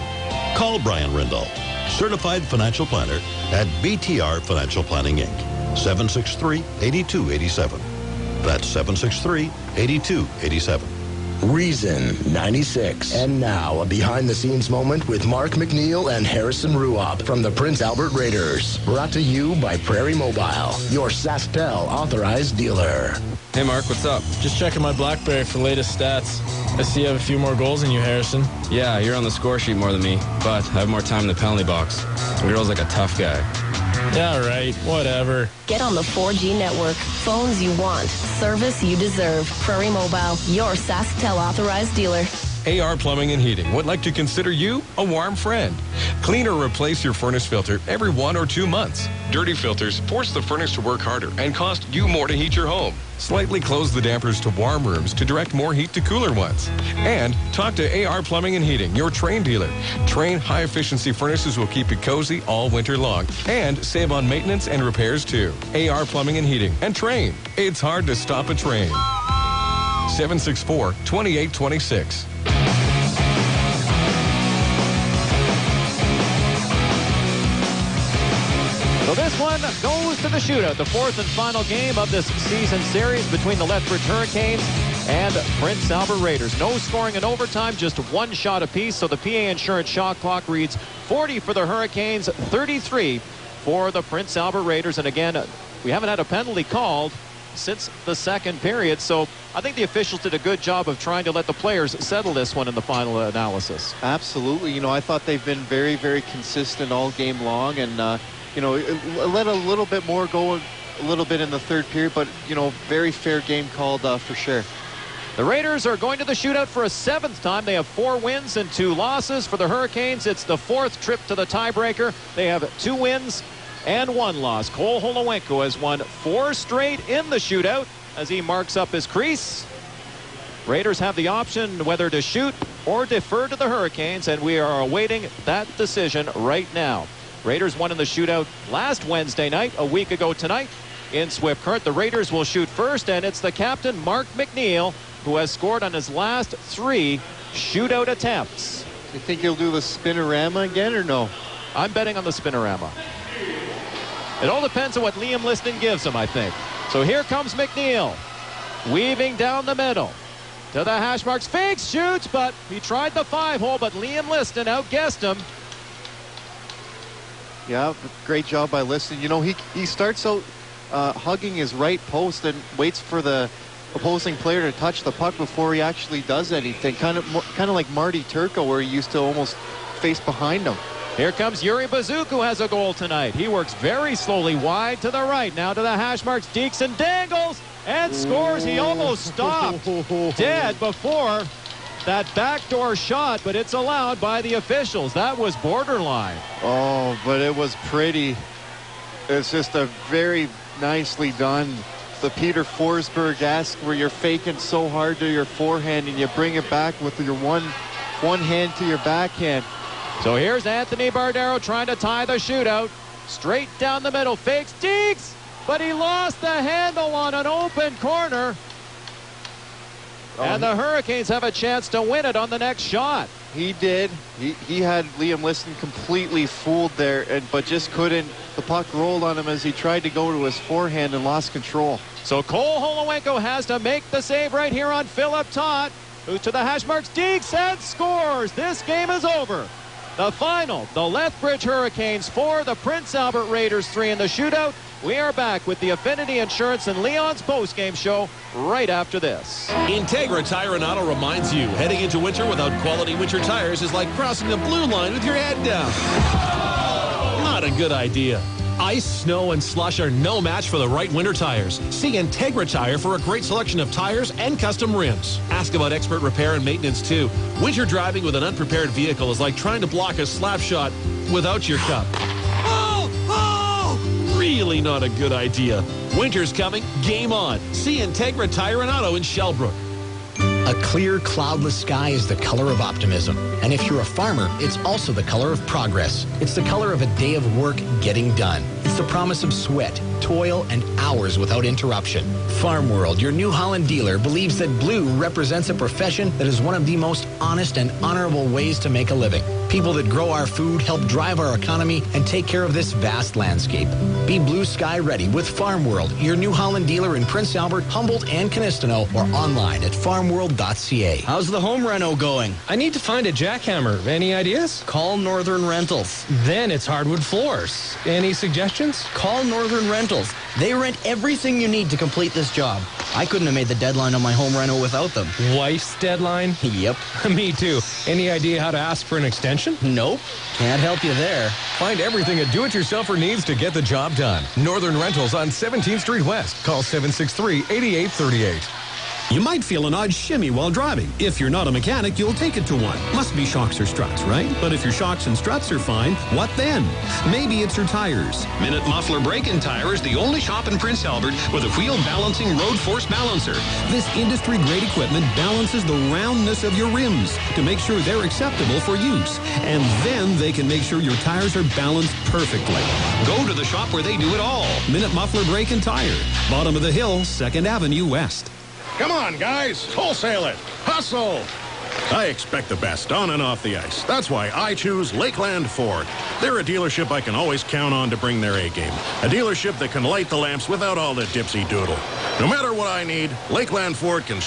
[SPEAKER 23] call Brian Rindall, Certified Financial Planner at BTR Financial Planning, Inc., 763-8287. That's 763-8287.
[SPEAKER 11] Reason 96. And now, a behind-the-scenes moment with Mark McNeil and Harrison Ruop from the Prince Albert Raiders. Brought to you by Prairie Mobile, your SaskTel authorized dealer.
[SPEAKER 13] Hey, Mark, what's up? Just checking my BlackBerry for latest stats. I see you have a few more goals than you, Harrison.
[SPEAKER 24] Yeah, you're on the score sheet more than me, but I have more time in the penalty box. The girl's like a tough guy.
[SPEAKER 13] Yeah, right. Whatever.
[SPEAKER 25] Get on the 4G network. Phones you want. Service you deserve. Prairie Mobile, your SaskTel authorized dealer.
[SPEAKER 7] AR Plumbing and Heating would like to consider you a warm friend. Clean or replace your furnace filter every 1 or 2 months. Dirty filters force the furnace to work harder and cost you more to heat your home. Slightly close the dampers to warm rooms to direct more heat to cooler ones. And talk to AR Plumbing and Heating, your Train dealer. Train high-efficiency furnaces will keep you cozy all winter long and save on maintenance and repairs too. AR Plumbing and Heating and Train. It's hard to stop a train. 764-2826.
[SPEAKER 4] So this one goes to the shootout, the fourth and final game of this season series between the Lethbridge Hurricanes and Prince Albert Raiders. No scoring in overtime, just one shot apiece. So the PA Insurance shot clock reads 40 for the Hurricanes, 33 for the Prince Albert Raiders. And again, we haven't had a penalty called since the second period. So I think the officials did a good job of trying to let the players settle this one in the final analysis.
[SPEAKER 10] Absolutely. I thought they've been very, very consistent all game long, and let a little bit more go a little bit in the third period, but, very fair game called for sure.
[SPEAKER 4] The Raiders are going to the shootout for a 7th time. They have 4 wins and 2 losses. For the Hurricanes, it's the 4th trip to the tiebreaker. They have 2 wins and 1 loss. Cole Holowenko has won 4 straight in the shootout as he marks up his crease. Raiders have the option whether to shoot or defer to the Hurricanes, and we are awaiting that decision right now. Raiders won in the shootout last Wednesday night, a week ago tonight, in Swift Current. The Raiders will shoot first, and it's the captain, Mark McNeil, who has scored on his last 3 shootout attempts.
[SPEAKER 10] You think he'll do the spinorama again or no?
[SPEAKER 4] I'm betting on the spinorama. It all depends on what Liam Liston gives him, I think. So here comes McNeil, weaving down the middle to the hash marks. Fakes, shoots, but he tried the 5-hole, but Liam Liston outguessed him.
[SPEAKER 10] Yeah, great job by Liston. He starts out hugging his right post and waits for the opposing player to touch the puck before he actually does anything. Kind of like Marty Turco, where he used to almost face behind him.
[SPEAKER 4] Here comes Yuri Bazuk, who has a goal tonight. He works very slowly wide to the right. Now to the hash marks. Deekson dangles and scores. He almost stopped dead before that backdoor shot, but it's allowed by the officials. That was borderline.
[SPEAKER 10] Oh, but it was pretty. It's just a very nicely done. The Peter Forsberg-esque, where you're faking so hard to your forehand and you bring it back with your one hand to your backhand.
[SPEAKER 4] So here's Anthony Bardero trying to tie the shootout. Straight down the middle, fakes Deeks, but he lost the handle on an open corner. And the Hurricanes have a chance to win it on the next shot.
[SPEAKER 10] He did. He had Liam Liston completely fooled there, but just couldn't. The puck rolled on him as he tried to go to his forehand and lost control.
[SPEAKER 4] So Cole Holowenko has to make the save right here on Philip Todd, who's to the hash marks. Deeks and scores. This game is over. The final, the Lethbridge Hurricanes 4, the Prince Albert Raiders 3 in the shootout. We are back with the Affinity Insurance and Leon's postgame show right after this.
[SPEAKER 8] Integra Tire and Auto reminds you, heading into winter without quality winter tires is like crossing the blue line with your head down. Not a good idea. Ice, snow, and slush are no match for the right winter tires. See Integra Tire for a great selection of tires and custom rims. Ask about expert repair and maintenance, too. Winter driving with an unprepared vehicle is like trying to block a slap shot without your cup. Really not a good idea. Winter's coming. Game on. See Integra Tire and Auto in Shellbrook.
[SPEAKER 1] A clear, cloudless sky is the color of optimism. And if you're a farmer, it's also the color of progress. It's the color of a day of work getting done. It's the promise of sweat, toil, and hours without interruption. Farm World, your New Holland dealer, believes that blue represents a profession that is one of the most honest and honorable ways to make a living. People that grow our food, help drive our economy, and take care of this vast landscape. Be blue sky ready with Farm World, your New Holland dealer in Prince Albert, Humboldt, and Canistino, or online at farmworld.ca.
[SPEAKER 18] How's the home reno going?
[SPEAKER 19] I need to find a jackhammer. Any ideas?
[SPEAKER 18] Call Northern Rentals.
[SPEAKER 19] Then it's hardwood floors. Any suggestions?
[SPEAKER 18] Call Northern Rentals. They rent everything you need to complete this job. I couldn't have made the deadline on my home reno without them.
[SPEAKER 19] Wife's deadline?
[SPEAKER 18] Yep.
[SPEAKER 19] Me too. Any idea how to ask for an extension?
[SPEAKER 18] Nope. Can't help you there.
[SPEAKER 7] Find everything a do-it-yourselfer needs to get the job done. Northern Rentals on 17th Street West. Call 763-8838.
[SPEAKER 5] You might feel an odd shimmy while driving. If you're not a mechanic, you'll take it to one. Must be shocks or struts, right? But if your shocks and struts are fine, what then? Maybe it's your tires. Minute Muffler Brake-In Tire is the only shop in Prince Albert with a wheel-balancing road force balancer. This industry-grade equipment balances the roundness of your rims to make sure they're acceptable for use. And then they can make sure your tires are balanced perfectly. Go to the shop where they do it all. Minute Muffler Brake-In Tire. Bottom of the hill, 2nd Avenue West.
[SPEAKER 22] Come on, guys. Wholesale it. Hustle. I expect the best on and off the ice. That's why I choose Lakeland Ford. They're a dealership I can always count on to bring their A-game. A dealership that can light the lamps without all the dipsy doodle. No matter what I need, Lakeland Ford can